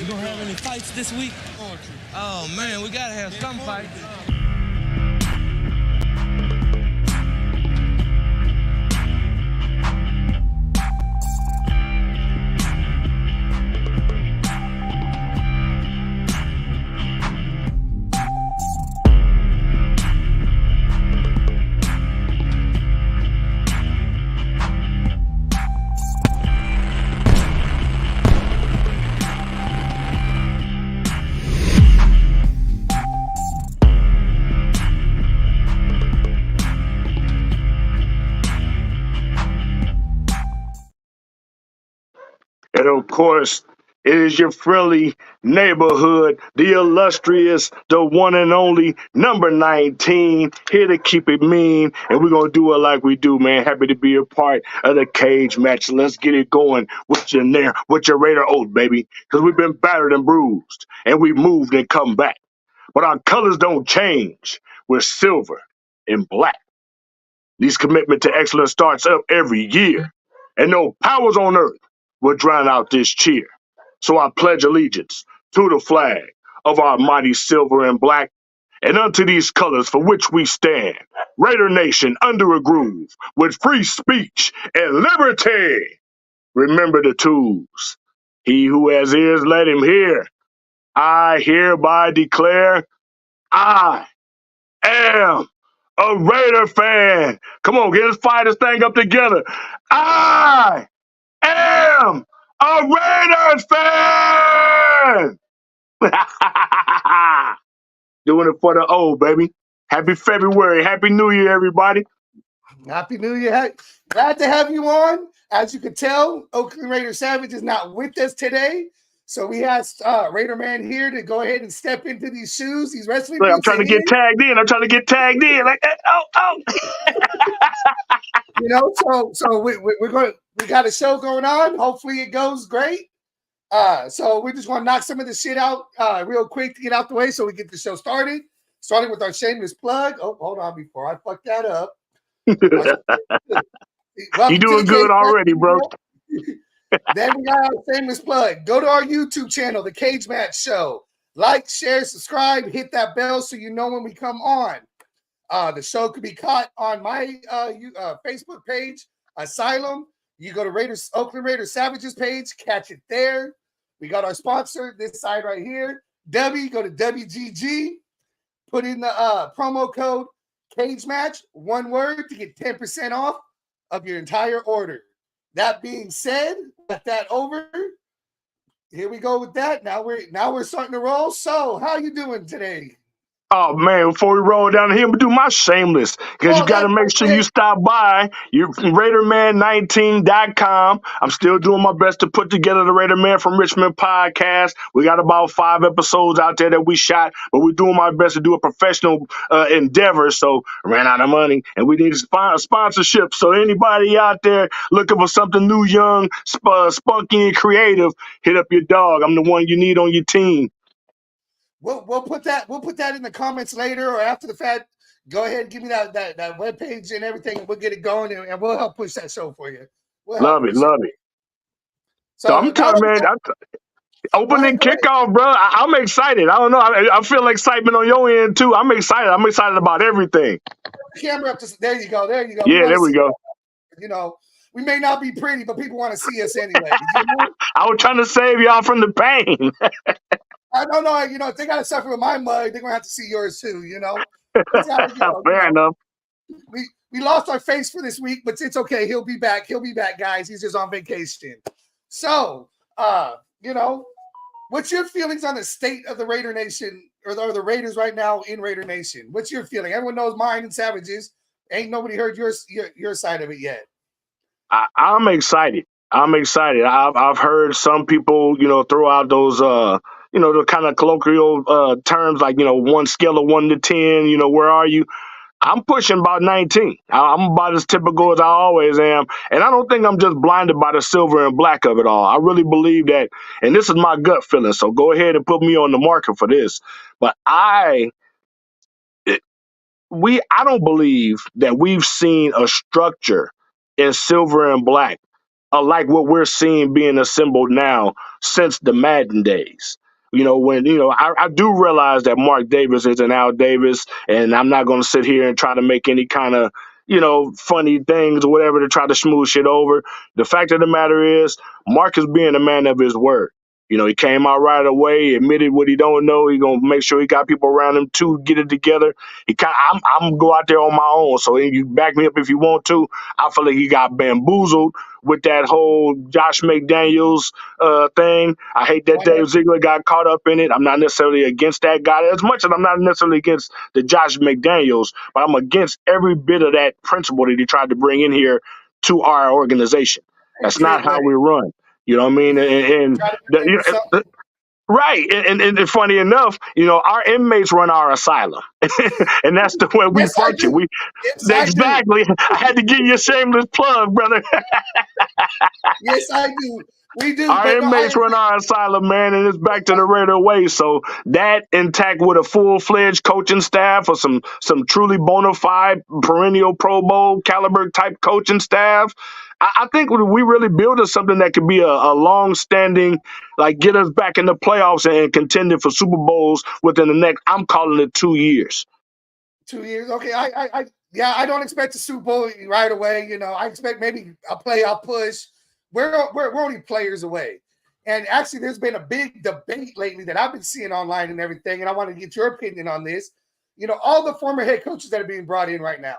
gonna have any fights this week? Oh man, we gotta have some fights. And of course, it is your friendly neighborhood, the illustrious, the one and only number 19, here to keep it mean. And we're going to do it like we do, man. Happy to be a part of the cage match. Let's get it going with your Raider Oath, baby. Because we've been battered and bruised, and we moved and come back. But our colors don't change. We're silver and black. This commitment to excellence starts up every year, and no powers on earth will drown out this cheer. So I pledge allegiance to the flag of our mighty silver and black, and unto these colors for which we stand, Raider Nation under a groove, with free speech and liberty. Remember the tools. He who has ears, let him hear. I hereby declare I am a Raider fan. Come on, let's fire this thing up together. I am a Raiders fan. Doing it for the O, baby. Happy February. Happy New Year, everybody. Happy New Year. Glad to have you on. As you can tell, Oakland Raider Savage is not with us today. So we asked Raider Man here to go ahead and step into these shoes, these wrestling Look, boots. I'm trying to get tagged in. Like, oh. You know, so we got a show going on. Hopefully it goes great. So we just want to knock some of this shit out real quick to get out the way so we get the show started. Starting with our shameless plug. Oh, hold on before I fuck that up. You doing good already, bro. Then we got our shameless plug. Go to our YouTube channel, The Cage Match Show. Like, share, subscribe, hit that bell so you know when we come on. The show could be caught on my Facebook page, Asylum. You go to Oakland Raiders Savages page, catch it there. We got our sponsor, this side right here. Go to WGG. Put in the promo code Cage Match, one word, to get 10% off of your entire order. That being said, let that over. Here we go with that. Now we're starting to roll. So, how you doing today? Oh, man, before we roll down here, I'm going to do my shameless, because you got to make sure you stop by RaiderMan19.com. I'm still doing my best to put together the Raider Man from Richmond podcast. We got about 5 episodes out there that we shot, but we're doing my best to do a professional endeavor, so ran out of money, and we need sponsorship. So anybody out there looking for something new, young, spunky, and creative, hit up your dog. I'm the one you need on your team. We'll put that in the comments later or after the fact. Go ahead and give me that webpage and everything, and we'll get it going, and we'll help push that show for you. Love it. So I'm telling man, opening kickoff, bro. I'm excited. I don't know. I feel excitement on your end too. I'm excited. I'm excited about everything. Camera up. There you go. Yeah, there we go. You know, we may not be pretty, but people want to see us anyway. You know? I was trying to save y'all from the pain. I don't know. You know, if they got to suffer with my mug, they're gonna have to see yours too. You know. Fair enough. We lost our face for this week, but it's okay. He'll be back. Guys. He's just on vacation. So, you know, what's your feelings on the state of the Raider Nation or the Raiders right now in Raider Nation? What's your feeling? Everyone knows mine and Savage's. Ain't nobody heard your side of it yet. I'm excited. I've heard some people, throw out those, the kind of colloquial terms like, one scale of 1 to 10, where are you? I'm pushing about 19. I'm about as typical as I always am. And I don't think I'm just blinded by the silver and black of it all. I really believe that, and this is my gut feeling, so go ahead and put me on the market for this. But I don't believe that we've seen a structure in silver and black like what we're seeing being assembled now since the Madden days. I do realize that Mark Davis is an Al Davis, and I'm not going to sit here and try to make any kind of, funny things or whatever to try to smooth shit over. The fact of the matter is, Mark is being a man of his word. He came out right away, admitted what he don't know. He gonna make sure he got people around him to get it together. I'm gonna go out there on my own. So you back me up if you want to. I feel like he got bamboozled with that whole Josh McDaniels thing. I hate that Dave Ziegler got caught up in it. I'm not necessarily against that guy as much as I'm not necessarily against the Josh McDaniels, but I'm against every bit of that principle that he tried to bring in here to our organization. That's not how we run. You know what I mean? Right. And funny enough, our inmates run our asylum. And that's the way we function. Exactly. I had to give you a shameless plug, brother. Yes, I do. We do. Our inmates run our asylum, man, and it's back to the regular way. So that intact with a full-fledged coaching staff or some truly bona fide perennial Pro Bowl caliber type coaching staff, I think we really build us something that could be a long-standing, like get us back in the playoffs and contending for Super Bowls within the next, I'm calling it 2 years. 2 years. Okay. I don't expect a Super Bowl right away. I expect maybe a playoff push. We're only players away. And actually, there's been a big debate lately that I've been seeing online and everything, and I want to get your opinion on this. All the former head coaches that are being brought in right now.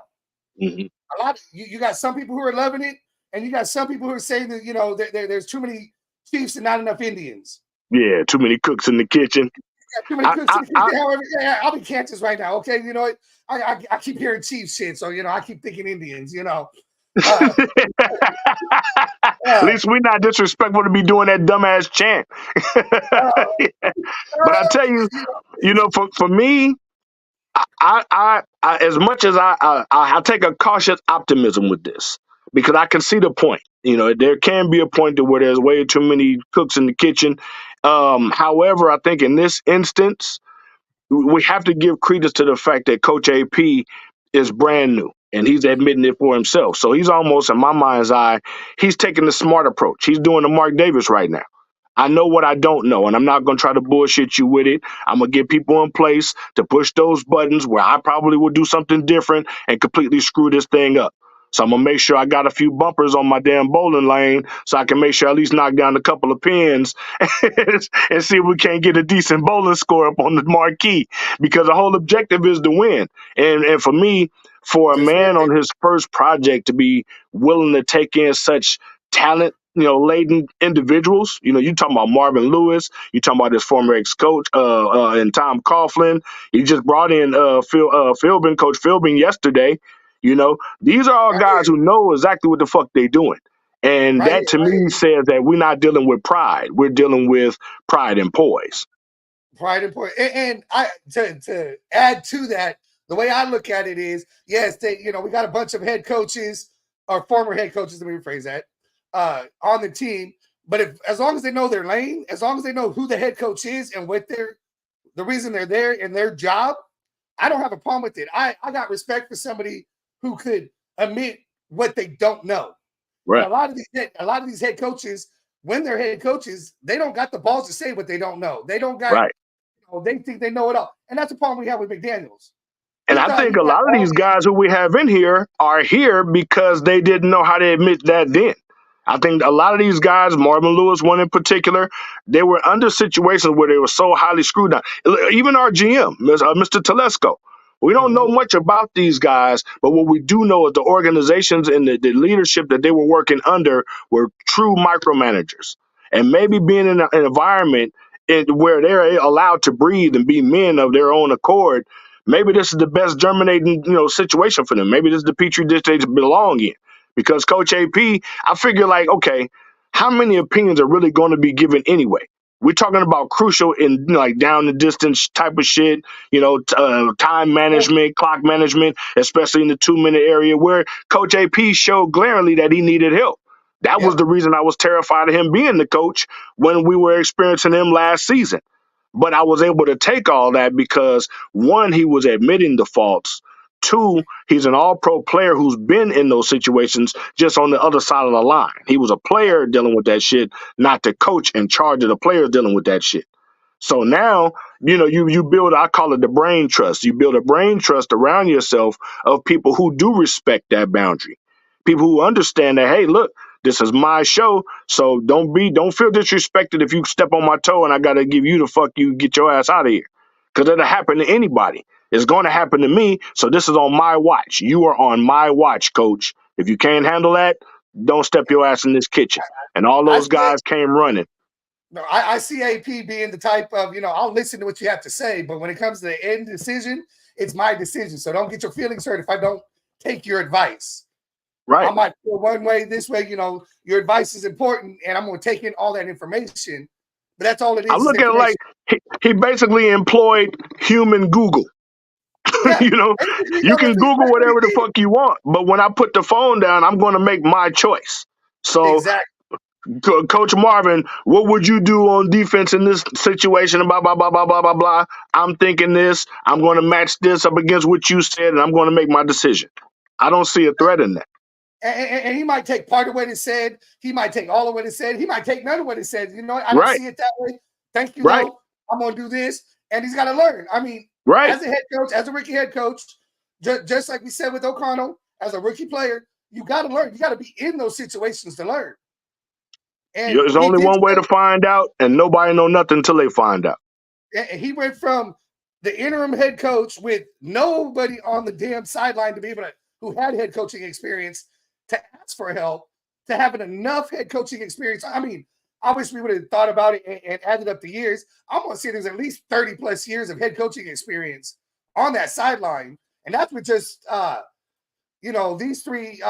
Mm-hmm. A lot. You got some people who are loving it, and you got some people who are saying that there's too many Chiefs and not enough Indians. Yeah, too many cooks in the kitchen. Yeah, too many cooks in the kitchen. However, I'll be Kansas right now. Okay, you know what? I keep hearing Chiefs shit, so I keep thinking Indians. At least we're not disrespectful to be doing that dumbass chant. But I tell you, for me, I as much as I take a cautious optimism with this because I can see the point. There can be a point to where there's way too many cooks in the kitchen. However, I think in this instance, we have to give credence to the fact that Coach AP is brand new and he's admitting it for himself. So he's almost, in my mind's eye, he's taking the smart approach. He's doing the Mark Davis right now. I know what I don't know, and I'm not going to try to bullshit you with it. I'm going to get people in place to push those buttons where I probably will do something different and completely screw this thing up. So I'm going to make sure I got a few bumpers on my damn bowling lane so I can make sure I at least knock down a couple of pins and see if we can't get a decent bowling score up on the marquee because the whole objective is to win. And for me, for a man on his first project to be willing to take in such talent, laden individuals, you talking about Marvin Lewis, you talking about his former ex-coach and Tom Coughlin. He just brought in Philbin, Coach Philbin yesterday. These are all guys who know exactly what the fuck they doing. And that to me says that we're not dealing with pride. We're dealing with pride and poise. Pride and poise. And to add to that, the way I look at it is, yes, we got a bunch of head coaches or former head coaches, let me rephrase that, on the team. But as long as they know their lane, as long as they know who the head coach is and what the reason they're there and their job, I don't have a problem with it. I got respect for somebody who could admit what they don't know. Right. A lot of these head coaches, when they're head coaches, they don't got the balls to say what they don't know. They don't got. Right. They think they know it all, and that's the problem we have with McDaniels. And I think a lot of these guys who we have in here are here because they didn't know how to admit that then. I think a lot of these guys, Marvin Lewis, one in particular, they were under situations where they were so highly screwed down. Even our GM, Mr. Telesco. We don't know much about these guys, but what we do know is the organizations and the leadership that they were working under were true micromanagers. And maybe being in an environment where they're allowed to breathe and be men of their own accord, maybe this is the best germinating, situation for them. Maybe this is the petri dish they belong in. Because Coach AP, I figure okay, how many opinions are really going to be given anyway? We're talking about crucial in down the distance type of shit, time management, clock management, especially in the 2-minute area where Coach AP showed glaringly that he needed help. That was the reason I was terrified of him being the coach when we were experiencing him last season. But I was able to take all that because, one, he was admitting the faults. Two, he's an all-pro player who's been in those situations just on the other side of the line. He was a player dealing with that shit, not the coach in charge of the players dealing with that shit. So now, you build, I call it the brain trust. You build a brain trust around yourself of people who do respect that boundary. People who understand that, hey, look, this is my show, so don't feel disrespected if you step on my toe and I gotta give you the fuck you, get your ass out of here. Because it'll happen to anybody. It's going to happen to me, so this is on my watch. You are on my watch, coach. If you can't handle that, don't step your ass in this kitchen. And all those guys came running. No, I see AP being the type of, I'll listen to what you have to say, but when it comes to the end decision, it's my decision. So don't get your feelings hurt if I don't take your advice. Right. I might feel one way, this way, your advice is important, and I'm going to take in all that information, but that's all it is. I look at it like he basically employed human Google. Yeah. You can Google whatever the fuck you want, but when I put the phone down, I'm going to make my choice. So exactly. Coach Marvin, what would you do on defense in this situation? Blah, blah, blah, blah, blah, blah, blah. I'm thinking this. I'm going to match this up against what you said, and I'm going to make my decision. I don't see a threat in that. And he might take part of what it said. He might take all of what it said. He might take none of what it said. I don't see it that way. Thank you, though. I'm going to do this. And he's got to learn. I mean, as a head coach, as a rookie head coach, just like we said with O'Connell, as a rookie player, you got to learn. You got to be in those situations to learn. And there's only one way to find out, and nobody know nothing until they find out. He went from the interim head coach with nobody on the damn sideline to be able to, who had head coaching experience, to ask for help, to having enough head coaching experience. I mean, obviously we would have thought about it and added up the years. I'm going to say there's at least 30 plus years of head coaching experience on that sideline. And that's with just, these three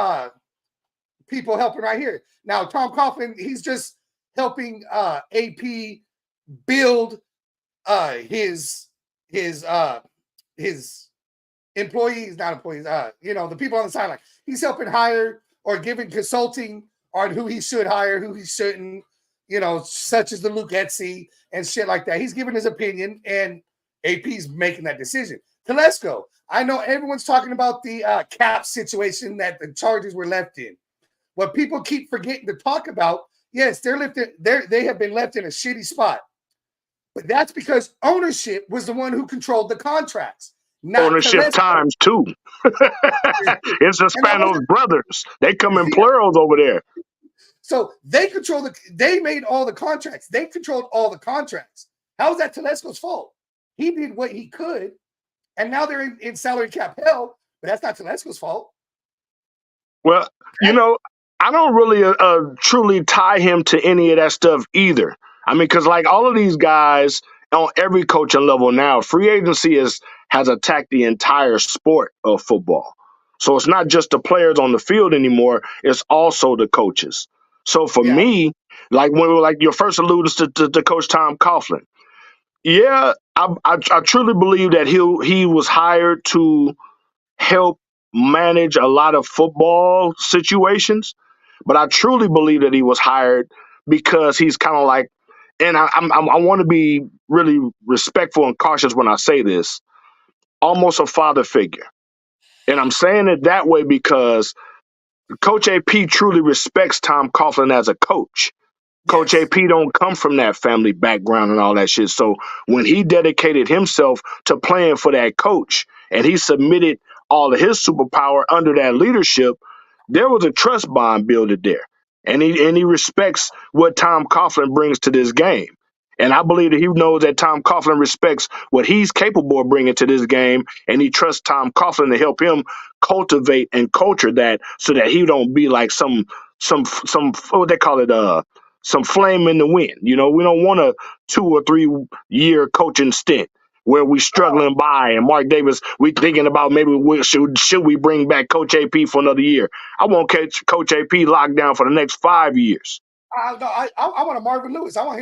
people helping right here. Now, Tom Coughlin, he's just helping AP build his employees, not employees, the people on the sideline. He's helping hire or giving consulting on who he should hire, who he shouldn't, such as the Luke Etsy and shit like that. He's giving his opinion, and AP's making that decision. Telesco, I know everyone's talking about the cap situation that the Chargers were left in. What people keep forgetting to talk about, yes, they have been left in a shitty spot. But that's because ownership was the one who controlled the contracts. Ownership Telesco. times two. It's the Spanos brothers. They come in plurals over there. So they made all the contracts. They controlled all the contracts. How is that Telesco's fault? He did what he could, and now they're in salary cap hell, but that's not Telesco's fault. Well, I don't really truly tie him to any of that stuff either. I mean, because like all of these guys on every coaching level now, free agency has attacked the entire sport of football. So it's not just the players on the field anymore. It's also the coaches. So for me, like your first alluded to Coach Tom Coughlin. Yeah, I truly believe that he was hired to help manage a lot of football situations, but I truly believe that he was hired because he's kind of like, and I want to be really respectful and cautious when I say this, almost a father figure. And I'm saying it that way because Coach AP truly respects Tom Coughlin as a coach. Coach AP don't come from that family background and all that shit. So when he dedicated himself to playing for that coach and he submitted all of his superpower under that leadership, there was a trust bond built there. And he respects what Tom Coughlin brings to this game. And I believe that he knows that Tom Coughlin respects what he's capable of bringing to this game, and he trusts Tom Coughlin to help him cultivate and culture that so that he don't be like some what they call it, some flame in the wind. We don't want a 2 or 3 year coaching stint where we struggling by and Mark Davis, we thinking about maybe should we bring back Coach AP for another year. I want Coach AP locked down for the next 5 years. I want a Marvin Lewis. I want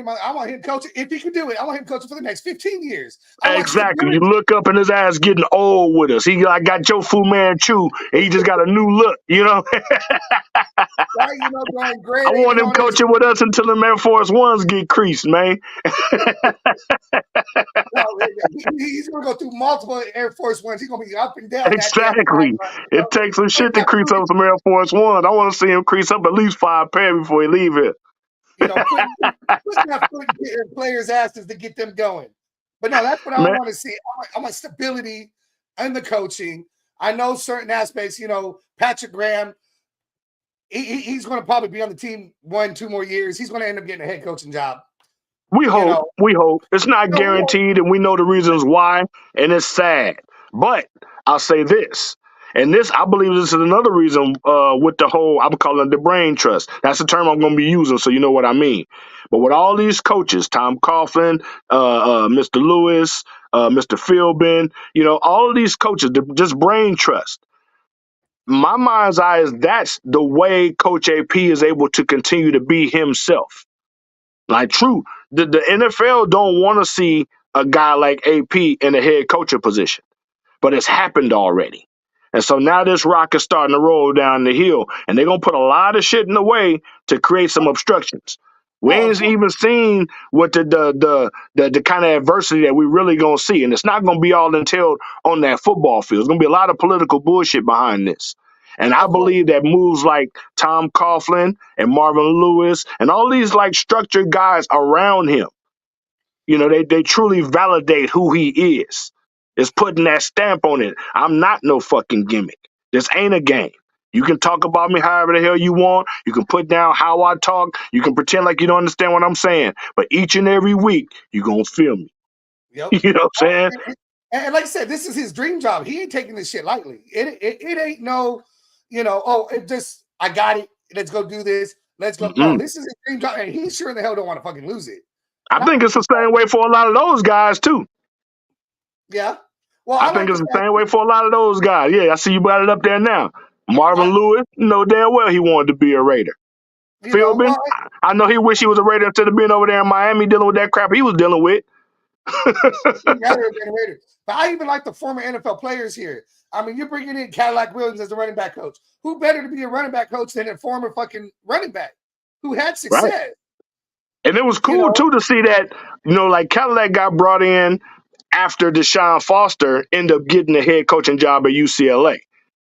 him coaching. If he can do it, I want him coaching for the next 15 years. Exactly. You look up and his ass getting old with us. He got your Fu Manchu, and he just got a new look, going great. I want him coaching with us until the Air Force Ones get creased, man. No, he's going to go through multiple Air Force Ones. He's going to be up and down that damn Exactly. sideline. It takes some Put shit to that crease up some Air Force One. I want to see him crease up at least 5 pair before he leave here. putting that foot in players' asses to get them going. But no, that's what I Man, want to see. I want stability in the coaching. I know certain aspects, Patrick Graham, he's going to probably be on the team 1-2 more years. He's going to end up getting a head coaching job. we hope. We hope. It's not No, guaranteed, and we know the reasons why, and it's sad. But I'll say this. And this, I believe this is another reason with the whole, I'm calling it the brain trust. That's the term I'm going to be using, so you know what I mean. But with all these coaches, Tom Coughlin, Mr. Lewis, Mr. Philbin, all of these coaches, just brain trust. My mind's eye is that's the way Coach AP is able to continue to be himself. Like, true, the NFL don't want to see a guy like AP in a head coaching position, but it's happened already. And so now this rock is starting to roll down the hill, and they're going to put a lot of shit in the way to create some obstructions. We of ain't course. even seen what the kind of adversity that we really going to see. And it's not going to be all entailed on that football field. There's going to be a lot of political bullshit behind this. And I Of course. believe that moves like Tom Coughlin and Marvin Lewis and all these like structured guys around him, they truly validate who he is. It's putting that stamp on it. I'm not no fucking gimmick. This ain't a game. You can talk about me however the hell you want. You can put down how I talk. You can pretend like you don't understand what I'm saying. But each and every week, you're going to feel me. Yep. You know what I'm saying? And like I said, this is his dream job. He ain't taking this shit lightly. It ain't no, I got it. Let's go do this. Let's go. No, this is his dream job. And he sure in the hell don't want to fucking lose it. I think it's the same way for a lot of those guys, too. Yeah. Well, I think it's the same way for a lot of those guys. Yeah, I see you got it up there now. Marvin Lewis, damn well he wanted to be a Raider. Philbin, I know he wish he was a Raider instead of being over there in Miami dealing with that crap he was dealing with. But I even like the former NFL players here. I mean, you're bringing in Cadillac Williams as the running back coach. Who better to be a running back coach than a former fucking running back who had success? Right. And it was cool, too, to see that, like Cadillac got brought in after Deshaun Foster ended up getting a head coaching job at UCLA.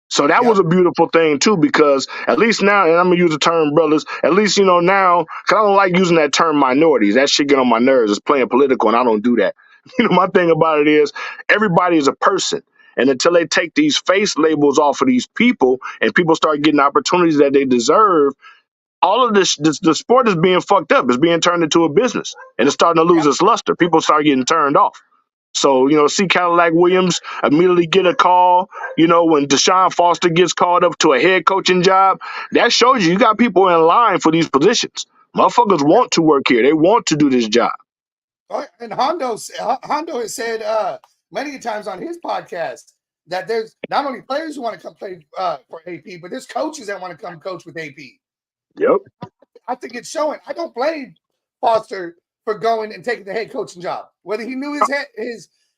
So that was a beautiful thing, too, because at least now, and I'm going to use the term brothers, at least, now, because I don't like using that term minorities. That shit get on my nerves. It's playing political, and I don't do that. My thing about it is everybody is a person. And until they take these face labels off of these people and people start getting opportunities that they deserve, all of this the sport is being fucked up. It's being turned into a business, and it's starting to lose its luster. People start getting turned off. So, see Cadillac Williams immediately get a call, when Deshaun Foster gets called up to a head coaching job. That shows you got people in line for these positions. Motherfuckers want to work here. They want to do this job. And Hondo has said many times on his podcast that there's not only players who want to come play for AP, but there's coaches that want to come coach with AP. Yep. I think it's showing. I don't blame Foster for going and taking the head coaching job. Whether he knew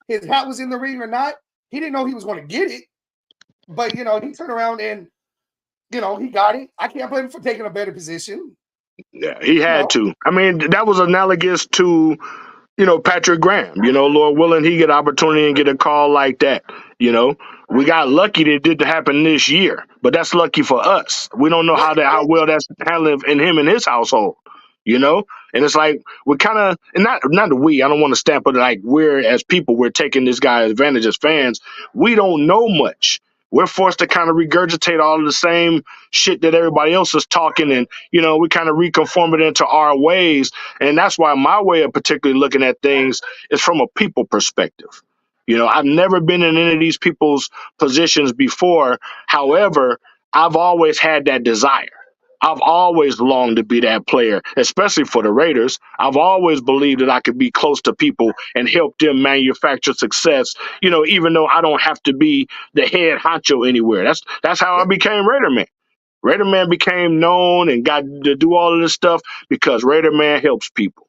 his hat was in the ring or not, he didn't know he was going to get it. But, he turned around and, he got it. I can't blame him for taking a better position. Yeah, he had to. I mean, that was analogous to, Patrick Graham. Lord willing, he get an opportunity and get a call like that. We got lucky that it didn't happen this year, but that's lucky for us. We don't know how well that's handling in him and his household. And it's like we're kind of, and not we. I don't want to stamp it like we're as people. We're taking this guy advantage as fans. We don't know much. We're forced to kind of regurgitate all of the same shit that everybody else is talking, and we kind of reconform it into our ways. And that's why my way of particularly looking at things is from a people perspective. I've never been in any of these people's positions before. However, I've always had that desire. I've always longed to be that player, especially for the Raiders. I've always believed that I could be close to people and help them manufacture success, even though I don't have to be the head honcho anywhere. That's how I became Raider Man. Raider Man became known and got to do all of this stuff because Raider Man helps people.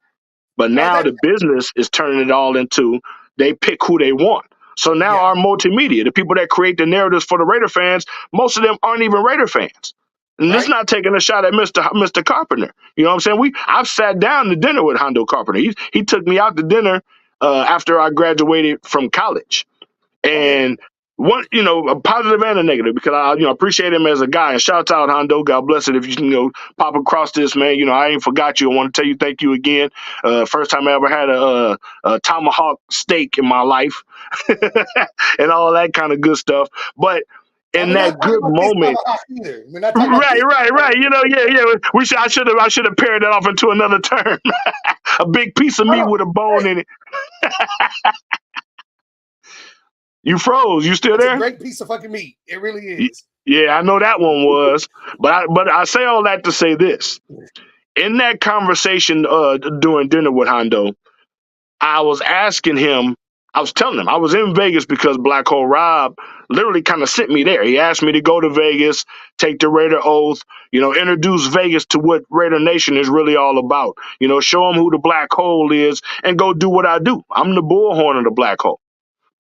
But now the business is turning it all into they pick who they want. So now our multimedia, the people that create the narratives for the Raider fans, most of them aren't even Raider fans. And this is not taking a shot at Mr. Carpenter. You know what I'm saying? I've sat down to dinner with Hondo Carpenter. He took me out to dinner after I graduated from college. And one, a positive and a negative, because I, appreciate him as a guy. And shout out Hondo, God bless it. If you pop across this, man, I ain't forgot you. I want to tell you thank you again. First time I ever had a tomahawk steak in my life, and all that kind of good stuff. But in that good moment, right. Yeah. I should have paired that off into another term. A big piece of meat with a bone in it. You froze. You still there? It's a great piece of fucking meat. It really is. Yeah, I know that one was. But I say all that to say this. In that conversation during dinner with Hondo, I was asking him, I was telling him I was in Vegas because Black Hole Rob literally kind of sent me there. He asked me to go to Vegas, take the Raider oath, introduce Vegas to what Raider Nation is really all about. Show them who the Black Hole is and go do what I do. I'm the bullhorn of the Black Hole.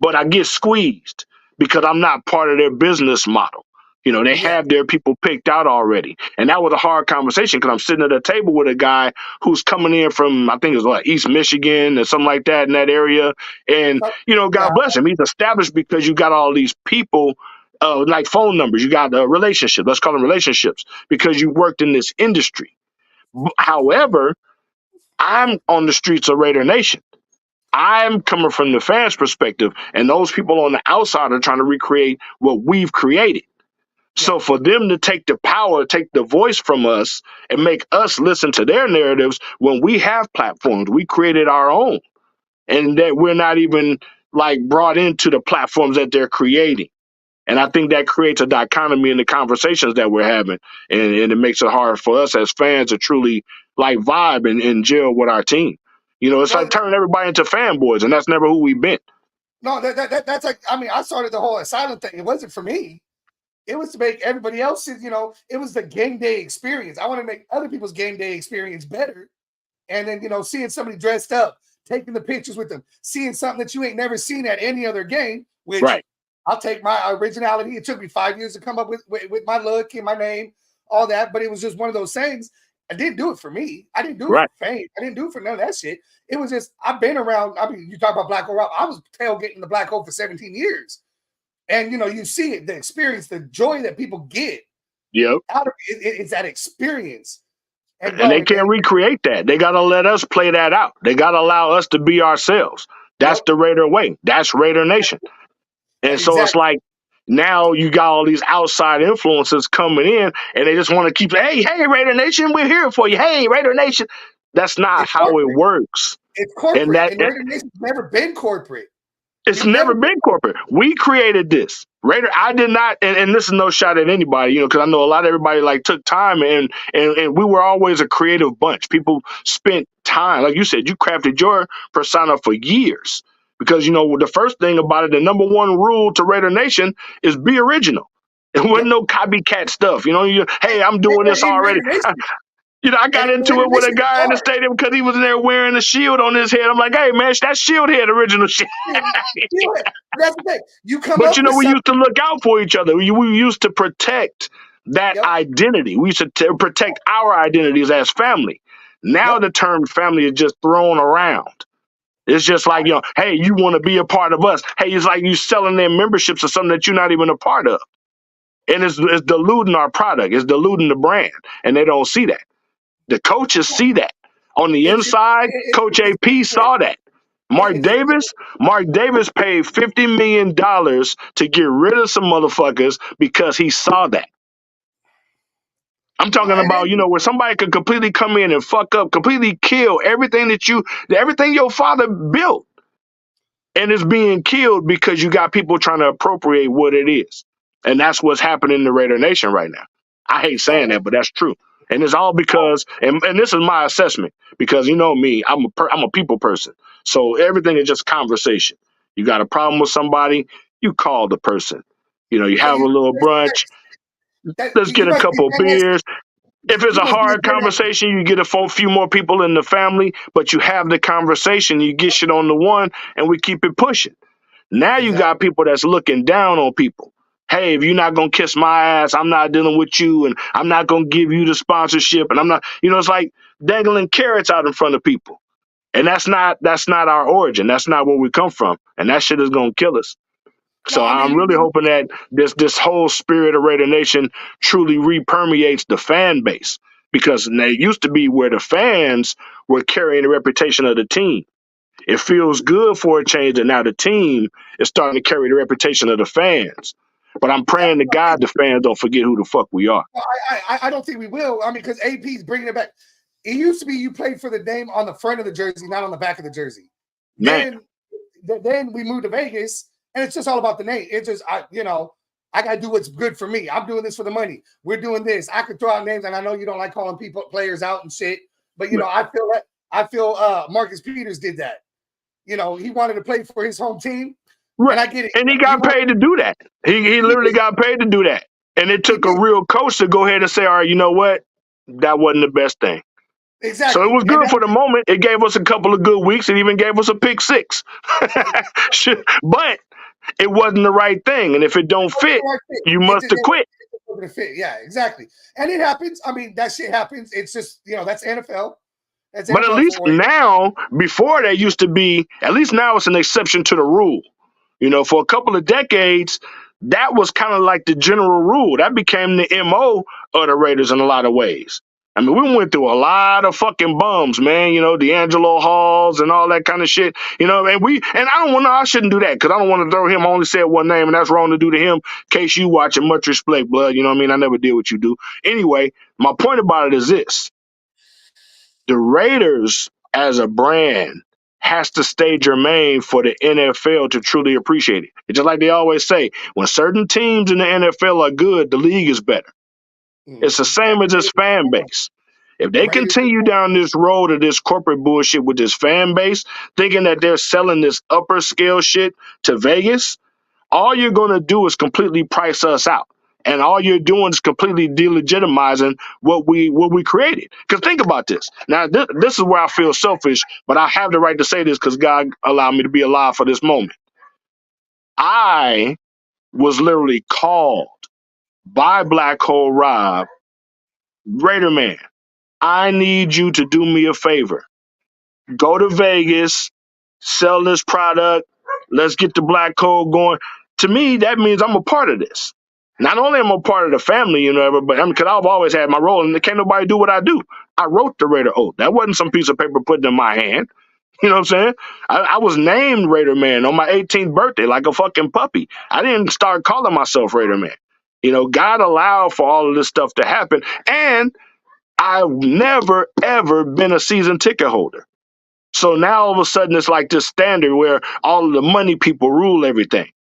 But I get squeezed because I'm not part of their business model. They have their people picked out already. And that was a hard conversation because I'm sitting at a table with a guy who's coming in from, I think it's East Michigan or something like that in that area. And, God bless him. He's established because you got all these people, like phone numbers. You got relationships. Let's call them relationships because you worked in this industry. However, I'm on the streets of Raider Nation. I'm coming from the fans' perspective, and those people on the outside are trying to recreate what we've created. So for them to take the power, take the voice from us, and make us listen to their narratives when we have platforms, we created our own, and that we're not even like brought into the platforms that they're creating. And I think that creates a dichotomy in the conversations that we're having, and it makes it hard for us as fans to truly like vibe and gel with our team. It's like turning everybody into fanboys, and that's never who we've been. No, that's like, I started the whole Asylum thing. It wasn't for me. It was to make everybody else's, it was the game day experience. I want to make other people's game day experience better. And then, seeing somebody dressed up, taking the pictures with them, seeing something that you ain't never seen at any other game, which I'll take my originality. It took me 5 years to come up with my look and my name, all that. But it was just one of those things. I didn't do it for me. I didn't do it for fame. I didn't do it for none of that shit. It was just, I've been around. You talk about Black Hole Rob. I was tailgating the Black Hole for 17 years. And, you see it, the experience, the joy that people get. Yep. Out of it's that experience. And they can't recreate that. They got to let us play that out. They got to allow us to be ourselves. That's the Raider way. That's Raider Nation. And so it's like, now you got all these outside influences coming in, and they just want to keep, hey, Raider Nation, we're here for you. Hey, Raider Nation. That's not how it works. It's corporate. And Raider Nation's never been corporate. It's never been corporate. We created this. Raider, I did not, and this is no shot at anybody, because I know a lot of everybody like took time and we were always a creative bunch. People spent time. Like you said, you crafted your persona for years. Because, the first thing about it, the number one rule to Raider Nation is be original. It wasn't no copycat stuff. Hey, I'm doing this already. I got into it with a guy in the stadium because he was in there wearing a shield on his head. I'm like, hey, man, that's shield head original shit. That's the thing. But we used to look out for each other. We used to protect that identity. We used to protect our identities as family. Now the term family is just thrown around. It's just like, hey, you want to be a part of us. Hey, it's like you selling their memberships or something that you're not even a part of. And it's diluting our product. It's diluting the brand. And they don't see that. The coaches see that. On the inside, Coach AP saw that. Mark Davis paid $50 million to get rid of some motherfuckers because he saw that. I'm talking about, where somebody could completely come in and fuck up, completely kill everything everything your father built. And it's being killed because you got people trying to appropriate what it is. And that's what's happening in the Raider Nation right now. I hate saying that, but that's true. And it's all because, and this is my assessment, because me, I'm a people person. So everything is just conversation. You got a problem with somebody, you call the person. You have a little brunch. Let's get a couple beers. If it's a hard conversation, you get a few more people in the family, but you have the conversation, you get shit on the one, and we keep it pushing. Now you got people that's looking down on people. Hey, if you're not going to kiss my ass, I'm not dealing with you, and I'm not going to give you the sponsorship, and I'm not, it's like dangling carrots out in front of people. And that's not our origin. That's not where we come from. And that shit is gonna kill us. No, So I I'm mean, really hoping that this whole spirit of Raider Nation truly re-permeates the fan base, because they used to be where the fans were carrying the reputation of the team. It feels good for a change that now the team is starting to carry the reputation of the fans. But I'm praying to God the fans don't forget who the fuck we are. I don't think we will. I mean, because AP's bringing it back. It used to be you played for the name on the front of the jersey, not on the back of the jersey. Man. Then we moved to Vegas, and it's just all about the name. It's just I got to do what's good for me. I'm doing this for the money. We're doing this. I could throw out names, and I know you don't like calling players out and shit, but I feel Marcus Peters did that. He wanted to play for his home team. Right. And I get it. And he got paid to do that. He literally got paid to do that. And it took a real coach to go ahead and say, all right, you know what? That wasn't the best thing. Exactly. So it was good for the moment. It gave us a couple of good weeks. It even gave us a pick six. But it wasn't the right thing. And if it don't fit, you must have quit. Yeah, exactly. And it happens. I mean, that shit happens. It's just, that's NFL. But at least now, before there used to be, at least now it's an exception to the rule. For a couple of decades, that was kind of like the general rule. That became the MO of the Raiders in a lot of ways. I mean, we went through a lot of fucking bums, man. D'Angelo Halls and all that kind of shit. And I shouldn't do that because I don't want to throw him. I only said one name, and that's wrong to do to him. In case you watching, much respect, blood. You know what I mean? I never did what you do. Anyway, my point about it is this. The Raiders as a brand has to stay germane for the NFL to truly appreciate it. It's just like they always say, when certain teams in the NFL are good, the league is better. It's the same as this fan base. If they continue down this road of this corporate bullshit with this fan base, thinking that they're selling this upper scale shit to Vegas, all you're going to do is completely price us out. And all you're doing is completely delegitimizing what we created. Because think about this. Now, this is where I feel selfish, but I have the right to say this because God allowed me to be alive for this moment. I was literally called by Black Hole Rob, Raider Man, I need you to do me a favor. Go to Vegas, sell this product, let's get the Black Hole going. To me, that means I'm a part of this. Not only am I a part of the family, but because I've always had my role, and can't nobody do what I do. I wrote the Raider Oath. That wasn't some piece of paper put in my hand. You know what I'm saying? I was named Raider Man on my 18th birthday like a fucking puppy. I didn't start calling myself Raider Man. God allowed for all of this stuff to happen. And I've never, ever been a season ticket holder. So now all of a sudden it's like this standard where all of the money people rule everything.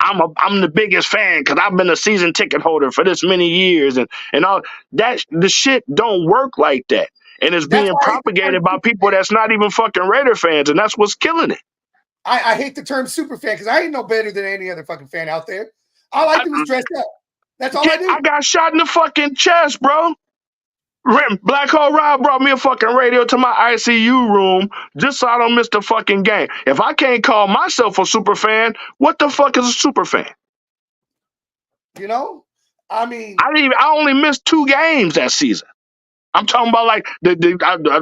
I'm the biggest fan because I've been a season ticket holder for this many years and all that. The shit don't work like that. And it's being propagated by people that's not even fucking Raider fans, and that's what's killing it. I hate the term super fan because I ain't no better than any other fucking fan out there. All I do is dress up. That's all I do. I got shot in the fucking chest, bro. Black Hole Rob brought me a fucking radio to my ICU room just so I don't miss the fucking game. If I can't call myself a super fan, what the fuck is a super fan? I mean, I only missed 2 games that season. I'm talking about like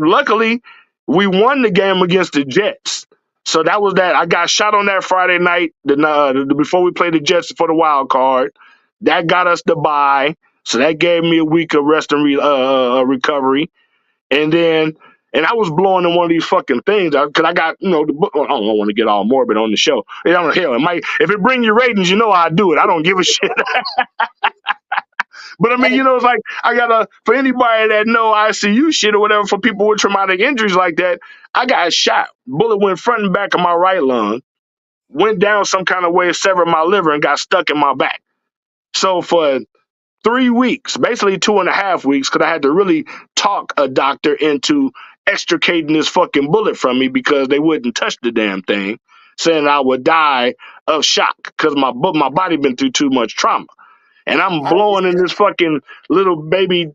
luckily we won the game against the Jets. So that was that. I got shot on that Friday night before we played the Jets for the wild card. That got us the bye. So that gave me a week of rest and recovery. And I was blowing in one of these fucking things because I got, I don't want to get all morbid on the show. Hell, if it bring you ratings, I do it. I don't give a shit. But I mean, it's like for anybody that know ICU shit or whatever, for people with traumatic injuries like that, I got shot. Bullet went front and back of my right lung, went down some kind of way, severed my liver, and got stuck in my back. So for 3 weeks, basically 2.5 weeks, because I had to really talk a doctor into extricating this fucking bullet from me because they wouldn't touch the damn thing, saying I would die of shock because my body been through too much trauma. And I'm blowing in this fucking little baby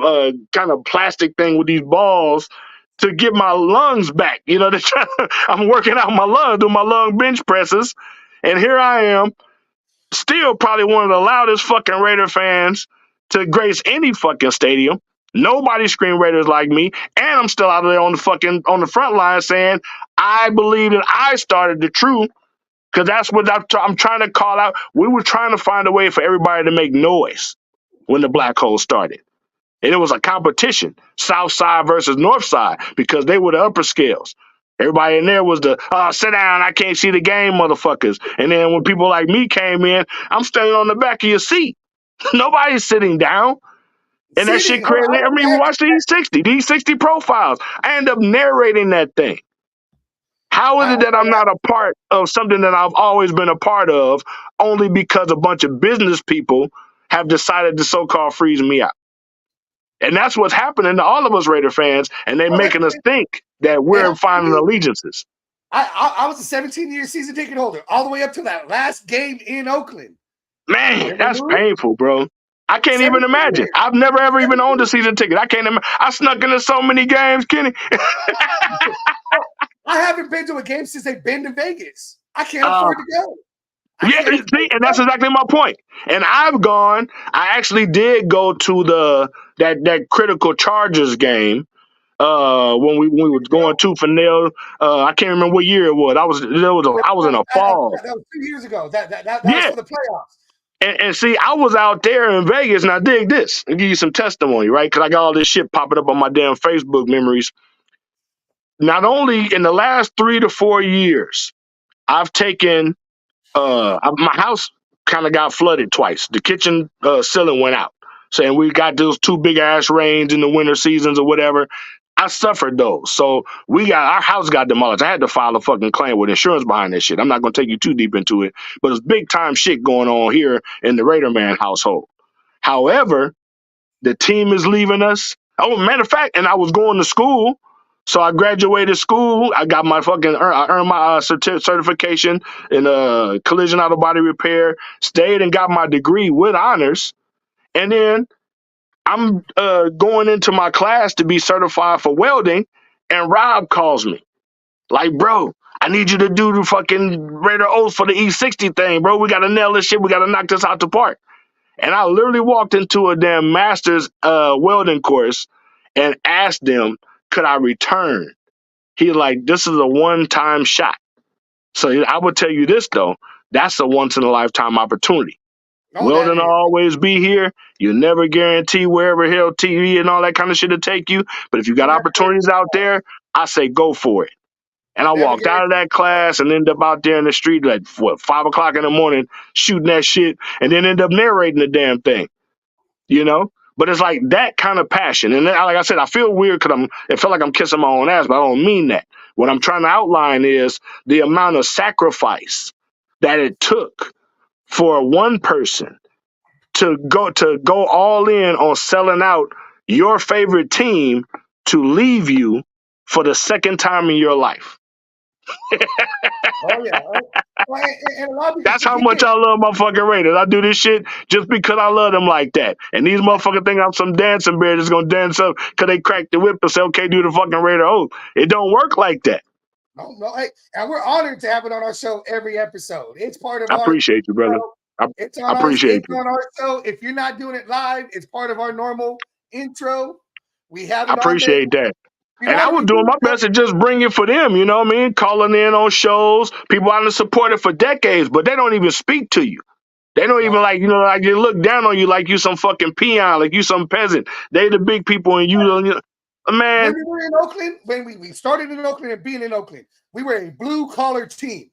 kind of plastic thing with these balls to get my lungs back. I'm working out my lungs, doing my lung bench presses. And here I am, still probably one of the loudest fucking Raider fans to grace any fucking stadium. Nobody screamed Raiders like me, and I'm still out there on the front line saying I believe that I started the truth because that's what I'm trying to call out. We were trying to find a way for everybody to make noise when the black hole started. And it was a competition, South Side versus North Side, because they were the upper scales. Everybody in there was the, sit down, I can't see the game, motherfuckers. And then when people like me came in, I'm standing on the back of your seat. Nobody's sitting down. And that shit Sitting, hold created, on, I mean, watch these 60 profiles. I end up narrating that thing. How is I it that I'm not a part of something that I've always been a part of only because a bunch of business people have decided to so-called freeze me out? And that's what's happening to all of us Raider fans, and they're making us think that we're finding allegiances. I was a 17-year season ticket holder all the way up to that last game in Oakland. Man, that's painful, bro. I can't even imagine. Years. I've never ever even owned a season ticket. I can't imagine. I snuck into so many games, Kenny. I haven't been to a game since they've been to Vegas. I can't afford to go. Yeah, see, and that's exactly my point. And I've gone. I actually did go to that critical Chargers game when we were going to for nail. I can't remember what year it was. I was in a fall. That was 2 years ago. That Yeah. was for the playoffs. And see, I was out there in Vegas, and I dig this. I'll give you some testimony, right? Because I got all this shit popping up on my damn Facebook memories. Not only in the last 3 to 4 years, I've taken my house kind of got flooded twice. The kitchen ceiling went out. Saying we got those 2 big ass rains in the winter seasons or whatever. I suffered those. So our house got demolished. I had to file a fucking claim with insurance behind that shit. I'm not gonna take you too deep into it, but it's big time shit going on here in the Raider Man household. However, the team is leaving us. Oh, matter of fact, and I was going to school. So I graduated school. I got my I earned my certification in collision auto body repair, stayed and got my degree with honors. And then I'm going into my class to be certified for welding. And Rob calls me like, bro, I need you to do the fucking Raider Oath for the E60 thing, bro. We got to nail this shit. We got to knock this out the park. And I literally walked into a damn master's welding course and asked them, could I return? He like, this is a one-time shot. So I would tell you this, though. That's a once-in-a-lifetime opportunity. Welding will always be here. You never guarantee wherever hell TV and all that kind of shit will take you. But if you got opportunities out there, I say go for it. And I walked out of that class and ended up out there in the street like, 5 o'clock in the morning shooting that shit and then end up narrating the damn thing, you know? But it's like that kind of passion. And then, like I said, I feel weird because it felt like I'm kissing my own ass, but I don't mean that. What I'm trying to outline is the amount of sacrifice that it took for one person to go all in on selling out your favorite team to leave you for the second time in your life. Oh yeah. And a lot of That's how much I love my fucking Raiders. I do this shit just because I love them like that. And these motherfuckers think I'm some dancing bear that's gonna dance up because they cracked the whip and say, okay, do the fucking Raider oath. It don't work like that. No. Hey, and we're honored to have it on our show every episode. It's part of I appreciate you, brother. I appreciate you. On our show. If you're not doing it live, it's part of our normal intro. We have it. I appreciate that. And I was doing my best to just bring it for them, you know what I mean? Calling in on shows. People out there support it for decades, but they don't even speak to you. They don't even like they look down on you like you some fucking peon, like you some peasant. They the big people and you don't, man. When we were in Oakland, when we started in Oakland and being in Oakland, we were a blue-collar team.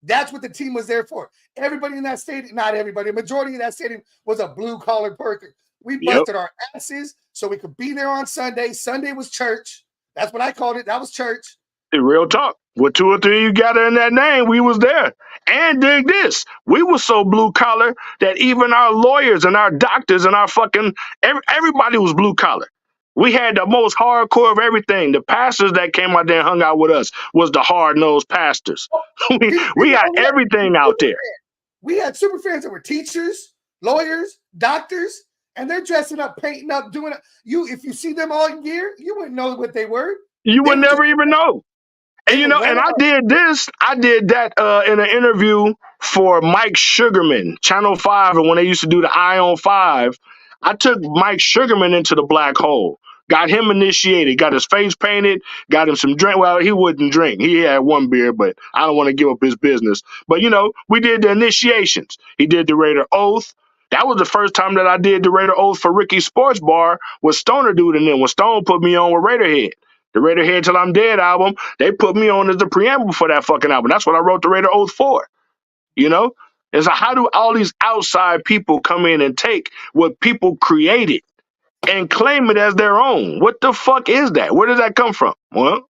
That's what the team was there for. Everybody in that stadium, not everybody, a majority of that stadium was a blue-collar person. We busted our asses so we could be there on Sunday. Sunday was church. That's what I called it. That was church. Real talk. With 2 or 3 you gather in that name, we was there. And dig this. We were so blue collar that even our lawyers and our doctors and our fucking everybody was blue collar. We had the most hardcore of everything. The pastors that came out there and hung out with us was the hard-nosed pastors. we got everything out there. We had super fans that were teachers, lawyers, doctors, and they're dressing up, painting up, doing it. If you see them all in gear, you wouldn't know what they were. You would never even know. And and I did that in an interview for Mike Sugarman, Channel 5, and when they used to do the Eye on 5, I took Mike Sugarman into the black hole, got him initiated, got his face painted, got him some drink. Well, he wouldn't drink. He had one beer, but I don't want to give up his business. But, we did the initiations. He did the Raider Oath. That was the first time that I did the Raider Oath for Ricky's Sports Bar with Stoner Dude and them. When Stone put me on with Raiderhead. The Raiderhead Till I'm Dead album, they put me on as the preamble for that fucking album. That's what I wrote the Raider Oath for. And so how do all these outside people come in and take what people created and claim it as their own? What the fuck is that? Where does that come from? Well,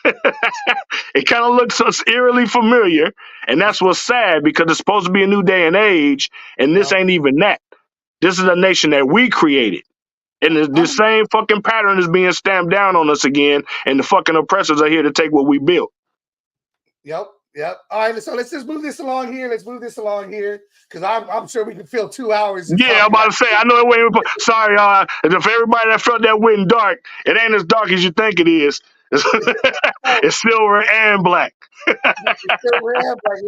it kind of looks so eerily familiar, and that's what's sad because it's supposed to be a new day and age, and this ain't even that. This is a nation that we created. And the same fucking pattern is being stamped down on us again, and the fucking oppressors are here to take what we built. Yep. All right, so let's just move this along here. Because I'm sure we can fill 2 hours. Yeah, I'm about to say, I know it went. Sorry, for everybody that felt that went dark, it ain't as dark as you think it is. It's silver and black.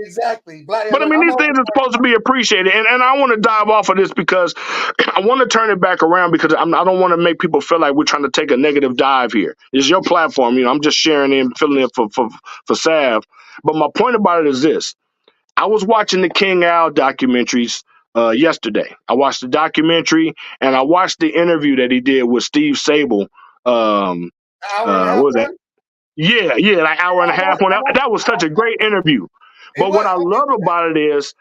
Exactly. Black. But I mean, these things are supposed to be appreciated, and I want to dive off of this because I want to turn it back around because I don't want to make people feel like we're trying to take a negative dive here. It's your platform, I'm just sharing it and filling it for Sav. But my point about it is this: I was watching the King Al documentaries yesterday. I watched the documentary and I watched the interview that he did with Steve Sable. What was that? Yeah, like hour and a half one. That was such a great interview. But what I love about it is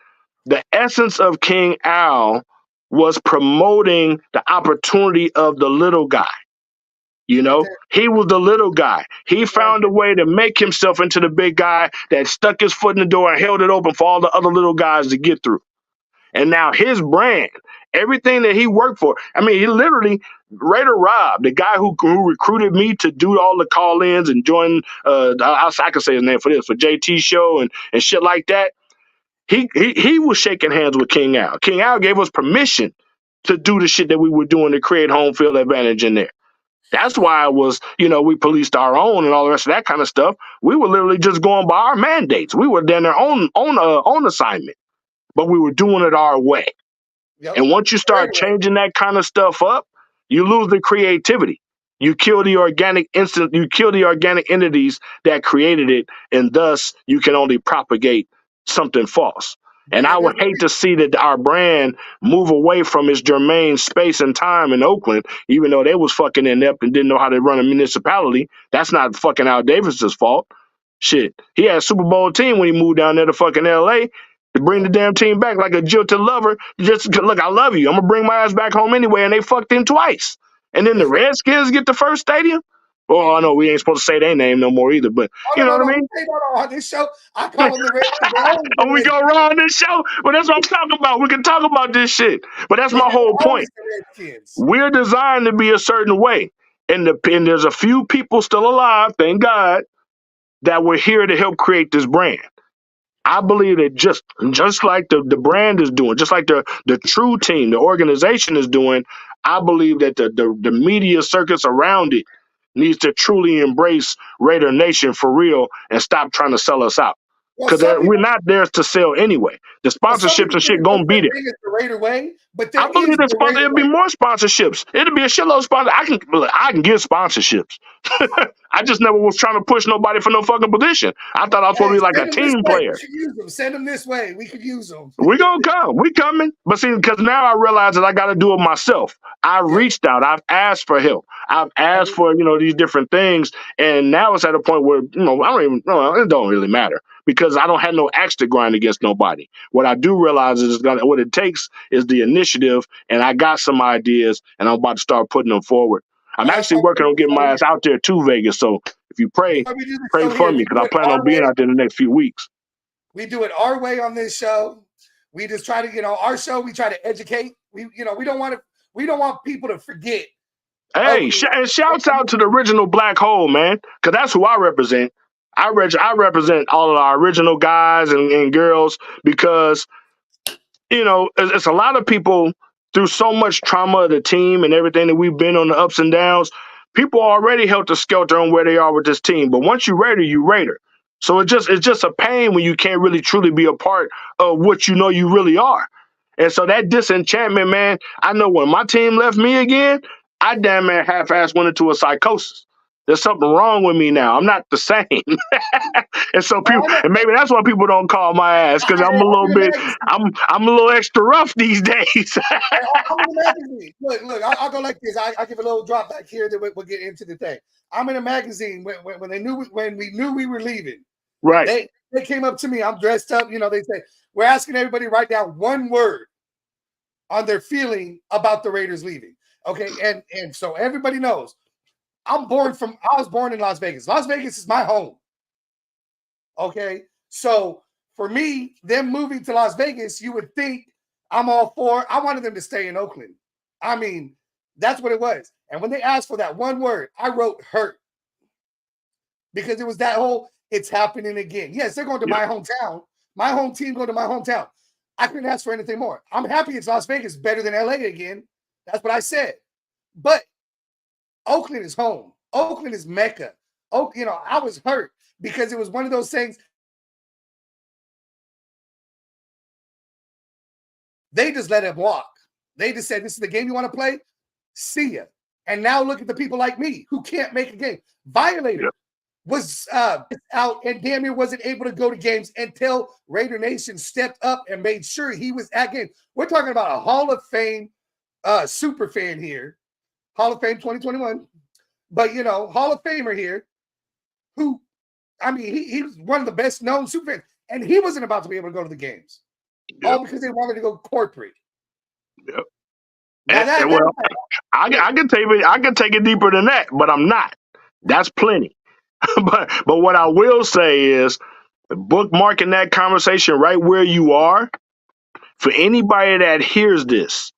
the essence of King Al was promoting the opportunity of the little guy. He was the little guy. He found a way to make himself into the big guy that stuck his foot in the door and held it open for all the other little guys to get through. And now his brand, everything that he worked for, I mean, he literally, Raider Rob, the guy who recruited me to do all the call-ins and join, I can say his name for JT Show and shit like that. He was shaking hands with King Al. King Al gave us permission to do the shit that we were doing to create home field advantage in there. That's why it was, we policed our own and all the rest of that kind of stuff. We were literally just going by our mandates. We were then their own assignment, but we were doing it our way. Yep. And once you start changing that kind of stuff up, you lose the creativity. You kill the organic entities that created it, and thus you can only propagate something false. And I would hate to see that our brand move away from its germane space and time in Oakland, even though they was fucking inept and didn't know how to run a municipality. That's not fucking Al Davis's fault. Shit. He had a Super Bowl team when he moved down there to fucking L.A. to bring the damn team back like a jilted lover. Just, look, I love you. I'm going to bring my ass back home anyway, and they fucked him twice. And then the Redskins get the first stadium? Well, I know we ain't supposed to say their name no more either, but you know what I mean? On this show, I call them the Redskins. Oh, we go wrong on this show? Well, that's what I'm talking about. We can talk about this shit. But that's my whole point. We're designed to be a certain way. And there's a few people still alive, thank God, that were here to help create this brand. I believe that just like the brand is doing, just like the true team, the organization is doing, I believe that the media circus around it needs to truly embrace Raider Nation for real and stop trying to sell us out. Because we're not there to sell anyway. The sponsorships and shit gonna be there. The Raider way, but I believe there'll be more sponsorships. It'll be a shitload of sponsors. I can give sponsorships. I just never was trying to push nobody for no fucking position. I thought I was supposed to be like a team player. We should use them. Send them this way. We could use them. We gonna come. We coming. But see, because now I realize that I got to do it myself. I reached out. I've asked for help. I've asked for these different things, and now it's at a point where it don't really matter because I don't have no axe to grind against nobody. What I do realize is what it takes is the initiative, and I got some ideas, and I'm about to start putting them forward. I'm actually working on getting my ass out there to Vegas. So if you pray for me because I plan on being out there in the next few weeks. We do it our way on this show. We just try to, our show. We try to educate. We don't want people to forget. Hey, and shouts out to the original Black Hole, man, because that's who I represent. I represent all of our original guys and girls because, it's a lot of people through so much trauma of the team and everything that we've been on the ups and downs. People already helter-skelter on where they are with this team. But once you're Raider, you Raider. So it's just a pain when you can't really truly be a part of what you really are. And so that disenchantment, man, I know when my team left me again, I damn near half-ass went into a psychosis. There's something wrong with me now. I'm not the same. And so people, and maybe that's why people don't call my ass, because I'm a little extra rough these days. I'm in a magazine. Look, I'll go like this. I give a little drop back here, then we'll get into the thing. I'm in a magazine when we knew we were leaving. Right. They came up to me. I'm dressed up. They say, we're asking everybody to write down one word on their feeling about the Raiders leaving. Okay. And so everybody knows I was born in Las Vegas. Las Vegas is my home. Okay. So for me, them moving to Las Vegas, you would think I'm all for. I wanted them to stay in Oakland. I mean, that's what it was. And when they asked for that one word, I wrote hurt. Because it was that whole, it's happening again. Yes, they're going to my hometown. My home team going to my hometown. I couldn't ask for anything more. I'm happy it's Las Vegas, better than LA again. That's what I said. But Oakland is home. Oakland is Mecca. I was hurt because it was one of those things. They just let him walk. They just said, this is the game you want to play? See ya. And now look at the people like me who can't make a game. Violator was out and damn near wasn't able to go to games until Raider Nation stepped up and made sure he was at games. We're talking about a Hall of Fame super fan here. Hall of Fame 2021. But, Hall of Famer here who, he was one of the best known super fans. And he wasn't about to be able to go to the games. Yep. All because they wanted to go corporate. Yep. I can take it deeper than that, but I'm not. That's plenty. but what I will say is, bookmarking that conversation right where you are, for anybody that hears this,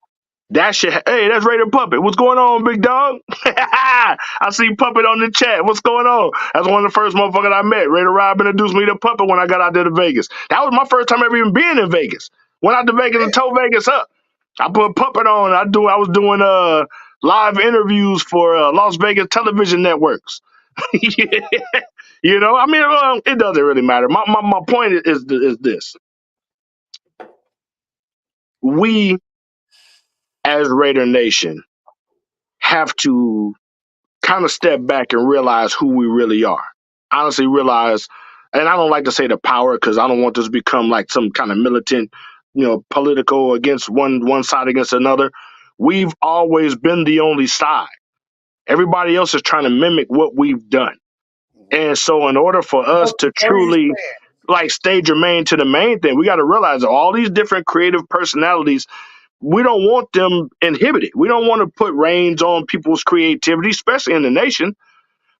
that's Raider Puppet. What's going on, big dog? I see Puppet on the chat. What's going on? That's one of the first motherfuckers I met. Raider Rob introduced me to Puppet when I got out there to Vegas. That was my first time ever even being in Vegas. Went out to Vegas and tore Vegas up. I put Puppet on. I was doing live interviews for Las Vegas television networks. It doesn't really matter. My point is this. We, as Raider Nation, have to kind of step back and realize who we really are. Honestly realize, and I don't like to say the power because I don't want this to become like some kind of militant, political against one side against another. We've always been the only side. Everybody else is trying to mimic what we've done. And so in order for us to truly stay germane to the main thing, we got to realize that all these different creative personalities, we don't want them inhibited. We don't want to put reins on people's creativity, especially in the nation.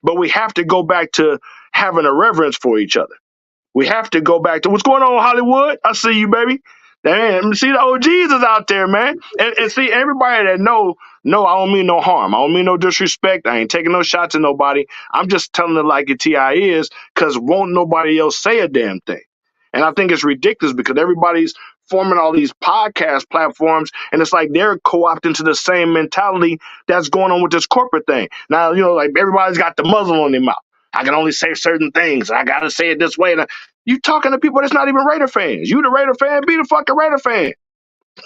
But we have to go back to having a reverence for each other. We have to go back to what's going on, Hollywood. I see you, baby. Damn, see the OGs is out there, man. And see, everybody that know, I don't mean no harm. I don't mean no disrespect. I ain't taking no shots at nobody. I'm just telling it like it TI is, because won't nobody else say a damn thing. And I think it's ridiculous because everybody's forming all these podcast platforms, and it's like they're co-opting to the same mentality that's going on with this corporate thing. Now, everybody's got the muzzle on their mouth. I can only say certain things. I got to say it this way. You talking to people that's not even Raider fans. You the Raider fan, be the fucking Raider fan.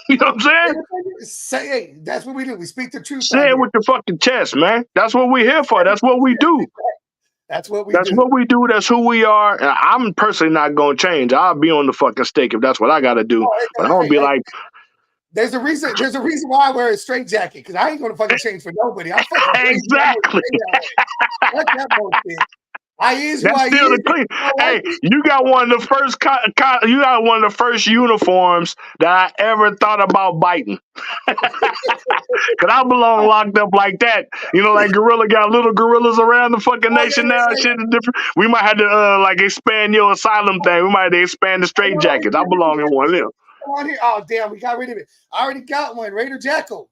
You know what I'm saying? Hey, that's what we do. We speak the truth. Say it with your fucking chest, man. That's what we're here for. That's what we do. That's what we do. That's who we are. And I'm personally not going to change. I'll be on the fucking stake if that's what I got to do. But I don't be like. There's a reason why I wear a straight jacket, because I ain't going to fucking change for nobody. I'm fucking exactly. What's that bullshit? That's still the clean. Hey, you got one of the first uniforms that I ever thought about biting. Cause I belong locked up like that. Like Gorilla got little gorillas around the fucking nation now. Shit is different. We might have to expand your Asylum thing. We might have to expand the straight jackets. I belong in one of them. Oh damn, we got rid of it. I already got one. Raider Jackal.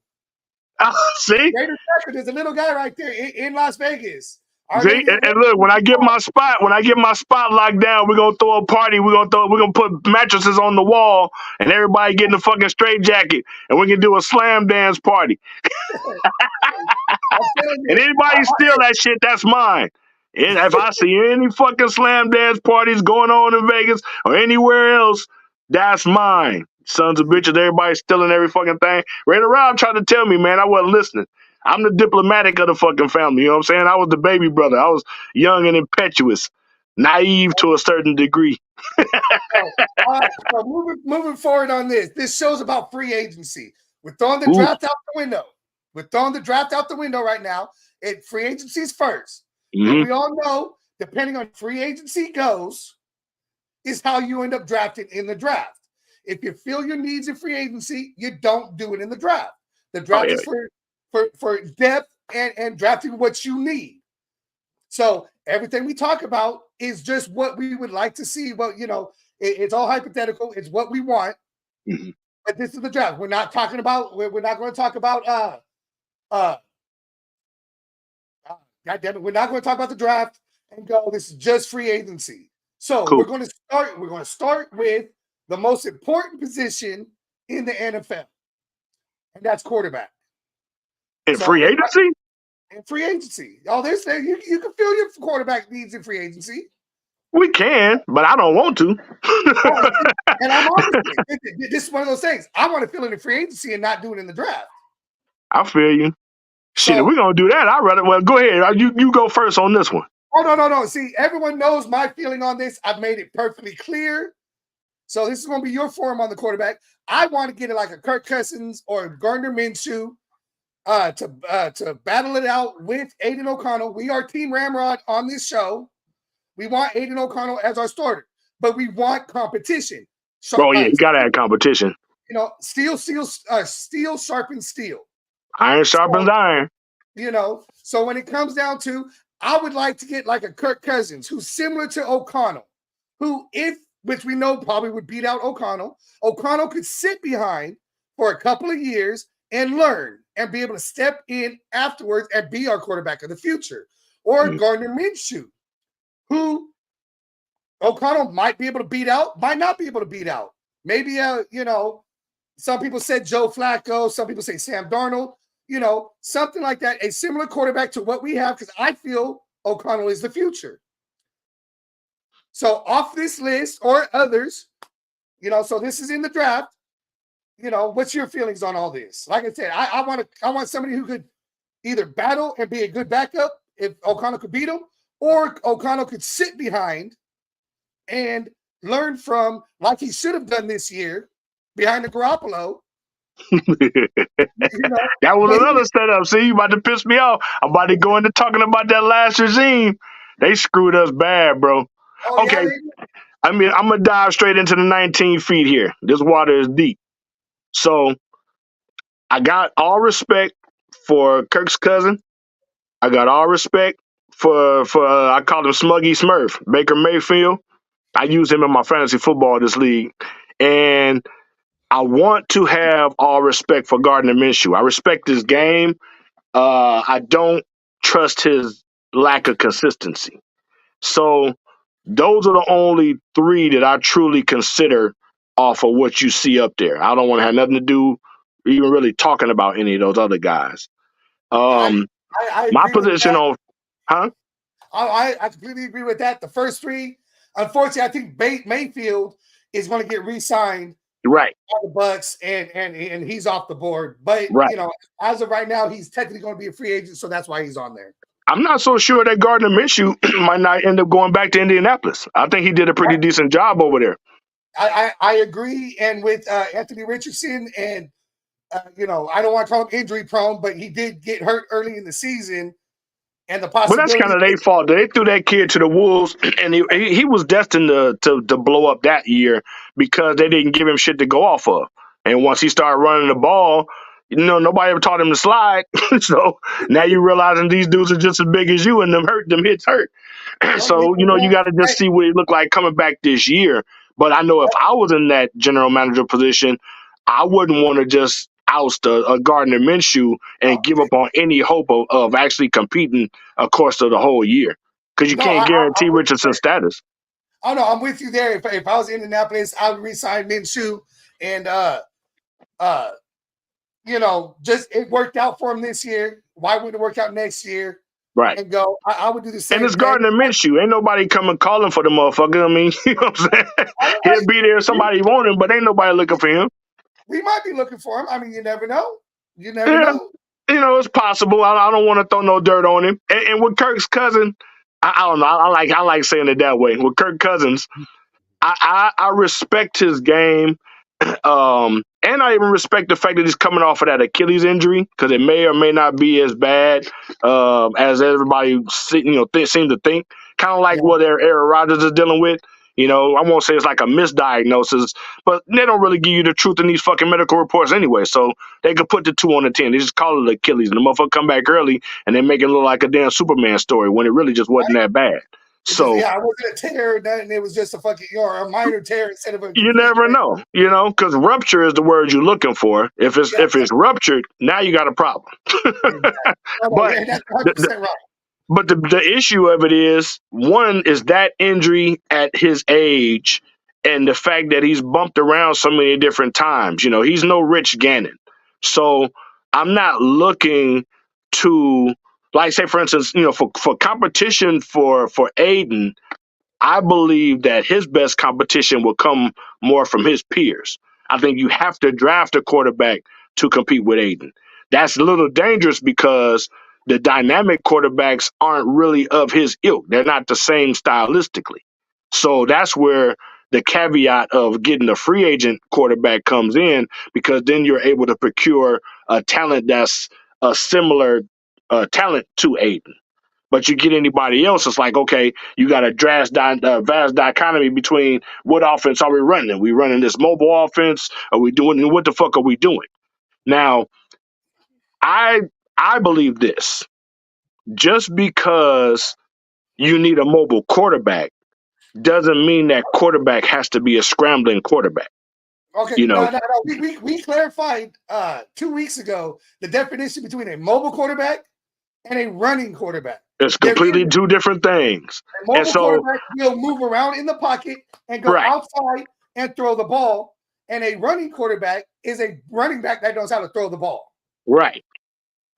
See? Raider Jackal. There's a little guy right there in Las Vegas. See, and look, when I get my spot locked down, we're gonna throw a party. We're gonna put mattresses on the wall, and everybody get in the fucking straight jacket, and we can do a slam dance party. And anybody steal that shit, that's mine. And if I see any fucking slam dance parties going on in Vegas or anywhere else, that's mine. Sons of bitches, everybody stealing every fucking thing. Ran around trying to tell me, man, I wasn't listening. I'm the diplomatic of the fucking family. You know what I'm saying? I was the baby brother. I was young and impetuous, naive to a certain degree. So, all right, so moving forward on this show's about free agency. We're throwing the Ooh. draft out the window. We're throwing the draft out the window right now. Free agency's first. And Mm-hmm. we all know, depending on free agency goes, is how you end up drafting in the draft. If you feel your needs in free agency, you don't do it in the draft. The draft is for depth and drafting what you need. So everything we talk about is just what we would like to see. Well, it's all hypothetical. It's what we want. Mm-hmm. But this is the draft. We're not talking about. We're not going to talk about. God damn it, we're not going to talk about the draft and go. This is just free agency. So Cool. we're going to start. We're going to start with the most important position in the NFL, and that's quarterback. In free agency? In free agency. All this, you can fill your quarterback needs in free agency. We can, but I don't want to. And I'm honestly, this is one of those things. I want to fill in the free agency and not do it in the draft. I feel you. Shit, if we're going to do that, I'd rather, well, go ahead. You go first on this one. Oh, no. See, everyone knows my feeling on this. I've made it perfectly clear. So this is going to be your forum on the quarterback. I want to get it like a Kirk Cousins or Gardner Minshew to battle it out with Aiden O'Connell. We are Team Ramrod on this show. We want Aiden O'Connell as our starter, but we want competition. You got to have competition. Steel sharpens steel. Iron sharpens iron. So when it comes down to, I would like to get like a Kirk Cousins who's similar to O'Connell, which we know probably would beat out O'Connell. O'Connell could sit behind for a couple of years and learn and be able to step in afterwards and be our quarterback of the future. Or Gardner Minshew, who O'Connell might be able to beat out, might not be able to beat out. Maybe, some people said Joe Flacco, some people say Sam Darnold, something like that, a similar quarterback to what we have, because I feel O'Connell is the future. So off this list or others, so this is in the draft. What's your feelings on all this? Like I said, I want somebody who could either battle and be a good backup if O'Connell could beat him, or O'Connell could sit behind and learn from, like he should have done this year, behind the Garoppolo. That was another setup. See, you about to piss me off. I'm about to go into talking about that last regime. They screwed us bad, bro. Oh, okay. Yeah, I'm going to dive straight into the 19 feet here. This water is deep. So I got all respect for Kirk's cousin. I got all respect for I call him Smuggy Smurf, Baker Mayfield. I use him in my fantasy football this league. And I want to have all respect for Gardner Minshew. I respect his game. I don't trust his lack of consistency. So those are the only three that I truly consider off of what you see up there. I don't want to have nothing to do even really talking about any of those other guys. I My position on, huh? I completely agree with that. The first three, unfortunately, I think Mayfield is going to get re-signed. Right. By the Bucks, and he's off the board. But right. As of right now, he's technically going to be a free agent, so that's why he's on there. I'm not so sure that Gardner Minshew might not end up going back to Indianapolis. I think he did a pretty decent job over there. I agree, and with Anthony Richardson, and I don't want to call him injury prone, but he did get hurt early in the season. And the possibility. But that's kind of their fault. They threw that kid to the wolves, and he was destined to blow up that year because they didn't give him shit to go off of. And once he started running the ball, nobody ever taught him to slide. So now you're realizing these dudes are just as big as you, and them hits hurt. So you got to just see what it looked like coming back this year. But I know if I was in that general manager position, I wouldn't want to just oust a Gardner Minshew and give up on any hope of actually competing course of the whole year, because you can't guarantee Richardson's status. Oh no, I'm with you there. If I was in Indianapolis, I would re-sign Minshew, and just it worked out for him this year. Why wouldn't it work out next year? Right. and go. I would do the And same it's thing. Gardner Minshew. Ain't nobody coming calling for the motherfucker. I mean, you know what I'm saying? All He'll right. be there if somebody want him, but ain't nobody looking for him. We might be looking for him. I mean, you never know. You never Yeah, know. you know, it's possible. I don't want to throw no dirt on him. And with Kirk's cousin, I don't know. I like saying it that way. With Kirk Cousins, I respect his game. And I even respect the fact that he's coming off of that Achilles injury because it may or may not be as bad as everybody seem to think. Kind of like Yeah. what Aaron Rodgers is dealing with. You know, I won't say it's like a misdiagnosis, but they don't really give you the truth in these fucking medical reports anyway. So they could put the 2 on the 10. They just call it Achilles, and the motherfucker come back early, and they make it look like a damn Superman story when it really just wasn't that bad. It just, So I wasn't a tear, and it was just a fucking a minor tear instead of a. you never know, because rupture is the word you're looking for. If it's ruptured, now you got a problem. Exactly. But Yeah, that's the, 100% right. but the issue of it is, one is that injury at his age and the fact that he's bumped around so many different times. You know, he's no Rich Gannon. So I'm not looking to, like, say, for instance, for competition for Aiden, I believe that his best competition will come more from his peers. I think you have to draft a quarterback to compete with Aiden. That's a little dangerous because the dynamic quarterbacks aren't really of his ilk. They're not the same stylistically. So that's where the caveat of getting a free agent quarterback comes in, because then you're able to procure a talent that's a similar talent to Aiden. But you get anybody else, it's like, okay, you got a vast dichotomy between what offense are we running? Are we running this mobile offense? Are we doing, what the fuck are we doing? Now, I I believe this. Just because you need a mobile quarterback doesn't mean that quarterback has to be a scrambling quarterback. Okay, You know, no. We clarified 2 weeks ago the definition between a mobile quarterback and a running quarterback. it's There completely is two different things. a And mobile so, quarterback will move around in the pocket and go right, outside and throw the ball, and a running quarterback is a running back that knows how to throw the ball. right.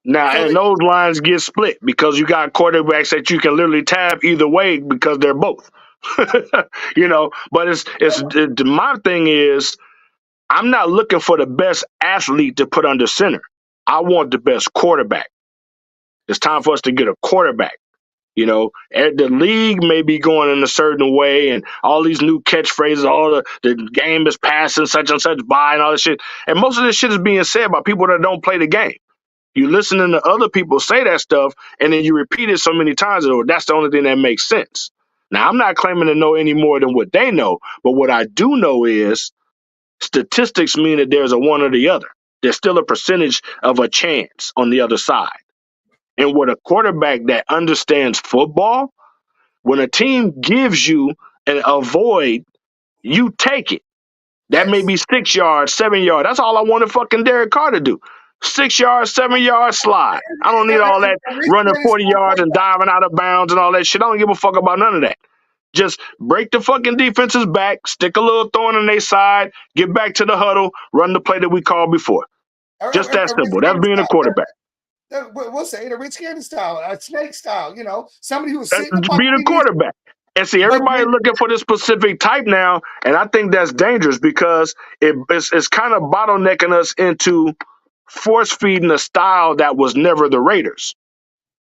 Now, So and those lines get split because you got quarterbacks that you can literally tab either way because they're both. But my thing is, I'm not looking for the best athlete to put under center. I want the best quarterback. It's time for us to get a quarterback. The league may be going in a certain way, and all these new catchphrases, all the game is passing such and such by, and all this shit. And most of this shit is being said by people that don't play the game. You listening to other people say that stuff, and then you repeat it so many times, or that's the only thing that makes sense. Now, I'm not claiming to know any more than what they know, but what I do know is statistics mean that there's a one or the other. There's still a percentage of a chance on the other side. And with a quarterback that understands football, when a team gives you a void, you take it. That may yes, be 6 yards, 7 yards. That's all I wanted fucking Derek Carr to do. 6 yards, 7 yards slide. I don't need all that running 40 yards and diving out of bounds and all that shit. I don't give a fuck about none of that. Just break the fucking defense's back, stick a little thorn in their side, get back to the huddle, run the play that we called before. Just that a Rich simple. That's Gannon being a style. quarterback. We'll say it a Rich Gannon style, a snake style. Somebody who's That's sitting in the pocket. being a quarterback. And see, But everybody looking for this specific type now, and I think that's dangerous because it's kind of bottlenecking us into force feeding a style that was never the Raiders.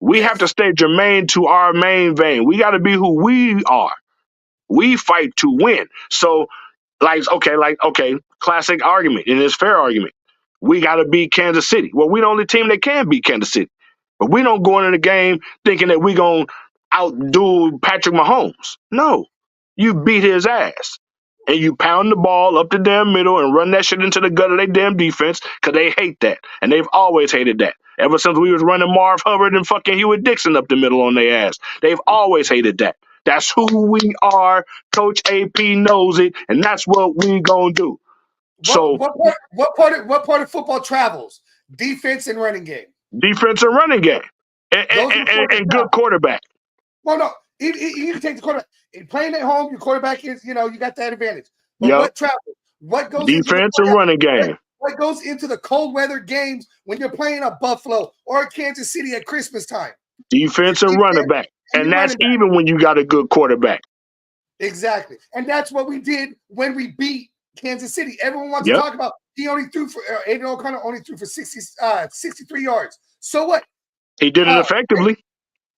We have to yes, stay germane to our main vein. We got to be who we are. We fight to win. So, okay, classic argument, and it's fair argument. We got to beat Kansas City. Well, we the only team that can beat Kansas City. But we don't go into the game thinking that we going to outdo Patrick Mahomes. No, you beat his ass. And you pound the ball up the damn middle and run that shit into the gut of their damn defense because they hate that. And they've always hated that. Ever since we was running Marv Hubbard and fucking Hewitt Dixon up the middle on their ass. They've always hated that. That's who we are. Coach AP knows it, and that's what we gonna do. So what part of football travels? Defense and running game. defense and running game, Those are the parts that and good travel. quarterback. Well, no, you can take the quarterback. In playing at home, your quarterback is, you got that advantage. But Yep, what travels? What goes into the defense and running game. what goes into the cold weather games when you're playing a Buffalo or a Kansas City at Christmas time? Your Defense and running defense back. and And your that's running back. even when you got a good quarterback. Exactly. And that's what we did when we beat Kansas City. Everyone wants Yep. to talk about he only threw for Aiden O'Connor only threw for 63 yards. So what? He did it effectively.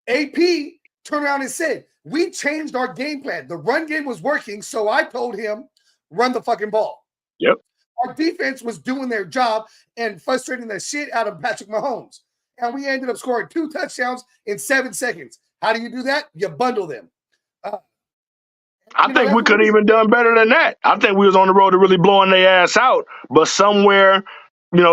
AP turned around and said, we changed our game plan. The run game was working, so I told him, run the fucking ball. Yep. Our defense was doing their job and frustrating the shit out of Patrick Mahomes. And we ended up scoring 2 touchdowns in 7 seconds. How do you do that? You bundle them. I think we could have even done better than that. I think we was on the road to really blowing their ass out, but somewhere,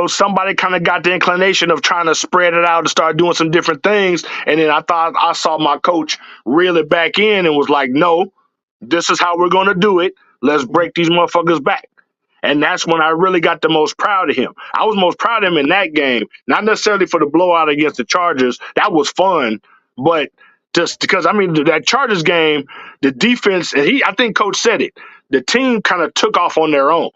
somebody kind of got the inclination of trying to spread it out and start doing some different things. And then I thought I saw my coach reel it back in and was like, no, this is how we're going to do it. Let's break these motherfuckers back. And that's when I really got the most proud of him. I was most proud of him in that game, not necessarily for the blowout against the Chargers. That was fun, but just because, that Chargers game, the defense, and I think Coach said it, the team kind of took off on their own.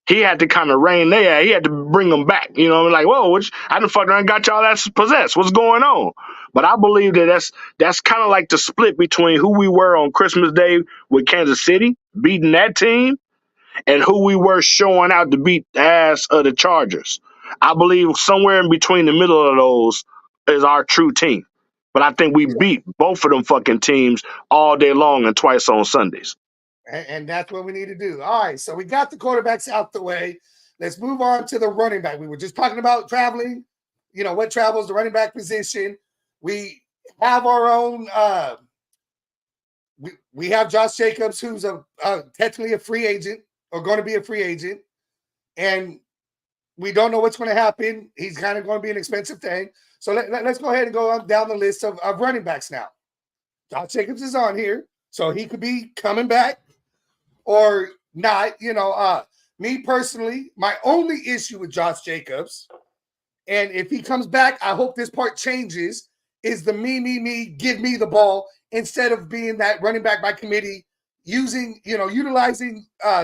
He had to kind of rein there. He had to bring them back. Like, whoa, I done fucked around and got y'all that's possessed. What's going on? But I believe that's kind of like the split between who we were on Christmas Day with Kansas City, beating that team, and who we were showing out to beat the ass of the Chargers. I believe somewhere in between the middle of those is our true team. But I think we beat both of them fucking teams all day long and twice on Sundays. And that's what we need to do. All right, so we got the quarterbacks out the way. Let's move on to the running back. We were just talking about traveling, what travels the running back position. We have our own we have Josh Jacobs, who's technically a free agent or going to be a free agent. And we don't know what's going to happen. He's kind of going to be an expensive thing. So let's go ahead and go on down the list of running backs now. Josh Jacobs is on here, so he could be coming back or not. Me personally, my only issue with Josh Jacobs, and if he comes back, I hope this part changes, is the me, give me the ball instead of being that running back by committee, utilizing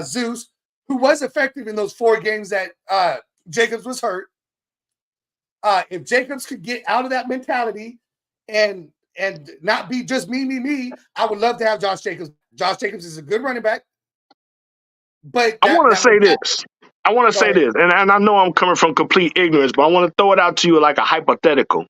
Zeus, who was effective in those 4 games that Jacobs was hurt. If Jacobs could get out of that mentality and not be just me, I would love to have Josh Jacobs. Josh Jacobs is a good running back. But I want to say this. And I know I'm coming from complete ignorance, but I want to throw it out to you like a hypothetical.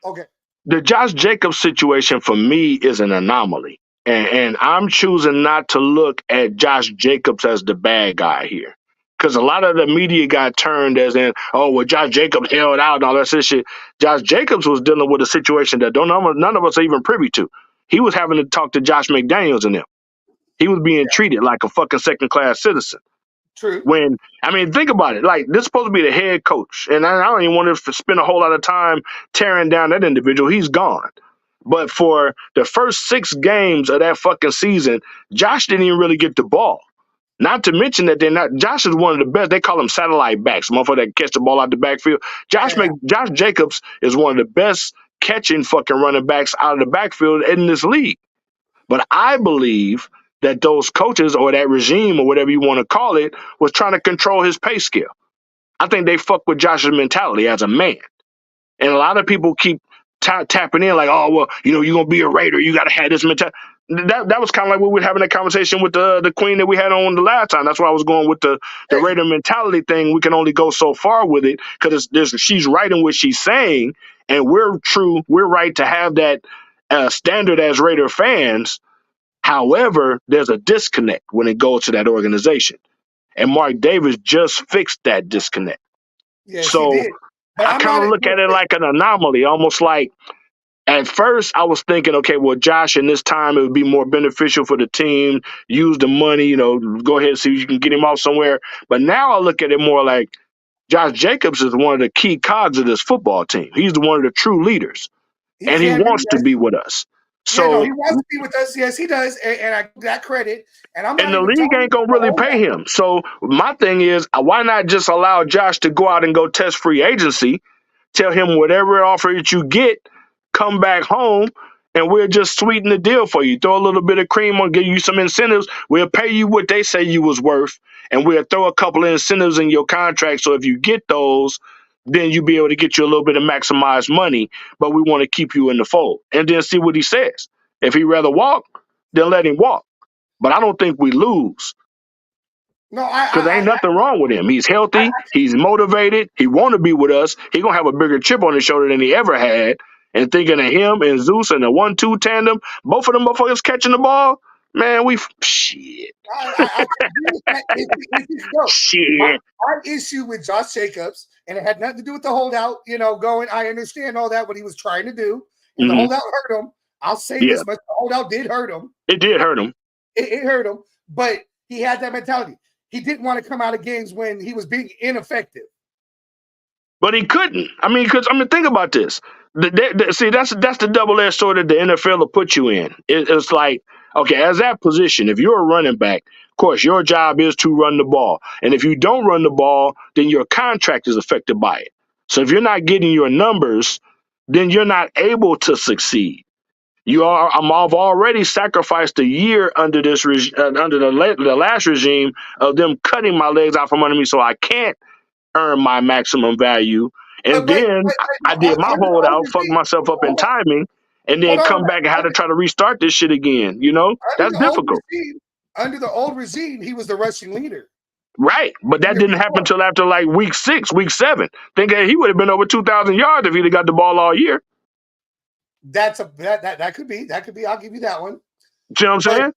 Okay. The Josh Jacobs situation for me is an anomaly. And I'm choosing not to look at Josh Jacobs as the bad guy here. Because a lot of the media got turned as in, oh, well, Josh Jacobs held out and all that shit. Josh Jacobs was dealing with a situation that none of us are even privy to. He was having to talk to Josh McDaniels and them. He was being treated like a fucking second-class citizen. True. Think about it. Like, this is supposed to be the head coach. And I don't even want to spend a whole lot of time tearing down that individual. He's gone. But for the first 6 games of that fucking season, Josh didn't even really get the ball. Not to mention that Josh is one of the best. They call him satellite backs, motherfucker that catch the ball out the backfield. Josh Jacobs is one of the best catching fucking running backs out of the backfield in this league. But I believe that those coaches or that regime or whatever you want to call it was trying to control his pay scale. I think they fuck with Josh's mentality as a man. And a lot of people keep tapping in like, oh, well, you're going to be a Raider. You got to have this mentality. That was kind of like we were having a conversation with the queen that we had on the last time. That's why I was going with the Raider mentality thing. We can only go so far with it because she's right in what she's saying. And we're right to have that standard as Raider fans. However, there's a disconnect when it goes to that organization. And Mark Davis just fixed that disconnect. Yes, so he did. I kind of look at it like an anomaly, almost like at first I was thinking, okay, well, Josh, in this time, it would be more beneficial for the team, use the money, go ahead and see if you can get him off somewhere. But now I look at it more like Josh Jacobs is one of the key cogs of this football team. He's one of the true leaders. And he wants to be with us. So he wants to be with us. Yes, he does, and I give that credit. And the league ain't gonna really pay him. So my thing is, why not just allow Josh to go out and go test free agency? Tell him whatever offer that you get, come back home, and we'll just sweeten the deal for you. Throw a little bit of cream on, give you some incentives. We'll pay you what they say you was worth, and we'll throw a couple of incentives in your contract. So if you get those, then you be able to get you a little bit of maximized money, but we want to keep you in the fold. And then see what he says. If he'd rather walk, then let him walk. But I don't think we lose. No, Because there ain't nothing wrong with him. He's healthy. He's motivated. He want to be with us. He going to have a bigger chip on his shoulder than he ever had. And thinking of him and Zeus and the 1-2 tandem, both of them motherfuckers catching the ball, man, shit. I agree with that. Shit. My issue with Josh Jacobs, and it had nothing to do with the holdout, going, I understand all that, what he was trying to do. And the holdout hurt him. I'll say this much, the holdout did hurt him. It did hurt him. It hurt him, but he had that mentality. He didn't want to come out of games when he was being ineffective. But he couldn't. Think about this. See, that's the double-edged sword that the NFL will put you in. It's like, okay, as that position, if you're a running back, of course, your job is to run the ball. And if you don't run the ball, then your contract is affected by it. So if you're not getting your numbers, then you're not able to succeed. I've already sacrificed a year under this under the last regime of them cutting my legs out from under me, so I can't earn my maximum value. And then I did my holdout, fucked myself up in timing, and then come back and had to try to restart this shit again. That's difficult. Under the old regime, he was the rushing leader. Right, but that didn't happen until after like week 6, week 7. Think he would have been over 2,000 yards if he'd have got the ball all year. That could be. I'll give you that one. See what I'm saying?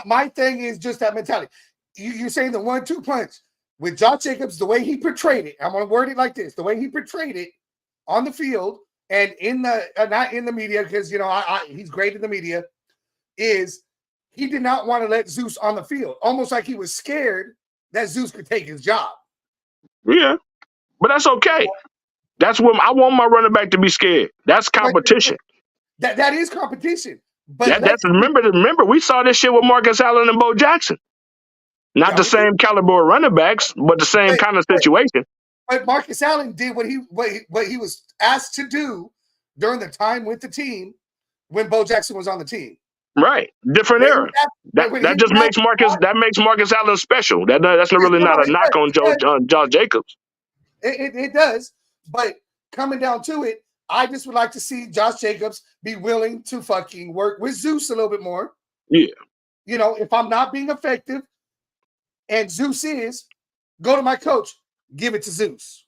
My thing is just that mentality. You're saying the 1-2 punch with Josh Jacobs, the way he portrayed it. I'm going to word it like this: the way he portrayed it on the field and in the not in the media, because he's great in the media. Is he did not want to let Zeus on the field, almost like he was scared that Zeus could take his job. Yeah, but that's okay. That's what I want my running back to be scared. That's competition. That is competition. But remember we saw this shit with Marcus Allen and Bo Jackson. Not the same caliber of running backs, but the same kind of situation. But Marcus Allen did what he was asked to do during the time with the team when Bo Jackson was on the team. Right, different era. That just makes Marcus Allen special. That's really not a knock on Josh Jacobs. It does, but coming down to it, I just would like to see Josh Jacobs be willing to fucking work with Zeus a little bit more. Yeah. If I'm not being effective and Zeus is, go to my coach, give it to Zeus.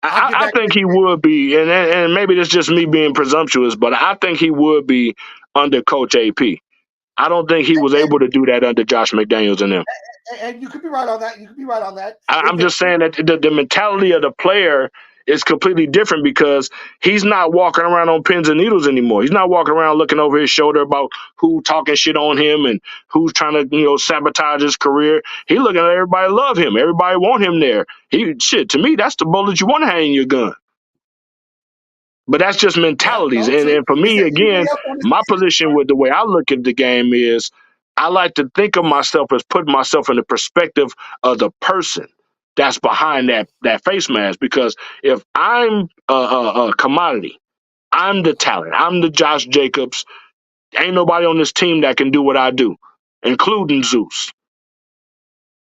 I think he would be, and maybe it's just me being presumptuous, but I think he would be under Coach AP. I don't think he was able to do that under Josh McDaniels and them. And you could be right on that. I'm just saying that the mentality of the player is completely different because he's not walking around on pins and needles anymore. He's not walking around looking over his shoulder about who talking shit on him and who's trying to, sabotage his career. He looking at everybody love him. Everybody want him there. To me, that's the bullet you want to hang in your gun. But that's just mentalities. And for me, again, my position with the way I look at the game is I like to think of myself as putting myself in the perspective of the person that's behind that face mask. Because if I'm a commodity, I'm the talent, I'm the Josh Jacobs, ain't nobody on this team that can do what I do, including Zeus.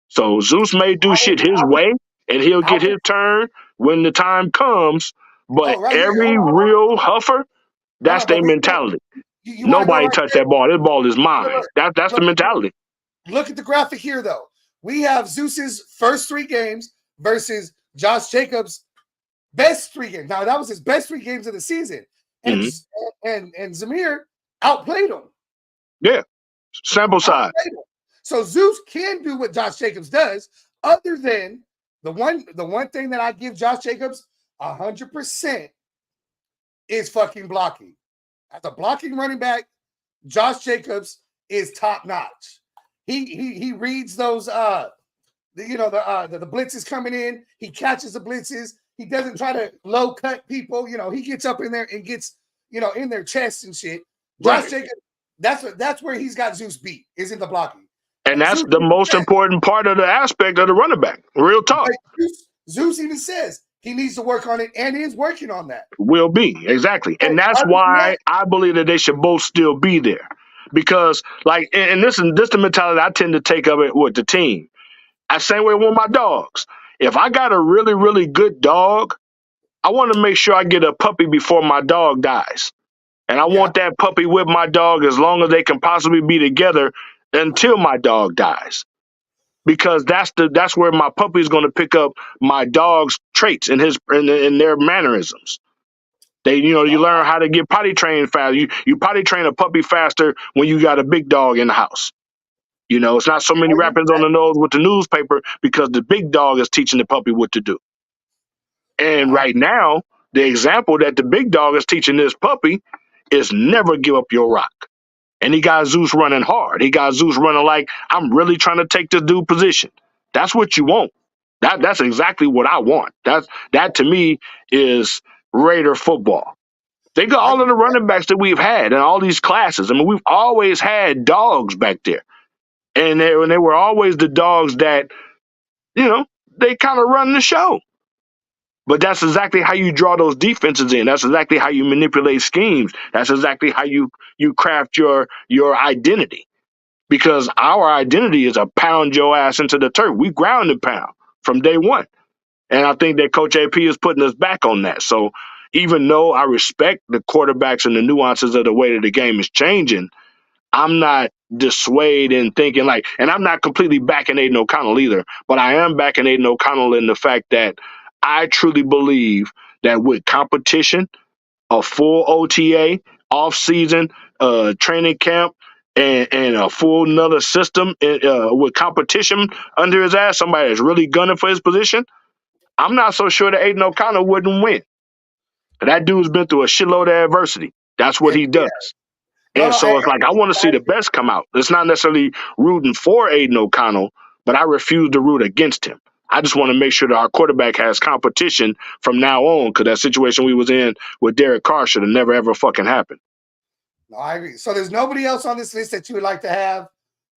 So Zeus may do shit his way, and he'll get his turn when the time comes. But every real huffer, that's their mentality. Nobody touch that ball. This ball is mine. That's the mentality. Look at the graphic here, though. We have Zeus's first 3 games versus Josh Jacobs' best 3 games. Now, that was his best 3 games of the season. And Zamir outplayed him. Yeah. Sample size. So Zeus can do what Josh Jacobs does, other than the one thing that I give Josh Jacobs 100% is fucking blocking. As a blocking running back, Josh Jacobs is top notch. He reads those the blitzes coming in. He catches the blitzes. He doesn't try to low cut people. He gets up in there and gets in their chests and shit. Josh Jacobs, that's where he's got Zeus beat, is in the blocking. And that's the most important part of the aspect of the running back. Real talk. Zeus even says he needs to work on it and is working on that. Will be, exactly. And that's why I believe that they should both still be there. Because, and this is the mentality I tend to take of it with the team. I same way with my dogs. If I got a really, really good dog I want to make sure I get a puppy before my dog dies. And I Yeah. want that puppy with my dog as long as they can possibly be together until my dog dies. Because that's where my puppy is going to pick up my dog's traits and in their mannerisms. You learn how to get potty trained fast. You potty train a puppy faster when you got a big dog in the house. It's not so many rappings on the nose with the newspaper because the big dog is teaching the puppy what to do. And right now, the example that the big dog is teaching this puppy is never give up your rock. And he got Zeus running hard. He got Zeus running like, I'm really trying to take this dude position. That's what you want. That's exactly what I want. That to me is Raider football. Think of all of the running backs that we've had in all these classes. I mean, we've always had dogs back there. And they were always the dogs that, they kind of run the show. But that's exactly how you draw those defenses in. That's exactly how you manipulate schemes. That's exactly how you craft your identity. Because our identity is a pound your ass into the turf. We ground and pound from day one. And I think that Coach AP is putting us back on that. So even though I respect the quarterbacks and the nuances of the way that the game is changing, I'm not dissuaded in thinking and I'm not completely backing Aiden O'Connell either, but I am backing Aiden O'Connell in the fact that I truly believe that with competition, a full OTA, off-season, training camp, and a full another system with competition under his ass, somebody that's really gunning for his position, I'm not so sure that Aiden O'Connell wouldn't win. That dude's been through a shitload of adversity. That's what he does. And so it's like I want to see the best come out. It's not necessarily rooting for Aiden O'Connell, but I refuse to root against him. I just want to make sure that our quarterback has competition from now on, because that situation we was in with Derek Carr should have never ever fucking happened. No, I agree. So there's nobody else on this list that you would like to have?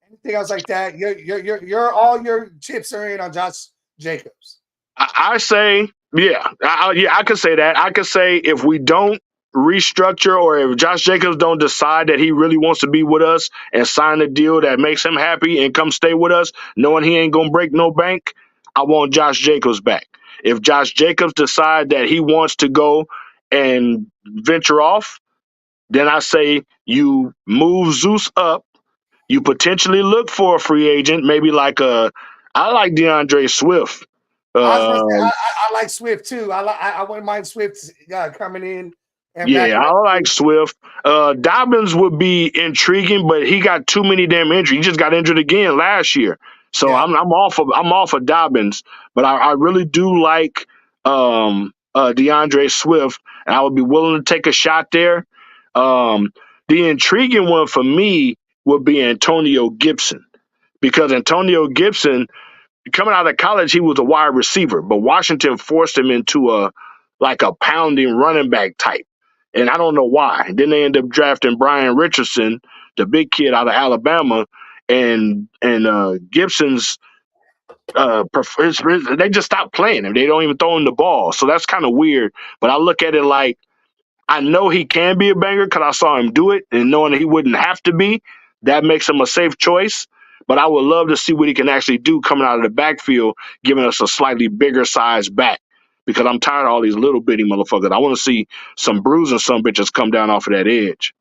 Anything else like that? You're all your chips are in on Josh Jacobs. I say, yeah, I could say that. I could say if we don't restructure, or if Josh Jacobs don't decide that he really wants to be with us and sign a deal that makes him happy and come stay with us, knowing he ain't gonna break no bank, I want Josh Jacobs back. If Josh Jacobs decide that he wants to go and venture off, then I say you move Zeus up. You potentially look for a free agent, maybe I like DeAndre Swift. I was gonna say I like Swift too. I wouldn't mind Swift coming in. Yeah, I like Swift. Dobbins would be intriguing, but he got too many damn injuries. He just got injured again last year, so yeah. I'm off of Dobbins. But I really do like DeAndre Swift, and I would be willing to take a shot there. The intriguing one for me would be Antonio Gibson, because Antonio Gibson, coming out of college, he was a wide receiver, but Washington forced him into a pounding running back type. And I don't know why. Then they ended up drafting Brian Richardson, the big kid out of Alabama, and Gibson's they just stopped playing him. They don't even throw him the ball. So that's kind of weird. But I look at it like, I know he can be a banger because I saw him do it, and knowing that he wouldn't have to be, that makes him a safe choice. But I would love to see what he can actually do coming out of the backfield, giving us a slightly bigger size back, because I'm tired of all these little bitty motherfuckers. I want to see some bruising some bitches come down off of that edge.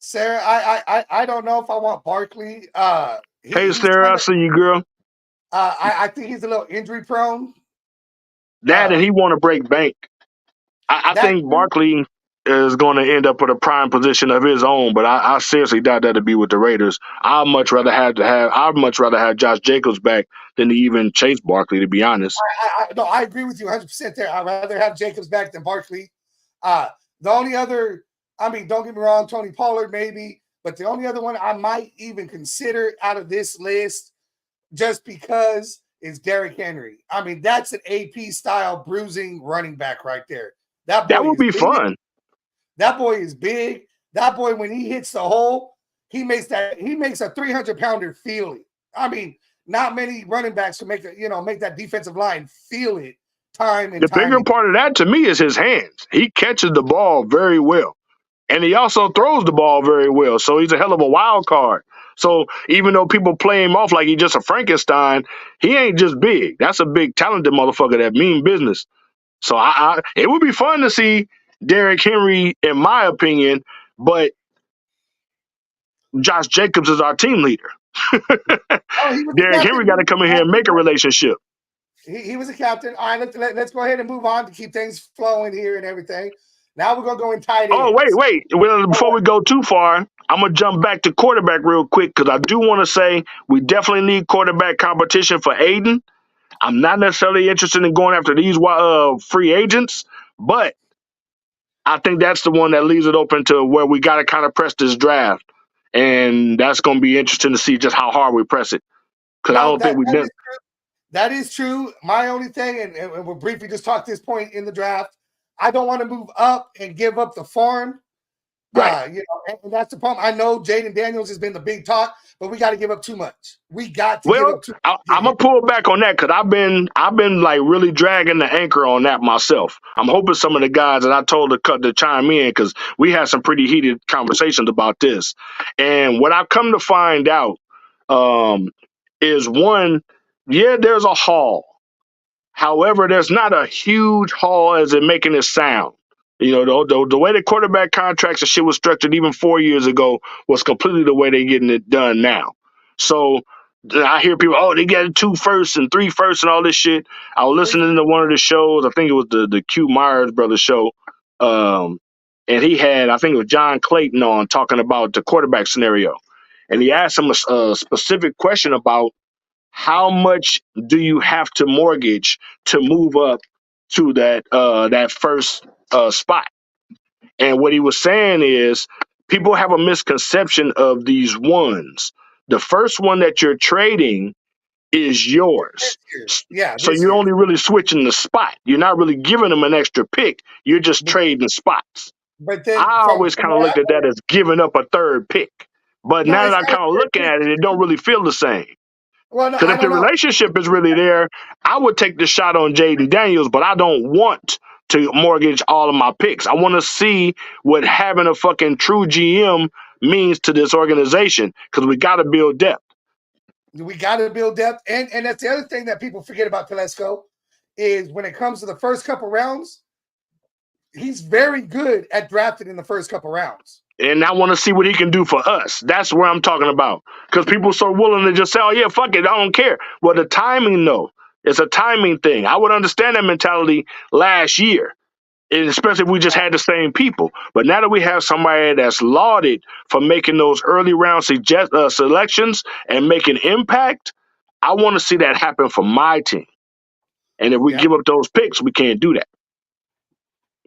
Sarah, I don't know if I want Barkley. Hey, Sarah, I see you, girl. I think he's a little injury prone. And he want to break bank. I think Barkley is going to end up with a prime position of his own, but I seriously doubt that to be with the Raiders. I'd much rather have Josh Jacobs back than to even chase Barkley, to be honest. No, I agree with you 100% there. I'd rather have Jacobs back than Barkley. The only other, don't get me wrong, Tony Pollard maybe, but the only other one I might even consider out of this list, just because, is Derrick Henry. That's an AP style bruising running back right there. That would be fun. That boy is big. That boy, when he hits the hole, he makes a 300-pounder feel it. Not many running backs can make that defensive line feel it time and time. The bigger part of that to me is his hands. He catches the ball very well, and he also throws the ball very well. So he's a hell of a wild card. So even though people play him off like he's just a Frankenstein, he ain't just big. That's a big talented motherfucker that mean business. So it would be fun to see Derrick Henry, in my opinion, but Josh Jacobs is our team leader. Oh, he was the Derrick Henry captain. got to come in here and make a relationship. He was a captain. All right, let's go ahead and move on to keep things flowing here and everything. Now we're gonna go in tight ends. Oh, wait. Well, before we go too far, I'm gonna jump back to quarterback real quick because I do want to say we definitely need quarterback competition for Aiden. I'm not necessarily interested in going after these free agents, but I think that's the one that leaves it open to where we got to kind of press this draft, and that's going to be interesting to see just how hard we press it. Because I don't think we've been. That is true. My only thing, and we'll briefly just talk this point in the draft, I don't want to move up and give up the farm. Right. And that's the problem. I know Jaden Daniels has been the big talk, but we got to give up too much. We got to give up too much. I'm gonna pull back on that because I've been like really dragging the anchor on that myself. I'm hoping some of the guys that I told to chime in because we had some pretty heated conversations about this. And what I've come to find out is one, yeah, there's a haul. However, there's not a huge haul as in making it sound. The way the quarterback contracts and shit was structured even 4 years ago was completely the way they're getting it done now. So I hear people, they got 2 firsts and 3 firsts and all this shit. I was listening to one of the shows. I think it was the Q Myers Brothers show. And he had, I think it was John Clayton on talking about the quarterback scenario. And he asked him a specific question about how much do you have to mortgage to move up to that first spot? And what he was saying is people have a misconception of these ones. The first one that you're trading is yours. Yeah. So you're only really switching the spot. You're not really giving them an extra pick. You're just trading spots. But then I always kind of looked at that as giving up a third pick. But now that I'm kind of looking at it, it don't really feel the same. Well, no, because if the relationship is really there, I would take the shot on Jaden Daniels, but I don't want to mortgage all of my picks. I want to see what having a fucking true GM means to this organization because we got to build depth. We got to build depth. And that's the other thing that people forget about Telesco is when it comes to the first couple rounds, he's very good at drafting in the first couple rounds. And I want to see what he can do for us. That's where I'm talking about. Because people are so willing to just say, oh, yeah, fuck it, I don't care. Well, the timing, though, it's a timing thing. I would understand that mentality last year, and especially if we just had the same people. But now that we have somebody that's lauded for making those early round selections and making impact, I want to see that happen for my team. And if we give up those picks, we can't do that.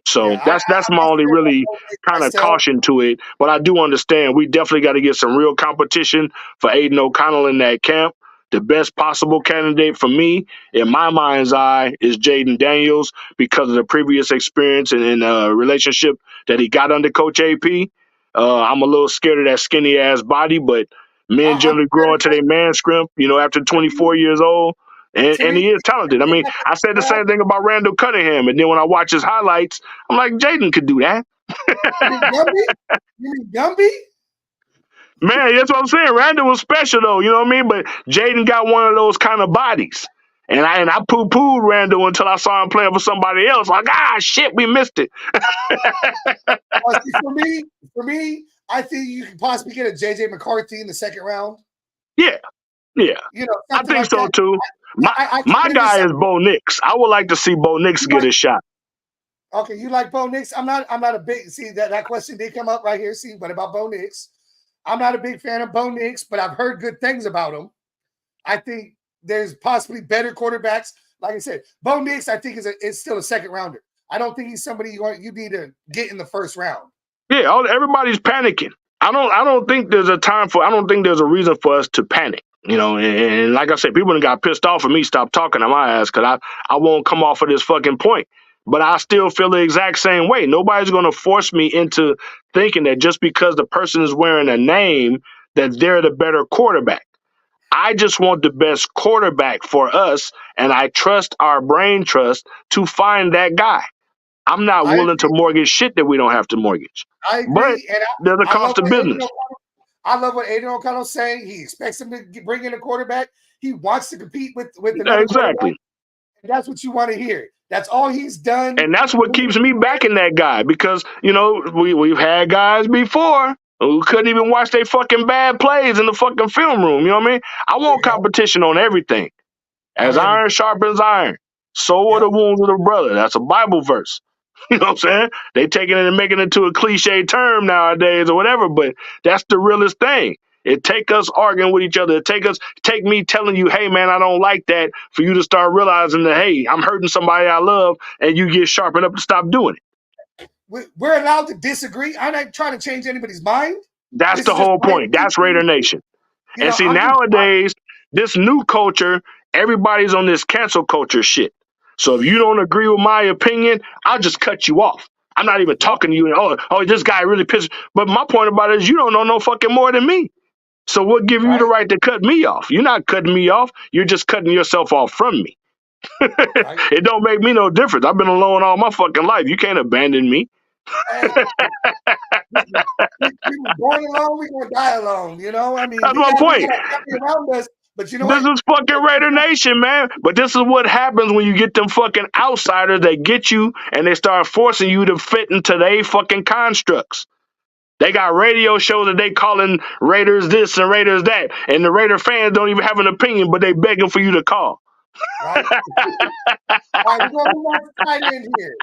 So that's my only really kind of caution to it. But I do understand we definitely got to get some real competition for Aiden O'Connell in that camp. The best possible candidate for me, in my mind's eye, is Jaden Daniels because of the previous experience and relationship that he got under Coach AP. I'm a little scared of that skinny ass body, but men generally grow into their man scrimp, after 24 years old. And he is talented. I mean, I said the same thing about Randall Cunningham, and then when I watch his highlights, I'm like, Jaden could do that. You mean Gumby? Man, that's what I'm saying. Randall was special, though, you know what I mean? But Jaden got one of those kind of bodies. And I poo-pooed Randall until I saw him playing for somebody else. Like, shit, we missed it. For me, I think you could possibly get a J.J. McCarthy in the second round. Yeah. I think so, too. My guy is Bo Nix. I would like to see Bo Nix get a shot. Okay, you like Bo Nix? I'm not a big that question did come up right here. See, what about Bo Nix? I'm not a big fan of Bo Nix, but I've heard good things about him. I think there's possibly better quarterbacks. Like I said, Bo Nix, I think is still a second rounder. I don't think he's somebody you need to get in the first round. Yeah, everybody's panicking. I don't think there's a reason for us to panic. And like I said, people got pissed off at me, stop talking to my ass because I won't come off of this fucking point. But I still feel the exact same way. Nobody's going to force me into thinking that just because the person is wearing a name that they're the better quarterback. I just want the best quarterback for us, and I trust our brain trust to find that guy. I'm not willing to mortgage shit that we don't have to mortgage. I agree. But there's a cost of business. I love what Aiden O'Connell's saying. He expects him to bring in a quarterback. He wants to compete with another quarterback. Exactly. And that's what you want to hear. That's all he's done. And that's what keeps me backing that guy because, we've had guys before who couldn't even watch their fucking bad plays in the fucking film room. You know what I mean? I want competition on everything. As iron sharpens iron, so are the wounds of the brother. That's a Bible verse. You know what I'm saying? They taking it and making it to a cliche term nowadays or whatever, but that's the realest thing. It take us arguing with each other. It take me telling you, hey man, I don't like that, for you to start realizing that, hey, I'm hurting somebody I love, and you get sharpened up to stop doing it. We're allowed to disagree. I'm not trying to change anybody's mind. That's the whole point. That's Raider Nation. And see, nowadays, this new culture, everybody's on this cancel culture shit. So if you don't agree with my opinion, I'll just cut you off. I'm not even talking to you. Oh, this guy really pissed. But my point about it is you don't know no fucking more than me. So what give you the right to cut me off? You're not cutting me off. You're just cutting yourself off from me. It don't make me no difference. I've been alone all my fucking life. You can't abandon me. We were born alone, we're going to die alone. You know, I mean, that's my point. Around us, but you know this is fucking Raider Nation, man. But this is what happens when you get them fucking outsiders. They get you and they start forcing you to fit into their fucking constructs. They got radio shows that they calling Raiders this and Raiders that, and the Raider fans don't even have an opinion, but they begging for you to call. Right? All right, we're going to move on to tight end here.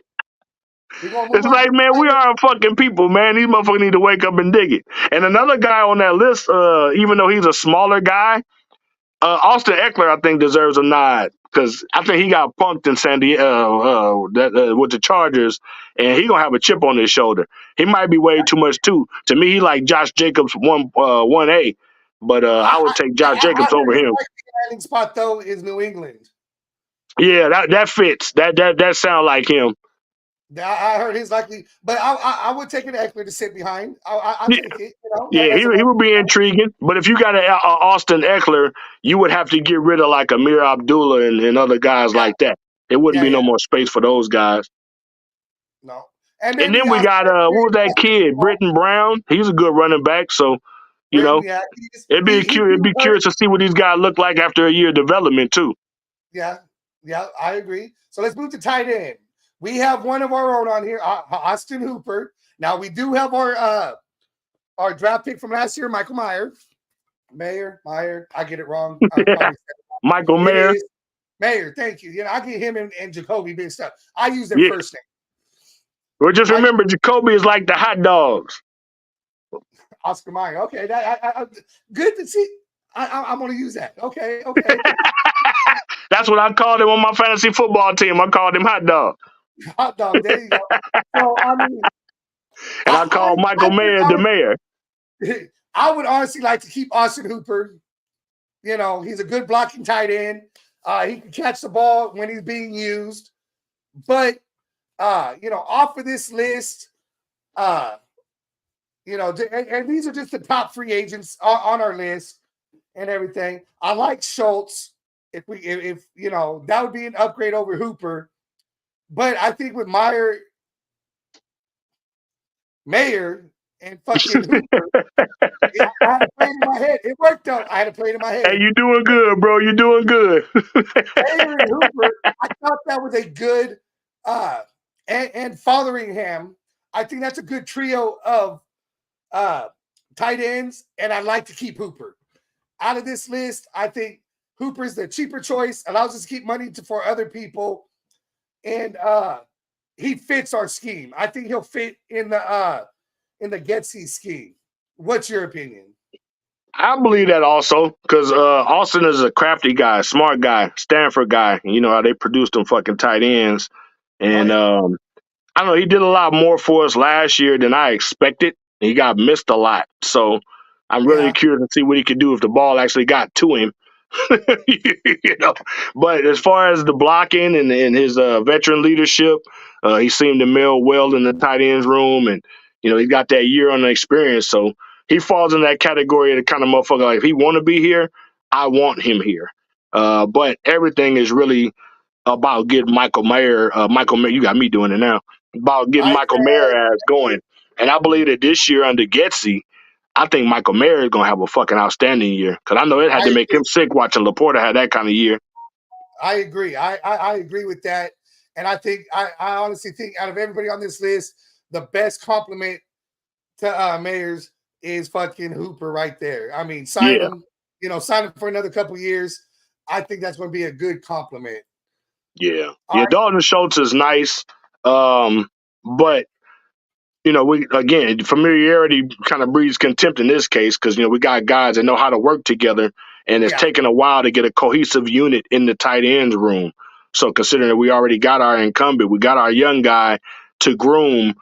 It's like, man, we are fucking people, man. These motherfuckers need to wake up and dig it. And another guy on that list, even though he's a smaller guy, Austin Eckler, I think, deserves a nod because I think he got punked in San Diego with the Chargers, and he gonna have a chip on his shoulder. He might be way too much too. To me, he like Josh Jacobs 1A, but I would take Josh Jacobs over him. The landing spot though is New England. Yeah, that fits. That sounds like him. I heard he's likely, but I would take an Eckler to sit behind. I take it. You know, yeah, he would be intriguing. But if you got an Austin Eckler, you would have to get rid of like Amir Abdullah and other guys like that. There wouldn't be no more space for those guys. No. And then we got what was that kid, Britton Brown? He's a good running back. So it'd be curious to see what these guys look like after a year of development too. Yeah, I agree. So let's move to tight end. We have one of our own on here, Austin Hooper. Now we do have our draft pick from last year, Michael Mayer. I get it wrong. Michael Mayer. Mayer, thank you. I get him and Jacoby mixed up. I use their first name. Well, just remember, Jacoby is like the hot dogs. Oscar Mayer. Okay, good to see. I'm going to use that. Okay. That's what I called him on my fantasy football team. I called him hot dog. Hot dog. There you go. So and I called Michael Mayer the mayor. I would honestly like to keep Austin Hooper. He's a good blocking tight end. He can catch the ball when he's being used. But off of this list, and these are just the top free agents on our list and everything. I like Schultz. If that would be an upgrade over Hooper. But I think with Mayer and fucking Hooper, I had a play in my head. It worked out. I had a play in my head. Hey, you doing good, bro. You're doing good. Mayer and Hooper, I thought that was a good and Fotheringham. I think that's a good trio of tight ends, and I'd like to keep Hooper. Out of this list, I think Hooper's the cheaper choice, allows us to keep money for other people, and he fits our scheme. I think he'll fit in the Getsy scheme. What's your opinion? I believe that also because Austin is a crafty guy, smart guy, Stanford guy. You know how they produce them fucking tight ends, and I don't know. He did a lot more for us last year than I expected. He got missed a lot, so I'm really curious to see what he could do if the ball actually got to him. But as far as the blocking and his veteran leadership, he seemed to meld well in the tight ends room, and he got that year on the experience, so he falls in that category of the kind of motherfucker like if he want to be here, I want him here. But everything is really about getting Michael Mayer. You got me doing it now. About getting Michael Mayer as going, and I believe that this year under Getsy, I think Michael Mayer is gonna have a fucking outstanding year because I know it had to make him sick watching Laporta have that kind of year. I agree. I agree with that, and I think I honestly think out of everybody on this list, the best compliment to Mayers is fucking Hooper right there. I mean, sign him, sign him for another couple years. I think that's going to be a good compliment. Yeah, All right. Dalton Schultz is nice, but we again familiarity kind of breeds contempt in this case because we got guys that know how to work together, and it's taken a while to get a cohesive unit in the tight ends room. So considering that we already got our incumbent, we got our young guy to groom.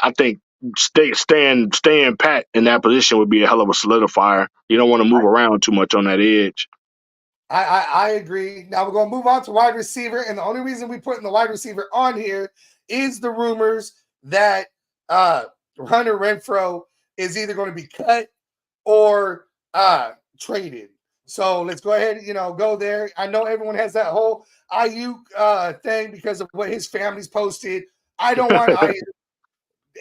I think staying pat in that position would be a hell of a solidifier. You don't want to move around too much on that edge. I agree. Now we're going to move on to wide receiver, and the only reason we put in the wide receiver on here is the rumors that Hunter Renfrow is either going to be cut or traded. So let's go ahead, go there. I know everyone has that whole Ayuk thing because of what his family's posted. I don't want Ayuk.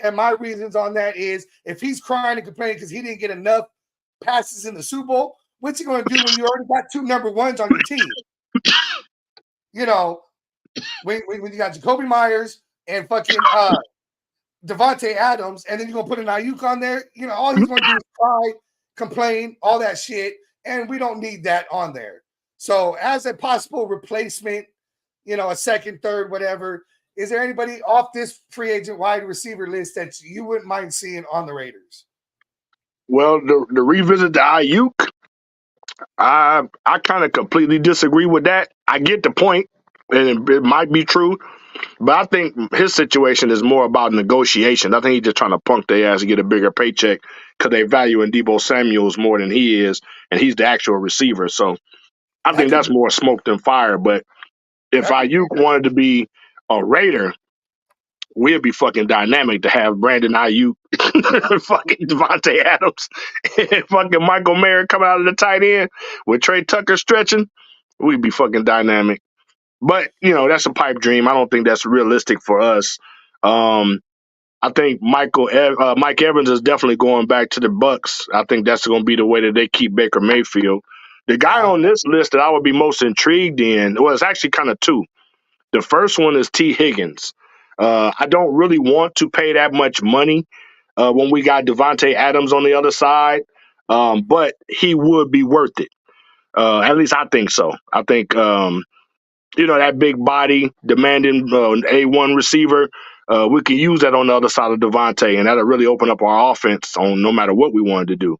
And my reasons on that is if he's crying and complaining because he didn't get enough passes in the Super Bowl, what's he going to do when you already got 2 number ones on your team? When you got Jacoby Myers and fucking Devontae Adams, and then you're going to put an Ayuk on there, all he's going to do is cry, complain, all that shit, and we don't need that on there. So as a possible replacement, a second, third, whatever, is there anybody off this free agent wide receiver list that you wouldn't mind seeing on the Raiders? Well, to revisit the Ayuk, I kind of completely disagree with that. I get the point, and it might be true, but I think his situation is more about negotiation. I think he's just trying to punk their ass to get a bigger paycheck because they value in Deebo Samuels more than he is, and he's the actual receiver. So I think that's more smoke than fire. But if Ayuk wanted to be a Raider, we'd be fucking dynamic to have Brandon Ayuk, fucking Devontae Adams, and fucking Michael Mayer coming out of the tight end with Trey Tucker stretching. We'd be fucking dynamic. But, that's a pipe dream. I don't think that's realistic for us. I think Mike Evans is definitely going back to the Bucks. I think that's going to be the way that they keep Baker Mayfield. The guy on this list that I would be most intrigued in, well, it's actually kind of two. The first one is T. Higgins. I don't really want to pay that much money when we got Devontae Adams on the other side, but he would be worth it. At least I think so. I think, that big body demanding A1 receiver, we can use that on the other side of Devontae, and that'll really open up our offense on no matter what we wanted to do.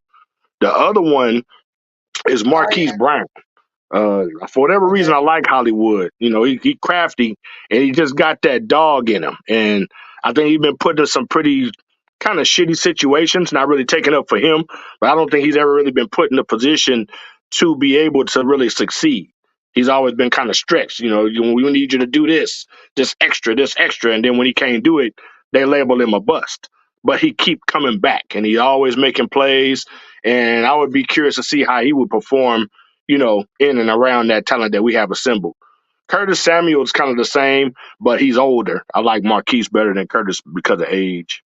The other one is Marquise Brown. For whatever reason, I like Hollywood. He crafty, and he just got that dog in him. And I think he's been put in some pretty kind of shitty situations, not really taking up for him, but I don't think he's ever really been put in a position to be able to really succeed. He's always been kind of stretched. We need you to do this extra, and then when he can't do it, they label him a bust. But he keep coming back, and he always making plays. And I would be curious to see how he would perform in and around that talent that we have assembled. Curtis Samuel's kind of the same, but he's older. I like Marquise better than Curtis because of age.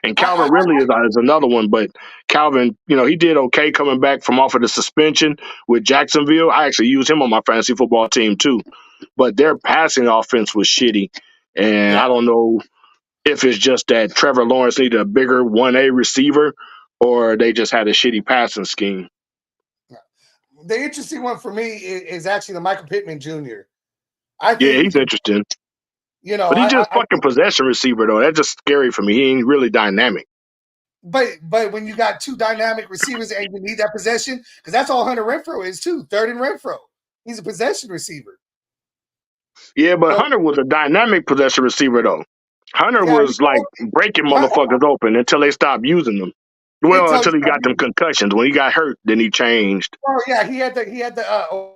And Calvin Ridley is another one, but Calvin, he did okay coming back from off of the suspension with Jacksonville. I actually used him on my fantasy football team too, but their passing offense was shitty. And I don't know if it's just that Trevor Lawrence needed a bigger 1A receiver or they just had a shitty passing scheme. The interesting one for me is actually the Michael Pittman Jr. He's interesting. But he's just fucking possession receiver, though. That's just scary for me. He ain't really dynamic. But when you got 2 dynamic receivers and you need that possession, because that's all Hunter Renfrow is too. Third and Renfrow. He's a possession receiver. Yeah, but Hunter was a dynamic possession receiver, though. Hunter was like breaking motherfuckers open until they stopped using them. Well, until he got them concussions. When he got hurt, then he changed. Oh yeah, he had the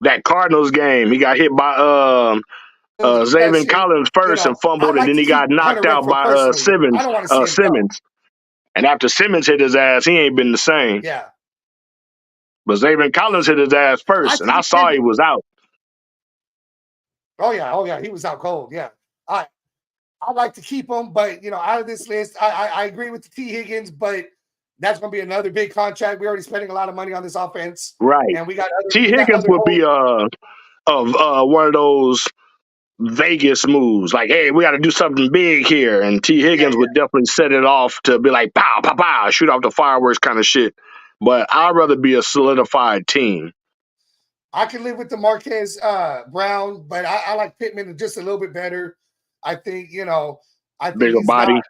that Cardinals game. He got hit by Zayvon Collins first and fumbled, and then he got knocked out by Simmons. And after Simmons hit his ass, he ain't been the same. Yeah. But Zayvon Collins hit his ass first, and I saw he was out. Oh yeah, he was out cold. Yeah. I'd like to keep him, but out of this list, I agree with the T. Higgins, but that's going to be another big contract. We're already spending a lot of money on this offense, Right. and we got T. Higgins other would be holes. one of those Vegas moves. Like, hey, we got to do something big here, and T. Higgins would definitely set it off to be like, pow, pow, pow, shoot off the fireworks kind of shit. But I'd rather be a solidified team. I can live with the Marquez Brown, but I like Pittman just a little bit better. I think, I think Bigger he's body. not.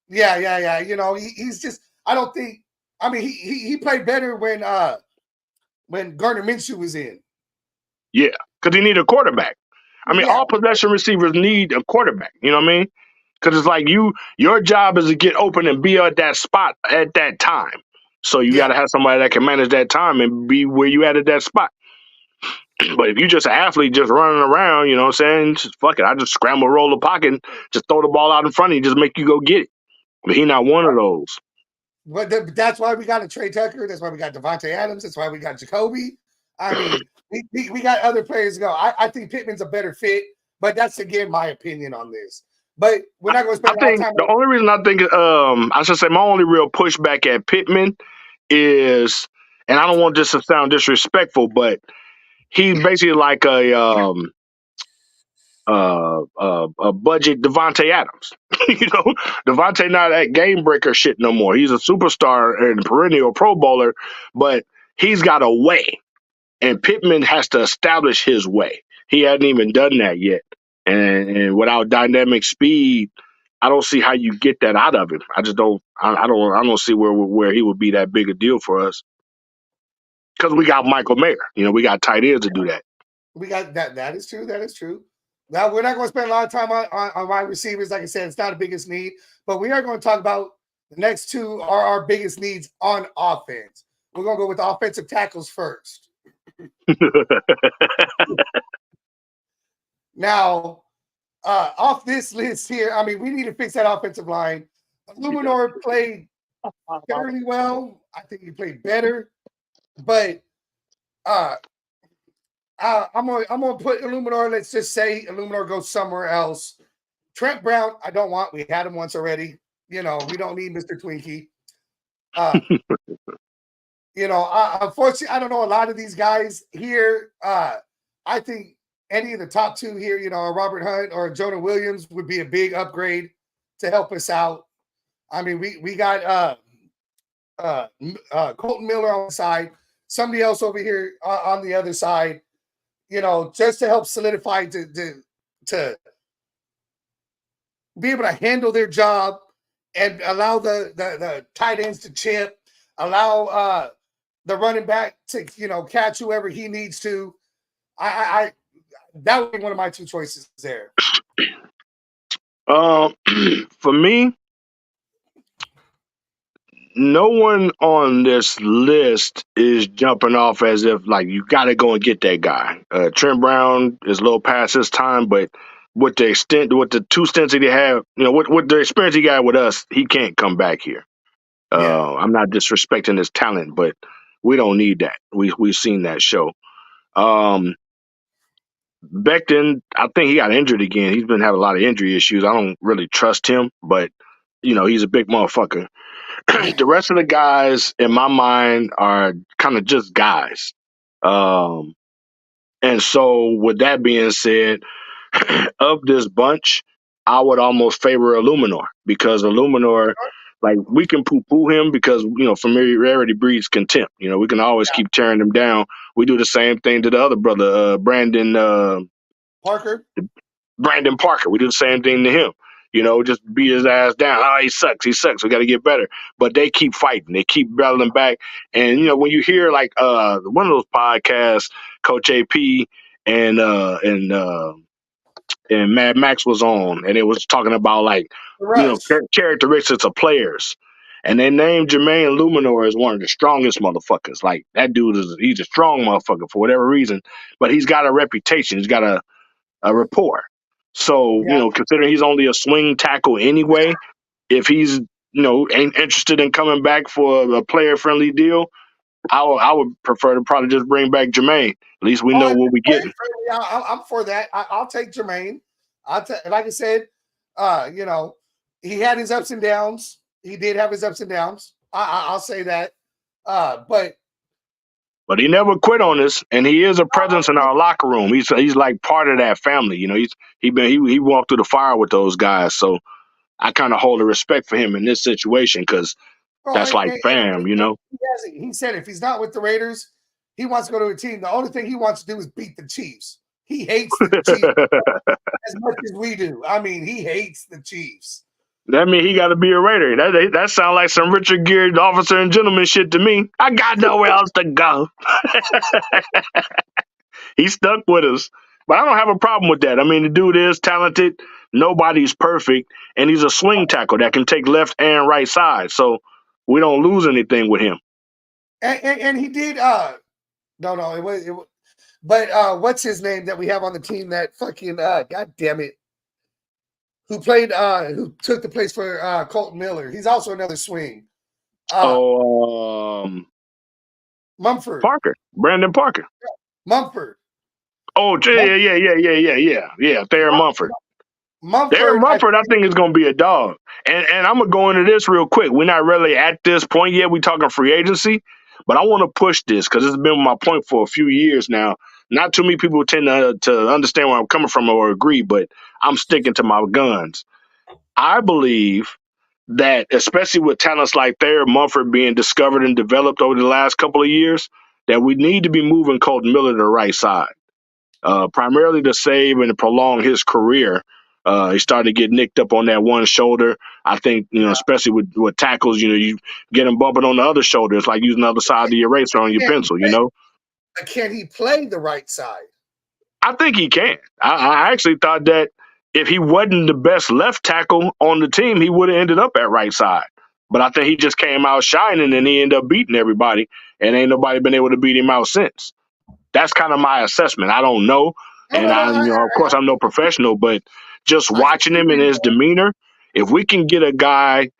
Yeah. He's just. I don't think. I mean, he played better when Gardner Minshew was in. Yeah, because he need a quarterback. I mean, Yeah. all possession receivers need a quarterback. You know what I mean? Because it's like your job is to get open and be at that spot at that time. So you got to have somebody that can manage that time and be where you at that spot. But if you just an athlete just running around, you know what I'm saying? Just fuck it. I just scramble, roll the pocket, and just throw the ball out in front of you, just make you go get it. But he not one of those. But that's why we got a Trey Tucker. That's why we got Devontae Adams. That's why we got Jacoby. I mean, we got other players to go. I think Pittman's a better fit, but that's, again, my opinion on this. But we're not going to spend a lot of time. The only reason I think, I should say my only real pushback at Pittman is, and I don't want this to sound disrespectful, but he's basically like a budget Devontae Adams. Devontae not that game breaker shit no more. He's a superstar and perennial Pro Bowler, but he's got a way, and Pittman has to establish his way. He hadn't even done that yet, and without dynamic speed, I don't see how you get that out of him. I just don't. I don't see where he would be that big a deal for us. Because we got Michael Mayer. We got tight ends to do that. We got that. That is true. That is true. Now, we're not going to spend a lot of time on wide receivers. Like I said, it's not the biggest need, but we are going to talk about the next two are our biggest needs on offense. We're going to go with offensive tackles first. Now, off this list here, I mean, we need to fix that offensive line. Illuminor played fairly well. I think he played better, but I'm gonna put Illuminor. Let's just say Illuminor goes somewhere else. Trent Brown, I don't want. We had him once already. We don't need Mr. Twinkie. Unfortunately, I don't know a lot of these guys here. I think any of the top two here, Robert Hunt or Jonah Williams would be a big upgrade to help us out. I mean, we got Colton Miller on the side, somebody else over here on the other side. Just to help solidify to be able to handle their job and allow the tight ends to chip, allow the running back to catch whoever he needs to. I that would be one of my two choices there. For me, no one on this list is jumping off as if like you got to go and get that guy. Trent Brown is a little past his time, but with the 2 stints that he had, with the experience he got with us, he can't come back here. I'm not disrespecting his talent, but we don't need that. We've seen that show. Becton, I think he got injured again. He's been having a lot of injury issues. I don't really trust him, but he's a big motherfucker. The rest of the guys in my mind are kind of just guys. And so with that being said, of this bunch, I would almost favor Illuminor because Illuminor, like we can poo-poo him because, familiarity breeds contempt. We can always keep tearing him down. We do the same thing to the other brother, Brandon Parker. Brandon Parker. We do the same thing to him. Just beat his ass down. Oh, he sucks. We got to get better. But they keep fighting. They keep battling back. And, when you hear like one of those podcasts, Coach AP and Mad Max was on, and it was talking about like, characteristics of players. And they named Jermaine Luminor as one of the strongest motherfuckers. Like that dude he's a strong motherfucker for whatever reason, but he's got a reputation. He's got a rapport. So, considering he's only a swing tackle anyway, if he's, ain't interested in coming back for a player-friendly deal, I would prefer to probably just bring back Jermaine. At least we know what we're getting. I'm for that. I'll take Jermaine. Like I said, You know, he had his ups and downs. He did have his ups and downs. I'll say that. But he never quit on us, and he is a presence in our locker room. He's like part of that family. You know, he walked through the fire with those guys. So I kind of hold a respect for him in this situation because that's like fam. You know, he said if he's not with the Raiders, he wants to go to a team. The only thing he wants to do is beat the Chiefs. He hates the Chiefs as much as we do. I mean, he hates the Chiefs. That means he got to be a Raider. That sounds like some Richard Gere officer and gentleman shit to me. I got nowhere else to go. He stuck with us. But I don't have a problem with that. I mean, the dude is talented. Nobody's perfect. And he's a swing tackle that can take left and right side. So we don't lose anything with him. And he did no, it was but what's his name that we have on the team that fucking god damn it. Who took the place for Colton Miller. He's also another swing. Mumford. Parker. Brandon Parker. Mumford. Oh, yeah. Thayer Mumford. Thayer Mumford, I think, is going to be a dog. And I'm going to go into this real quick. We're not really at this point yet. We're talking free agency. But I want to push this because it's been my point for a few years now. Not too many people tend to understand where I'm coming from or agree, but I'm sticking to my guns. I believe that, especially with talents like Thayer Mumford being discovered and developed over the last couple of years, that we need to be moving Colton Miller to the right side, primarily to save and to prolong his career. He started to get nicked up on that one shoulder. I think, especially with tackles, you get him bumping on the other shoulder. It's like using the other side of the eraser on your pencil, Can he play the right side? I think he can. I actually thought that if he wasn't the best left tackle on the team, he would have ended up at right side. But I think he just came out shining and he ended up beating everybody, and ain't nobody been able to beat him out since. That's kind of my assessment. I don't know. And of course, I'm no professional, but just watching him and his demeanor, if we can get a guy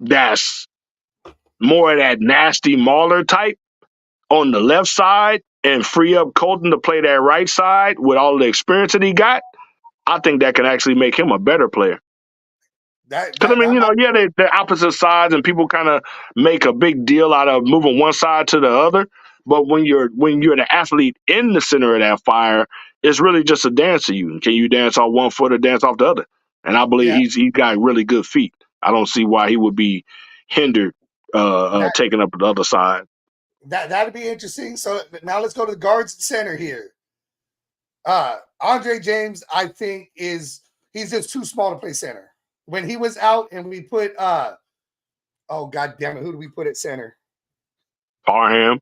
that's more of that nasty mauler type on the left side and free up Colton to play that right side with all the experience that he got, I think that can actually make him a better player. Because they're opposite sides, and people kind of make a big deal out of moving one side to the other. But when you're the athlete in the center of that fire, it's really just a dance to you. Can you dance off one foot or dance off the other? And I believe he's got really good feet. I don't see why he would be hindered taking up the other side. That'd be interesting. So now let's go to the guards and center here. Andre James, I think he's just too small to play center. When he was out and we put oh god damn it, who do we put at center? Parham.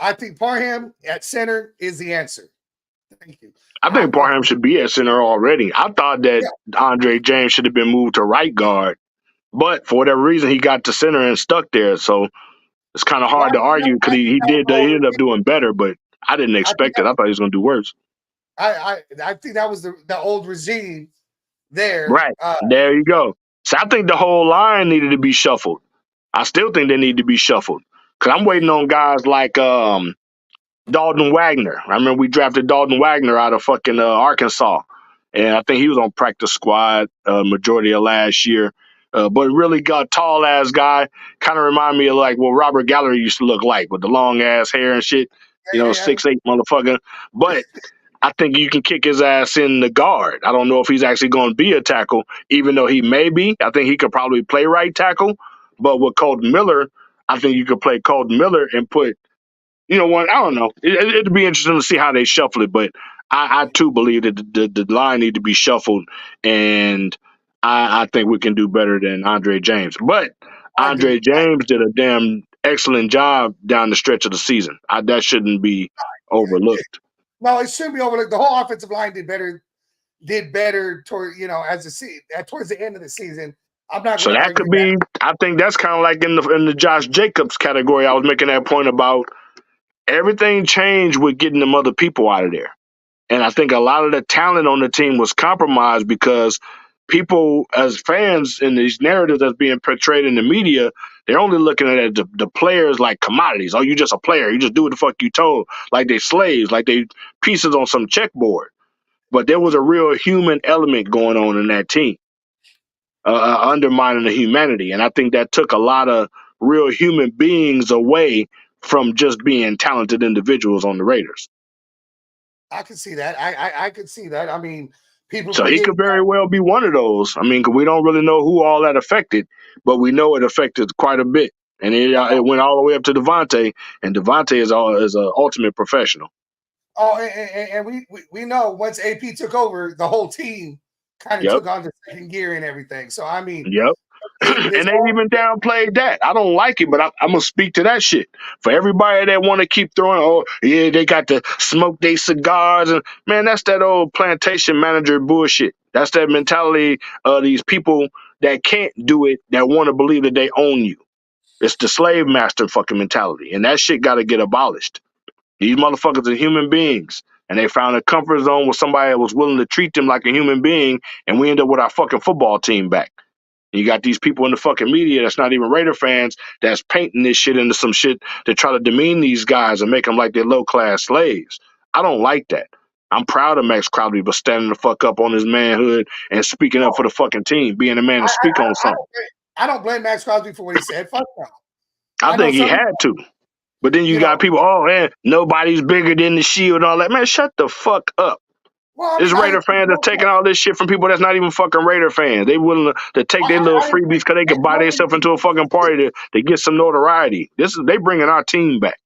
I think Parham at center is the answer. Thank you. I think Parham should be at center already. I thought that Andre James should have been moved to right guard, but for whatever reason he got to center and stuck there. So it's kind of hard to argue because he ended up doing better, but I didn't expect it. I thought he was going to do worse. I think that was the old regime there. Right. There you go. So I think the whole line needed to be shuffled. I still think they need to be shuffled because I'm waiting on guys like Dalton Wagner. I remember we drafted Dalton Wagner out of fucking Arkansas, and I think he was on practice squad majority of last year. But really got tall ass guy, kind of remind me of like what Robert Gallery used to look like with the long ass hair and shit. 6'8" motherfucker. But I think you can kick his ass in the guard. I don't know if he's actually going to be a tackle, even though he may be. I think he could probably play right tackle. But with Colton Miller, I think you could play Colton Miller and put, I don't know. It'd be interesting to see how they shuffle it. But I too believe that the line need to be shuffled, and I think we can do better than Andre James. But Andre James did a damn excellent job down the stretch of the season. That shouldn't be overlooked. No, it shouldn't be overlooked. The whole offensive line did better toward towards the end of the season. I'm not. So that could be. I think that's kind of like in the Josh Jacobs category. I was making that point about everything changed with getting them other people out of there, and I think a lot of the talent on the team was compromised because people, as fans, in these narratives that's being portrayed in the media, they're only looking at the players like commodities. Oh, you just a player. You just do what the fuck you told. Like they slaves. Like they pieces on some checkboard. but there was a real human element going on in that team, undermining the humanity. And I think that took a lot of real human beings away from just being talented individuals on the Raiders. I can see that. I could see that. I mean, people So he forget could very that. well be one of those. I mean, 'cause we don't really know who all that affected, but we know it affected quite a bit. And it went all the way up to Devontae, and Devontae is an ultimate professional. Oh, and we know once AP took over, the whole team kind of Yep, took on the second gear and everything. So I mean, yep. this And they all even downplayed that. I don't like it, but I'm gonna speak to that shit. For everybody that want to keep throwing, oh yeah, they got to smoke their cigars, and man, that's that old plantation manager bullshit. That's that mentality of these people that can't do it, that want to believe that they own you. It's the slave master fucking mentality, and that shit got to get abolished. These motherfuckers are human beings, and they found a comfort zone with somebody that was willing to treat them like a human being, and we end up with our fucking football team back. You got these people in the fucking media that's not even Raider fans that's painting this shit into some shit to try to demean these guys and make them like they're low class slaves. I don't like that. I'm proud of Max Crosby for standing the fuck up on his manhood and speaking up for the fucking team, being a man to speak on something. I don't blame Max Crosby for what he said. Fuck no. I I know think he some had to. But then you got people, oh man, nobody's bigger than the Shield and all that. Man, shut the fuck up. well, I There's mean, Raider fans that's taking all this shit from people that's not even fucking Raider fans. They willing to take their little I freebies because they could buy themselves into a fucking party to get some notoriety. They bringing our team back.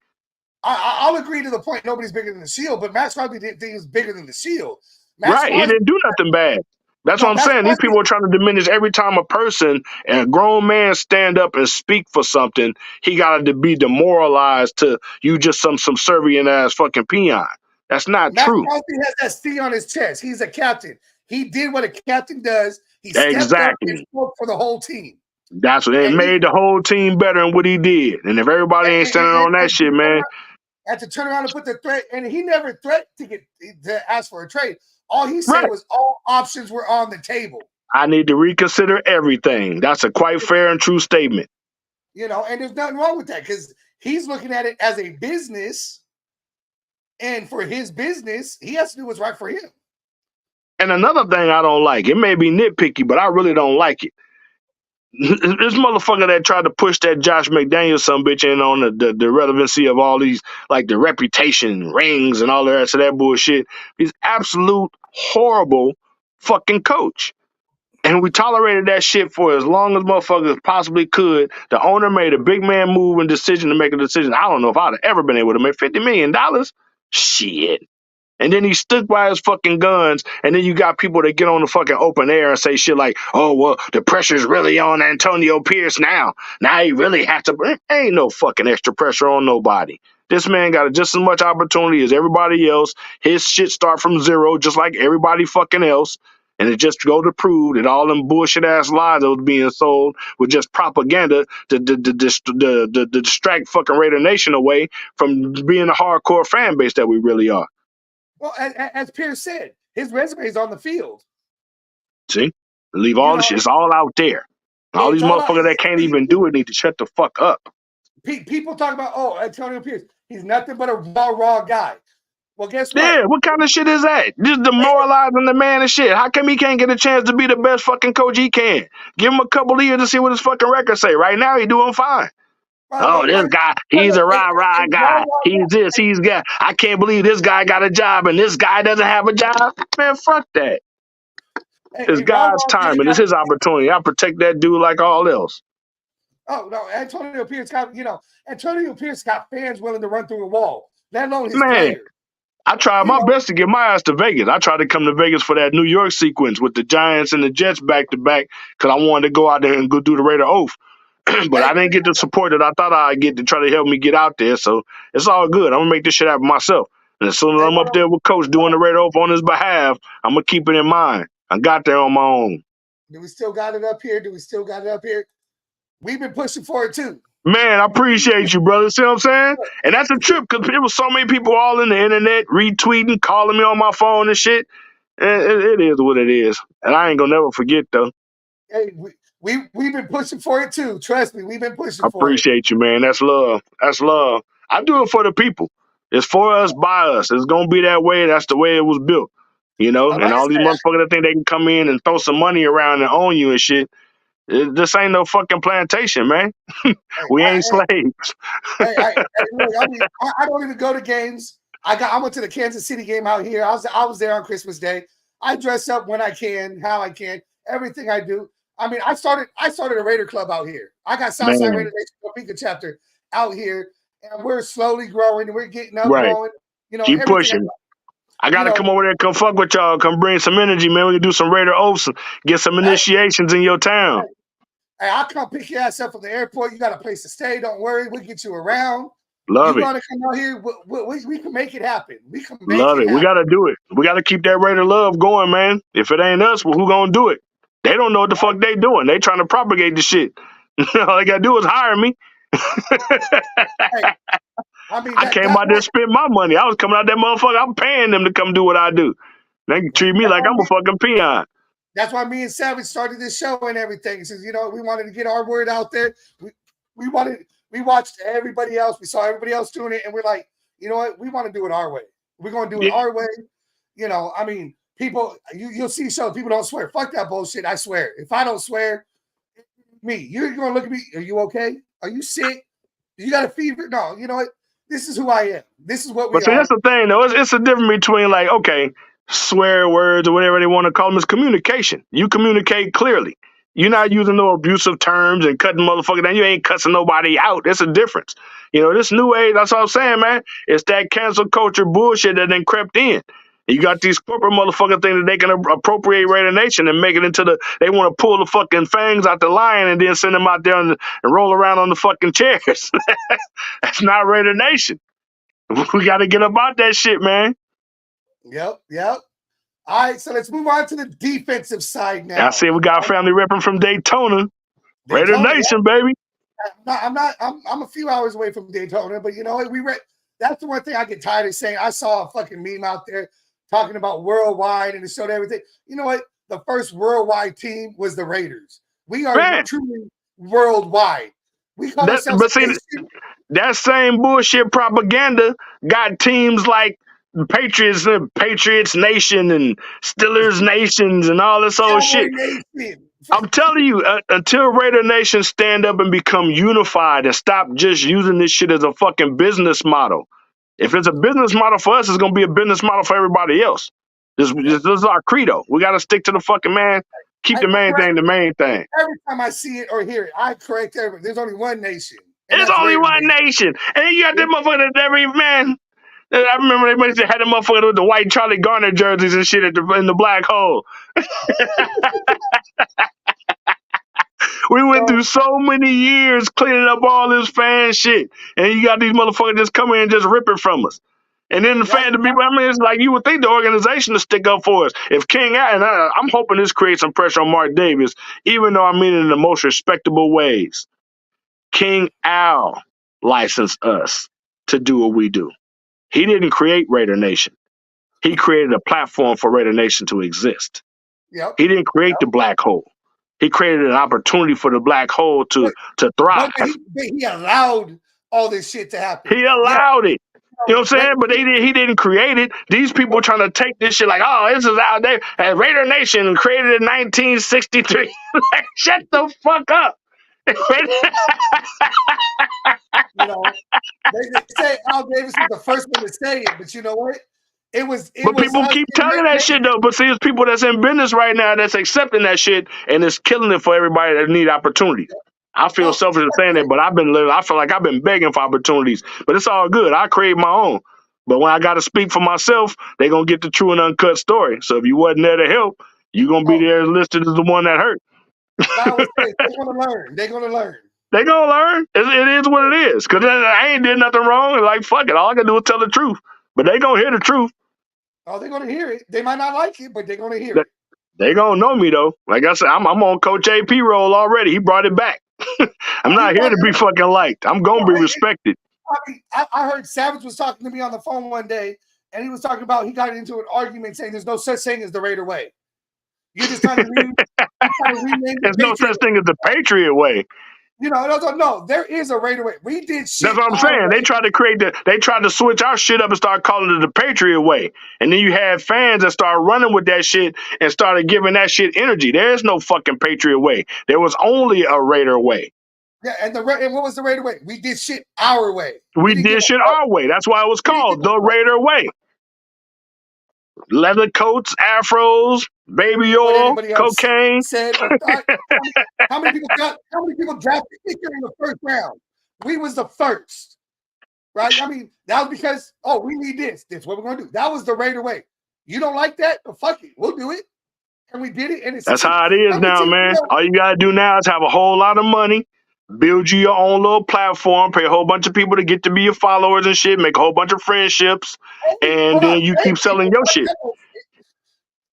I'll agree to the point nobody's bigger than the Shield, but Max Crosby didn't think he was bigger than the Shield. Max Right. He Crosby, didn't do nothing bad. That's what no, I'm Max saying. These Crosby, people are trying to diminish every time a person and a grown man stand up and speak for something, he got to be demoralized to you just some subservient ass fucking peon. That's not Max true. Crosby has that C on his chest. He's a captain. He did what a captain does. He stepped up and Exactly. spoke for the whole team. That's what it And he made the whole team better in what he did. And if everybody ain't standing on that shit, man. had to turn around and put the threat, and he never threatened to ask for a trade. All he said Right. was all options were on the table. I need to reconsider everything. That's a quite fair and true statement. And there's nothing wrong with that because he's looking at it as a business, and for his business, he has to do what's right for him. And another thing I don't like, it may be nitpicky, but I really don't like it. This motherfucker that tried to push that Josh McDaniels some bitch in on the relevancy of all these, like the reputation rings and all the rest of that bullshit. He's absolute horrible fucking coach. And we tolerated that shit for as long as motherfuckers possibly could. The owner made a big man move and decision to make a decision. I don't know if I'd have ever been able to make $50 million. Shit. And then he stood by his fucking guns. And then you got people that get on the fucking open air and say shit like, oh, well, the pressure's really on Antonio Pierce now. Now he really has to. Ain't no fucking extra pressure on nobody. This man got just as much opportunity as everybody else. His shit start from zero, just like everybody fucking else. And it just go to prove that all them bullshit ass lies that was being sold were just propaganda to distract fucking Raider Nation away from being the hardcore fan base that we really are. Well, as Pierce said, his resume is on the field. See? Leave all the shit. It's all out there. All these motherfuckers that can't even do it need to shut the fuck up. People talk about, oh, Antonio Pierce, he's nothing but a raw guy. Well, guess what? Yeah, what kind of shit is that? Just demoralizing the man and shit. How come he can't get a chance to be the best fucking coach he can? Give him a couple of years to see what his fucking records say. Right now, he doing fine. Oh, this guy, he's a rah-rah guy. He's this, he's got. I can't believe this guy got a job and this guy doesn't have a job. Man, fuck that. It's God's time and it's his opportunity. I protect that dude like all else. Oh, no, Antonio Pierce got fans willing to run through a wall, let alone his Man, players. I tried my best to get my ass to Vegas. I tried to come to Vegas for that New York sequence with the Giants and the Jets back to back because I wanted to go out there and go do the Raider Oath. But I didn't get the support that I thought I'd get to try to help me get out there. So it's all good. I'm going to make this shit happen myself. And as soon as I'm up there with Coach doing the Raider Oath on his behalf, I'm going to keep it in mind. I got there on my own. Do we still got it up here? We've been pushing for it too. Man, I appreciate you, brother. See what I'm saying? And that's a trip because there was so many people all in the internet retweeting, calling me on my phone and shit. It is what it is. And I ain't going to never forget, though. Hey, we've been pushing for it too. Trust me, we've been pushing for it. I appreciate you, man. That's love. That's love. I do it for the people. It's for us, by us. It's going to be that way. That's the way it was built. Like and I all these said, motherfuckers that think they can come in and throw some money around and own you and shit. This ain't no fucking plantation, man. We ain't slaves. look, I don't even go to games. I went to the Kansas City game out here. I was there on Christmas Day. I dress up when I can, how I can, everything I do. I mean, I started a Raider club out here. I got Southside Man. Raider Nation Topeka chapter out here, and we're slowly growing. We're getting up, Right. growing. Keep Everything. pushing. I gotta come over there and come fuck with y'all. Come bring some energy, man. We can do some Raider oaths and get some initiations in your town. Hey, I'll come pick your ass up from the airport. You got a place to stay. Don't worry. We'll get you around. Love you it. want to come out here? We can make it happen. We can make Love it. happen. We got to do it. We got to keep that Raider love going, man. If it ain't us, well, who gonna do it? They don't know what the fuck they doing. They trying to propagate the shit. All they got to do is hire me. Hey, I came out there and spent my money. I was coming out that motherfucker. I'm paying them to come do what I do. They can treat me like I'm a fucking peon. That's why me and Savage started this show and everything. Since we wanted to get our word out there. We watched everybody else. We saw everybody else doing it, and we're like, you know what? We want to do it our way. We're gonna do it our way. People, you'll see shows. People don't swear. Fuck that bullshit. I swear. If I don't swear, you're gonna look at me. Are you okay? Are you sick? You got a fever? No. You know what? This is who I am. This is what we are. But see, that's the thing, though. It's a difference between, like, okay, swear words or whatever they want to call them. It's communication. You communicate clearly. You're not using no abusive terms and cutting motherfucker down. You ain't cussing nobody out. There's a difference. This new age, that's what I'm saying, man. It's that cancel culture bullshit that then crept in. You got these corporate motherfuckers thinking that they can appropriate Raider Nation and make it into they want to pull the fucking fangs out the lion and then send them out there and roll around on the fucking chairs. That's not Raider Nation. We got to get about that shit, man. Yep. All right, so let's move on to the defensive side now. I see we got a family repping from Daytona. Raider Nation, baby. I'm a few hours away from Daytona, but you know what? That's the one thing I get tired of saying. I saw a fucking meme out there talking about worldwide and it showed everything. You know what? The first worldwide team was the Raiders. We are truly worldwide. We call ourselves a nation. That same bullshit propaganda got teams like Patriots Nation and Steelers Nations and all this old shit. Nation. I'm telling you, until Raider Nation stand up and become unified and stop just using this shit as a fucking business model. If it's a business model for us, it's going to be a business model for everybody else. This is our credo. We got to stick to the fucking man. Keep the main thing the main thing. Every time I see it or hear it, I correct everybody. There's only one nation. There's only one nation. And then you got that motherfucker that every man. I remember they had the motherfucker with the white Charlie Garner jerseys and shit in the black hole. We went through so many years cleaning up all this fan shit. And you got these motherfuckers just coming in and just ripping from us. And then the people, it's like you would think the organization to stick up for us. If King Al, and I'm hoping this creates some pressure on Mark Davis, even though I mean it in the most respectable ways. King Al licensed us to do what we do. He didn't create Raider Nation. He created a platform for Raider Nation to exist. Yep. He didn't create the black hole. He created an opportunity for the black hole to thrive. He allowed all this shit to happen. He allowed it. You know what I'm saying? But he didn't create it. These people are trying to take this shit like, oh, this is out there. And Raider Nation created in 1963. Like, shut the fuck up. They say Al Davis was the first one to say it, but you know what? But people keep telling that shit though. But see, it's people that's in business right now that's accepting that shit and it's killing it for everybody that need opportunities. I feel selfish in saying that, but I feel like I've been begging for opportunities. But it's all good. I create my own. But when I got to speak for myself, they gonna get the true and uncut story. So if you wasn't there to help, you gonna be there listed as the one that hurt. They're gonna learn. They're gonna learn. They gonna learn. It is what it is. Cause I ain't did nothing wrong. Like fuck it, all I can do is tell the truth. But they gonna hear the truth. Oh, they're gonna hear it. They might not like it, but they're gonna hear it. They gonna know me though. Like I said, I'm on Coach AP roll already. He brought it back. I'm not here to be fucking liked. I'm gonna be respected. I heard Savage was talking to me on the phone one day, and he was talking about he got into an argument saying there's no such thing as the Raider way. You're just trying to rename There's no such thing as the Patriot way. No, there is a Raider way. We did shit. That's what I'm saying. They tried to switch our shit up and start calling it the Patriot way. And then you had fans that started running with that shit and started giving that shit energy. There's no fucking Patriot way. There was only a Raider way. Yeah, and what was the Raider way? We did shit our way. We did shit our way. That's why it was called the Raider way. Leather coats, afros, baby oil, cocaine. Said or thought. How many people drafted Kicker in the first round? We was the first, right? I mean, that was because we need this. This is what we're gonna do. That was the Raider way. You don't like that? Well, fuck it, we'll do it. And we did it. And that's how it is now, man. All you gotta do now is have a whole lot of money, build you your own little platform, pay a whole bunch of people to get to be your followers and shit, make a whole bunch of friendships, and then you keep selling your shit.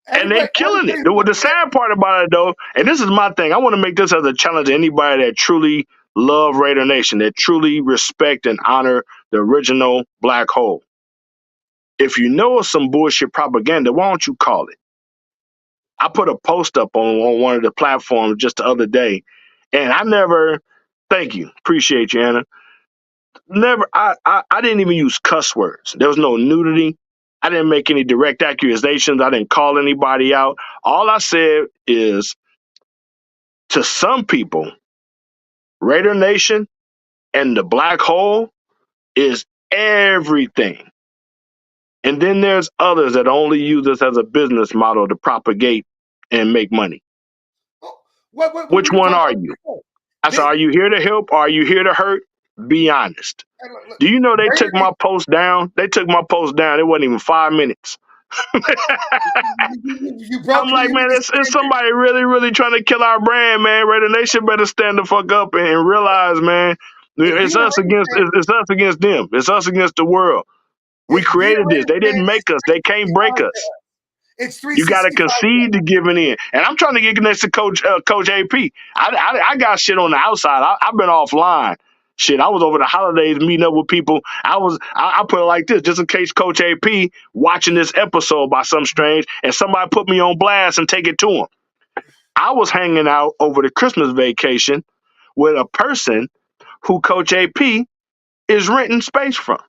And they're killing it. The sad part about it, though, and this is my thing, I want to make this as a challenge to anybody that truly love Raider Nation, that truly respect and honor the original black hole. If you know of some bullshit propaganda, why don't you call it? I put a post up on one of the platforms just the other day, and thank you, appreciate you, Anna. I didn't even use cuss words. There was no nudity. I didn't make any direct accusations. I didn't call anybody out. All I said is, to some people, Raider Nation and the black hole is everything. And then there's others that only use this as a business model to propagate and make money. Which one are you? I said, are you here to help or are you here to hurt? Be honest. Do you know they took my post down? They took my post down. It wasn't even 5 minutes. I'm like, man, it's somebody really, really trying to kill our brand, man. Raider Nation better stand the fuck up and realize, man, it's us against them. It's us against the world. We created this. They didn't make us. They can't break us. It's you got to concede to giving in. And I'm trying to get next to Coach AP. I got shit on the outside. I've been offline. Shit, I was over the holidays meeting up with people. I put it like this, just in case Coach AP watching this episode by some strange and somebody put me on blast and take it to him. I was hanging out over the Christmas vacation with a person who Coach AP is renting space from.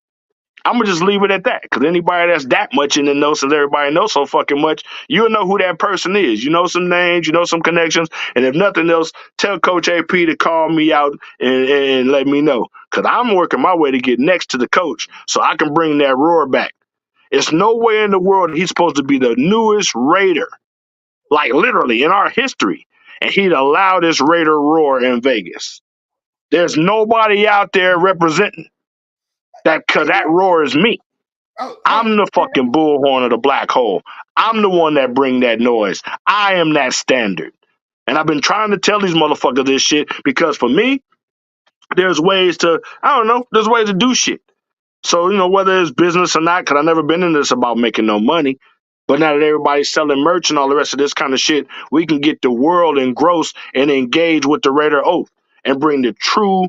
I'm going to just leave it at that, because anybody that's that much in the know, since everybody knows so fucking much, you'll know who that person is. You know some names, you know some connections, and if nothing else, tell Coach AP to call me out and let me know, because I'm working my way to get next to the coach so I can bring that roar back. It's nowhere in the world he's supposed to be the newest Raider, like literally in our history, and he'd allow this Raider roar in Vegas. There's nobody out there representing. Because that roar is me. I'm the fucking bullhorn of the black hole. I'm the one that bring that noise. I am that standard. And I've been trying to tell these motherfuckers this shit because for me, there's ways to do shit. So, whether it's business or not, because I've never been in this about making no money. But now that everybody's selling merch and all the rest of this kind of shit, we can get the world engrossed and engage with the Raider Oath and bring the true,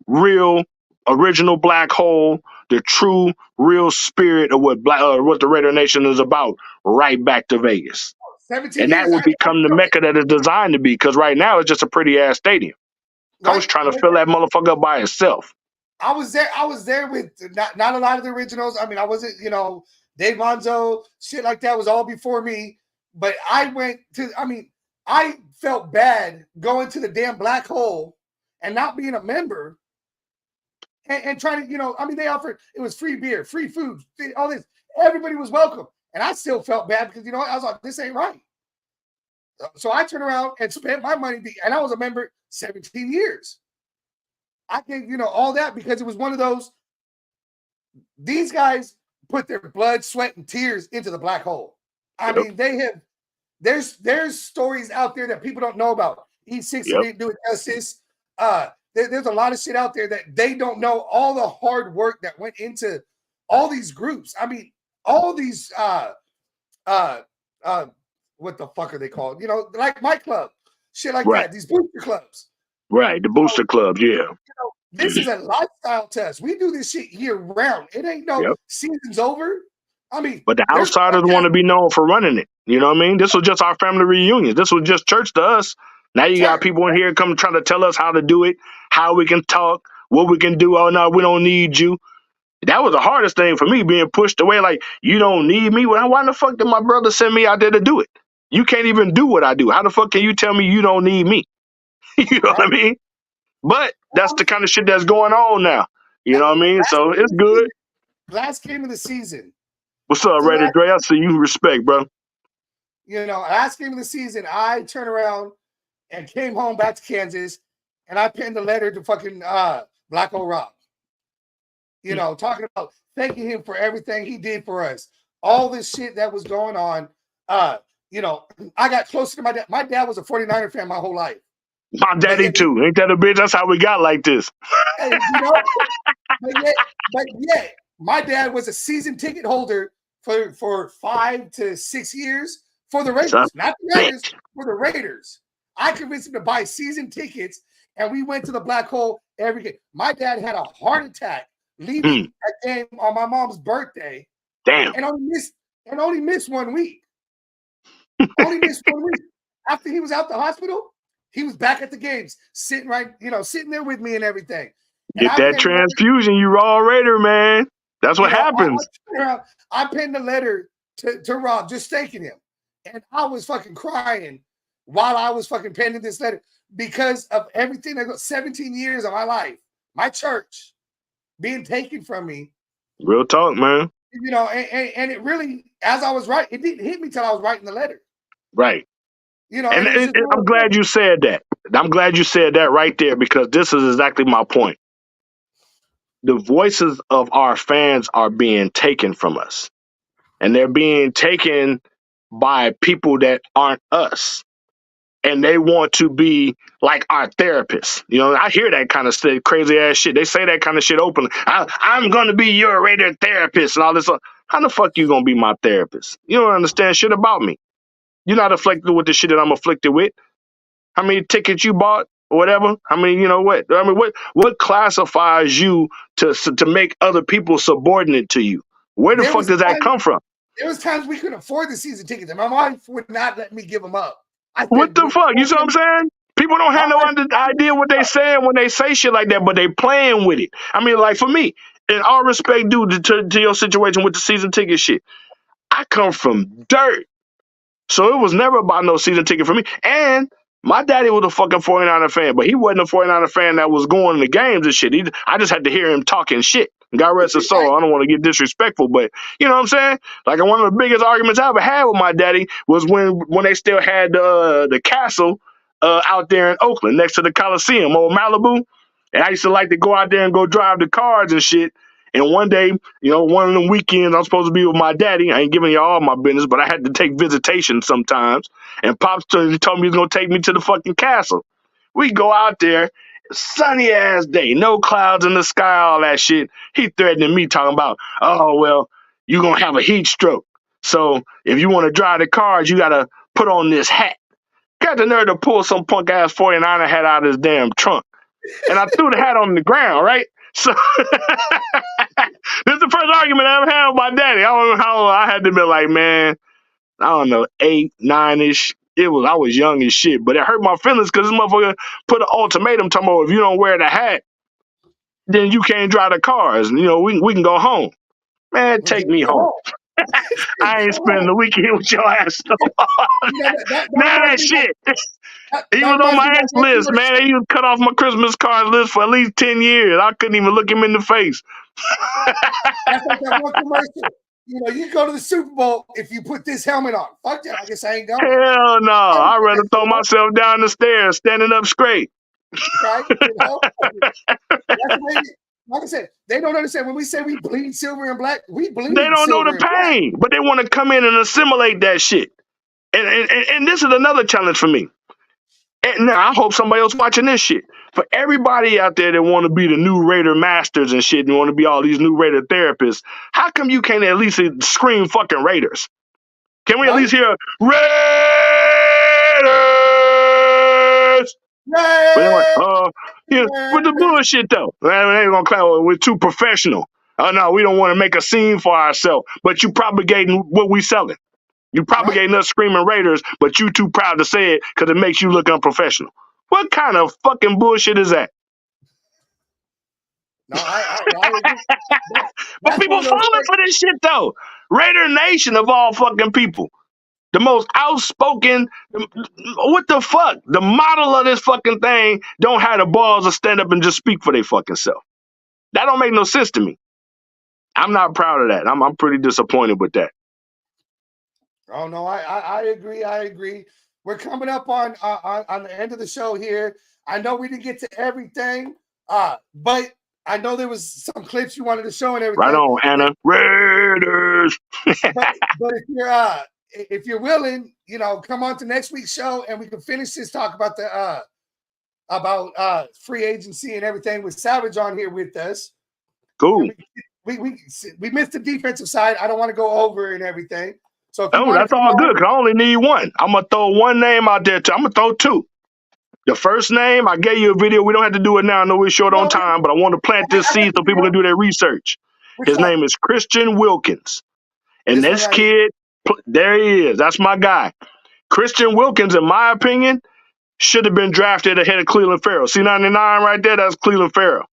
real, original black hole, the true, real spirit of what the Raider Nation is about, right back to Vegas. And that will become the Mecca that it's designed to be, because right now it's just a pretty ass stadium. Coach trying to fill that motherfucker up by himself. I was there with not a lot of the originals. I mean, I wasn't, Dave Monzo, shit like that was all before me. But I felt bad going to the damn black hole and not being a member. And trying to, they offered, it was free beer, free food, all this. Everybody was welcome. And I still felt bad because, I was like, this ain't right. So I turned around and spent my money. And I was a member 17 years. I gave, all that because it was one of those. These guys put their blood, sweat, and tears into the black hole. I mean, they have, there's stories out there that people don't know about. E6 didn't do it justice. There's a lot of shit out there that they don't know, all the hard work that went into all these groups. I mean, all these what the fuck are they called? Like my club, shit like that. These booster clubs. Right, the booster clubs, yeah. This is a lifestyle to us. We do this shit year round. It ain't no season's over. I mean, but the outsiders want to be known for running it. You know what I mean? This was just our family reunion. This was just church to us. Now you got people in here come trying to tell us how to do it, how we can talk, what we can do. Oh no, we don't need you. That was the hardest thing for me, being pushed away. Like, you don't need me. Well, why the fuck did my brother send me out there to do it? You can't even do what I do. How the fuck can you tell me you don't need me? You know what I Right? mean? But that's the kind of shit that's going on now. You know what I mean? So it's good. Last game of the season. What's up, Ray Dre? I see you respect, bro. Last game of the season, I turned around and came home back to Kansas, and I penned a letter to fucking Black Hole Rob. Talking about thanking him for everything he did for us. All this shit that was going on. I got closer to my dad. My dad was a 49er fan my whole life. My daddy too. Ain't that a bitch? That's how we got like this. And, but yet, my dad was a season ticket holder for 5 to 6 years for the Raiders, not the Raiders, for the Raiders. I convinced him to buy season tickets, and we went to the Black Hole every game. My dad had a heart attack leaving that game on my mom's birthday. Damn. And only missed 1 week. Only missed 1 week. After he was out the hospital, he was back at the games, sitting there with me and everything. Get that transfusion, you raw Raider, man. That's what happens. I penned a letter to Rob, just thanking him. And I was fucking crying while I was fucking penning this letter because of everything that got 17 years of my life, my church being taken from me. Real talk, man. And it really, as I was writing, it didn't hit me till I was writing the letter. Right. And I'm glad you said that. I'm glad you said that right there, because this is exactly my point. The voices of our fans are being taken from us, and they're being taken by people that aren't us, and they want to be like our therapists. I hear that kind of crazy ass shit. They say that kind of shit openly. I'm going to be your Raider therapist and all this. How the fuck you going to be my therapist? You don't understand shit about me. You're not afflicted with the shit that I'm afflicted with. How many tickets you bought or whatever? What classifies you to make other people subordinate to you? Where the fuck does that come from? There was times we couldn't afford the season tickets, and my wife would not let me give them up. What the fuck? You see what I'm saying? People don't have no idea what they saying when they say shit like that, but they playing with it. Like for me, in all respect due to your situation with the season ticket shit, I come from dirt. So it was never about no season ticket for me. And my daddy was a fucking 49er fan, but he wasn't a 49er fan that was going to the games and shit. I just had to hear him talking shit. God rest his soul. I don't want to get disrespectful, but you know what I'm saying? Like, one of the biggest arguments I ever had with my daddy was when they still had the castle out there in Oakland next to the Coliseum, old Malibu. And I used to like to go out there and go drive the cars and shit. And one day, one of them weekends, I'm supposed to be with my daddy. I ain't giving y'all all my business, but I had to take visitation sometimes. And Pops told me he was going to take me to the fucking castle. We go out there, sunny ass day, no clouds in the sky, all that shit. He threatening me, talking about, oh, well, you're going to have a heat stroke. So if you want to drive the cars, you got to put on this hat. Got the nerve to pull some punk ass 49er hat out of his damn trunk. And I threw the hat on the ground, right? So this is the first argument I ever had with my daddy. I don't know how old I had to be, like, man, I don't know, 8, 9-ish. I was young as shit, but it hurt my feelings because this motherfucker put an ultimatum talking about, if you don't wear the hat, then you can't drive the cars. And, we can go home. Man, take me home. I ain't spending the weekend with your ass no more. That shit. He was on my ex list, man. He was cut off my Christmas card list for at least 10 years. I couldn't even look him in the face. That's like that one commercial. You go to the Super Bowl if you put this helmet on. Fuck that. I guess I ain't going. Hell no. I'd rather throw myself down the stairs standing up straight. Right? Like I said, they don't understand. When we say we bleed silver and black, we bleed. They don't know the pain, but they want to come in and assimilate that shit. And this is another challenge for me. And now I hope somebody else watching this shit. For everybody out there that want to be the new Raider masters and shit and want to be all these new Raider therapists, how come you can't at least scream fucking Raiders? Can we at least hear Raiders? With the bullshit though. They ain't gonna clap. We're too professional. Oh no, we don't want to make a scene for ourselves. But you propagating what we selling. You propagating us screaming Raiders, but you too proud to say it because it makes you look unprofessional. What kind of fucking bullshit is that? No, I agree. But That's one people of those falling things. for this shit though. Raider Nation of all fucking people. The most outspoken, what the fuck? The model of this fucking thing don't have the balls to stand up and just speak for their fucking self. That don't make no sense to me. I'm not proud of that. I'm pretty disappointed with that. Oh no, I agree. I agree. We're coming up on the end of the show here. I know we didn't get to everything, but I know there was some clips you wanted to show and Right everything. on, Anna. Raiders. But if you're willing, come on to next week's show and we can finish this talk about the free agency and everything with Savage on here with us. Cool. We missed the defensive side. I don't want to go over and everything. So if you Oh, want to that's come all on, good, 'cause I only need one. I'm going to throw one name out there, too. I'm going to throw two. The first name, I gave you a video. We don't have to do it now. I know we're short on time, but I want to plant this I got seed the so people video. can do their research. Which His one? name is Christian Wilkins. And This one this right here. kid, there he is. That's my guy. Christian Wilkins, in my opinion, should have been drafted ahead of Cleveland Farrell. C99 right there, that's Cleveland Farrell.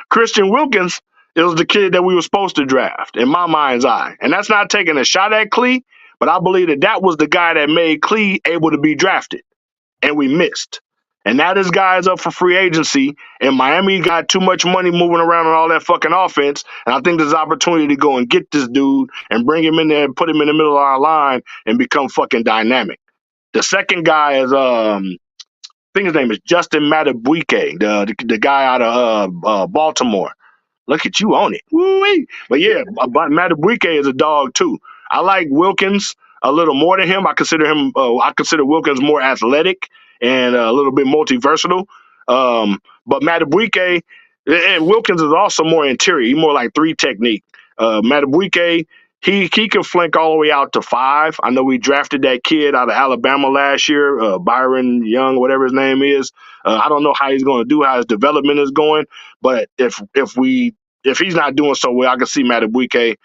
Christian Wilkins is the kid that we were supposed to draft, in my mind's eye. And that's not taking a shot at Clee, but I believe that was the guy that made Clee able to be drafted. And we missed. And now this guy is up for free agency, and Miami got too much money moving around on all that fucking offense. And I think there's an opportunity to go and get this dude and bring him in there and put him in the middle of our line and become fucking dynamic. The second guy is I think his name is Justin Matabuike, the guy out of Baltimore. Look at you on it. Woo-wee. But yeah, Matabuike is a dog too. I like Wilkins a little more than him. I consider Wilkins more athletic and a little bit multi-versatile. But Matabuike and Wilkins is also more interior. He's more like three technique. Matabuike, he can flank all the way out to 5. I know we drafted that kid out of Alabama last year, Byron Young, whatever his name is. I don't know how he's going to do, how his development is going. But if he's not doing so well, I can see Matabuike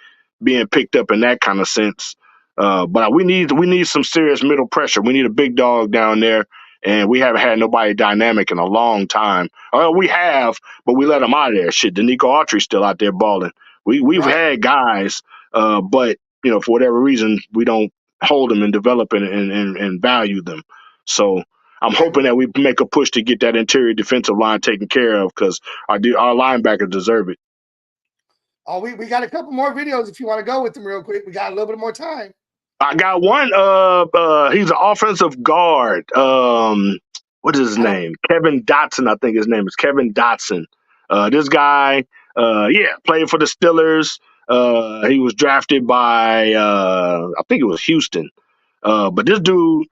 being picked up in that kind of sense. But we need some serious middle pressure. We need a big dog down there, and we haven't had nobody dynamic in a long time. We have, but we let him out of there. Shit, Danico Autry's still out there balling. We've had guys, but for whatever reason, we don't hold them and develop and value them. So I'm hoping that we make a push to get that interior defensive line taken care of because our linebackers deserve it. Oh, we got a couple more videos if you want to go with them real quick. We got a little bit more time. I got one. He's an offensive guard. What is his name? Kevin Dotson, I think his name is Kevin Dotson. This guy, played for the Steelers. He was drafted by, I think it was Houston. But this dude,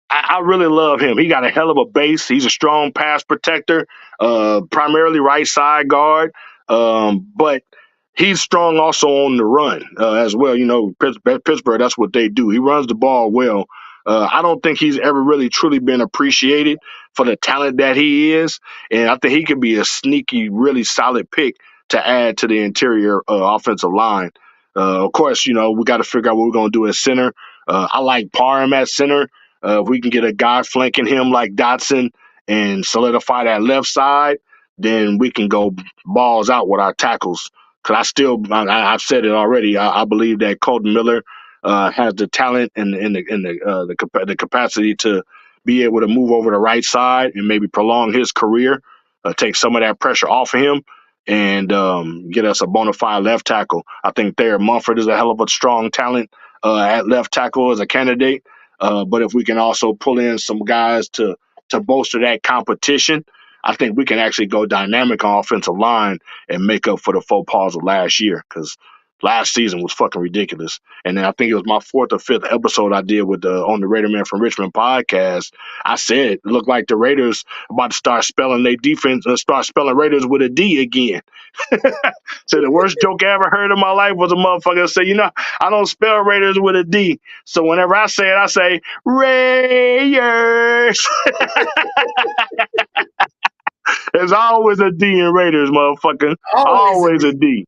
I really love him. He got a hell of a base. He's a strong pass protector, primarily right side guard. But he's strong also on the run as well. Pittsburgh, that's what they do. He runs the ball well. I don't think he's ever really truly been appreciated for the talent that he is. And I think he could be a sneaky, really solid pick to add to the interior offensive line. Of course, we got to figure out what we're going to do at center. I like Parham at center. If we can get a guy flanking him like Dotson and solidify that left side, then we can go balls out with our tackles. Because I've said it already. I believe that Colton Miller has the talent and the capacity to be able to move over the right side and maybe prolong his career, take some of that pressure off of him, and get us a bona fide left tackle. I think Thayer Mumford is a hell of a strong talent at left tackle as a candidate. But if we can also pull in some guys to bolster that competition, I think we can actually go dynamic on offensive line and make up for the faux pas of last year because last season was fucking ridiculous. And then I think it was my 4th or 5th episode I did with on the Raider Man from Richmond podcast. I said it looked like the Raiders about to start spelling their defense and start spelling Raiders with a D again. So the worst joke I ever heard in my life was a motherfucker say, I don't spell Raiders with a D. So whenever I say it, I say Raiders. There's always a D in Raiders, motherfucker. Always a D.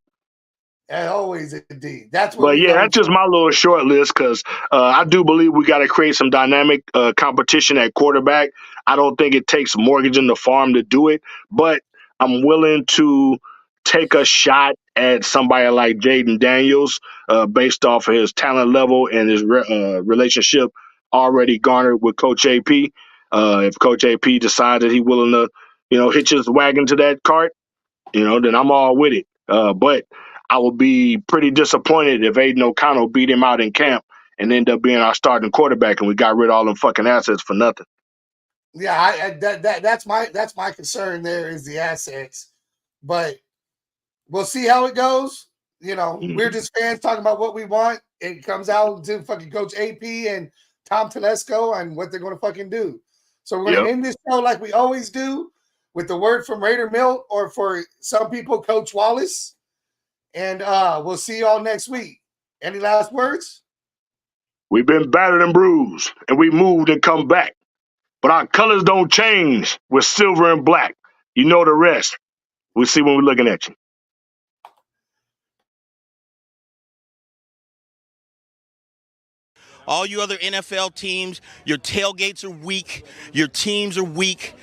And always a D. That's what. But yeah, that's just my little short list because I do believe we got to create some dynamic competition at quarterback. I don't think it takes mortgaging the farm to do it, but I'm willing to take a shot at somebody like Jaden Daniels, based off of his talent level and his relationship already garnered with Coach AP. If Coach AP decides that he's willing to, hitch his wagon to that cart, then I'm all with it. But I would be pretty disappointed if Aiden O'Connell beat him out in camp and end up being our starting quarterback and we got rid of all them fucking assets for nothing. Yeah, that's my concern. There is the assets, but we'll see how it goes. We're just fans talking about what we want. It comes out to fucking Coach AP and Tom Telesco and what they're going to fucking do. So we're going to end this show like we always do with the word from Raider Milt, or for some people, Coach Wallace. And we'll see y'all next week. Any last words? We've been battered and bruised, and we moved and come back. But our colors don't change. We're silver and black. You know the rest. We'll see when we're looking at you. All you other NFL teams, your tailgates are weak. Your teams are weak.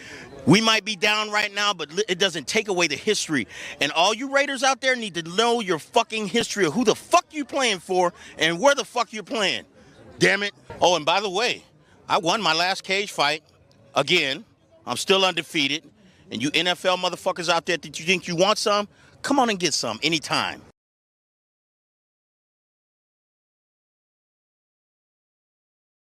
We might be down right now, but it doesn't take away the history. And all you Raiders out there need to know your fucking history of who the fuck you playing for and where the fuck you're playing. Damn it. Oh, and by the way, I won my last cage fight. Again, I'm still undefeated. And you NFL motherfuckers out there that you think you want some, come on and get some anytime.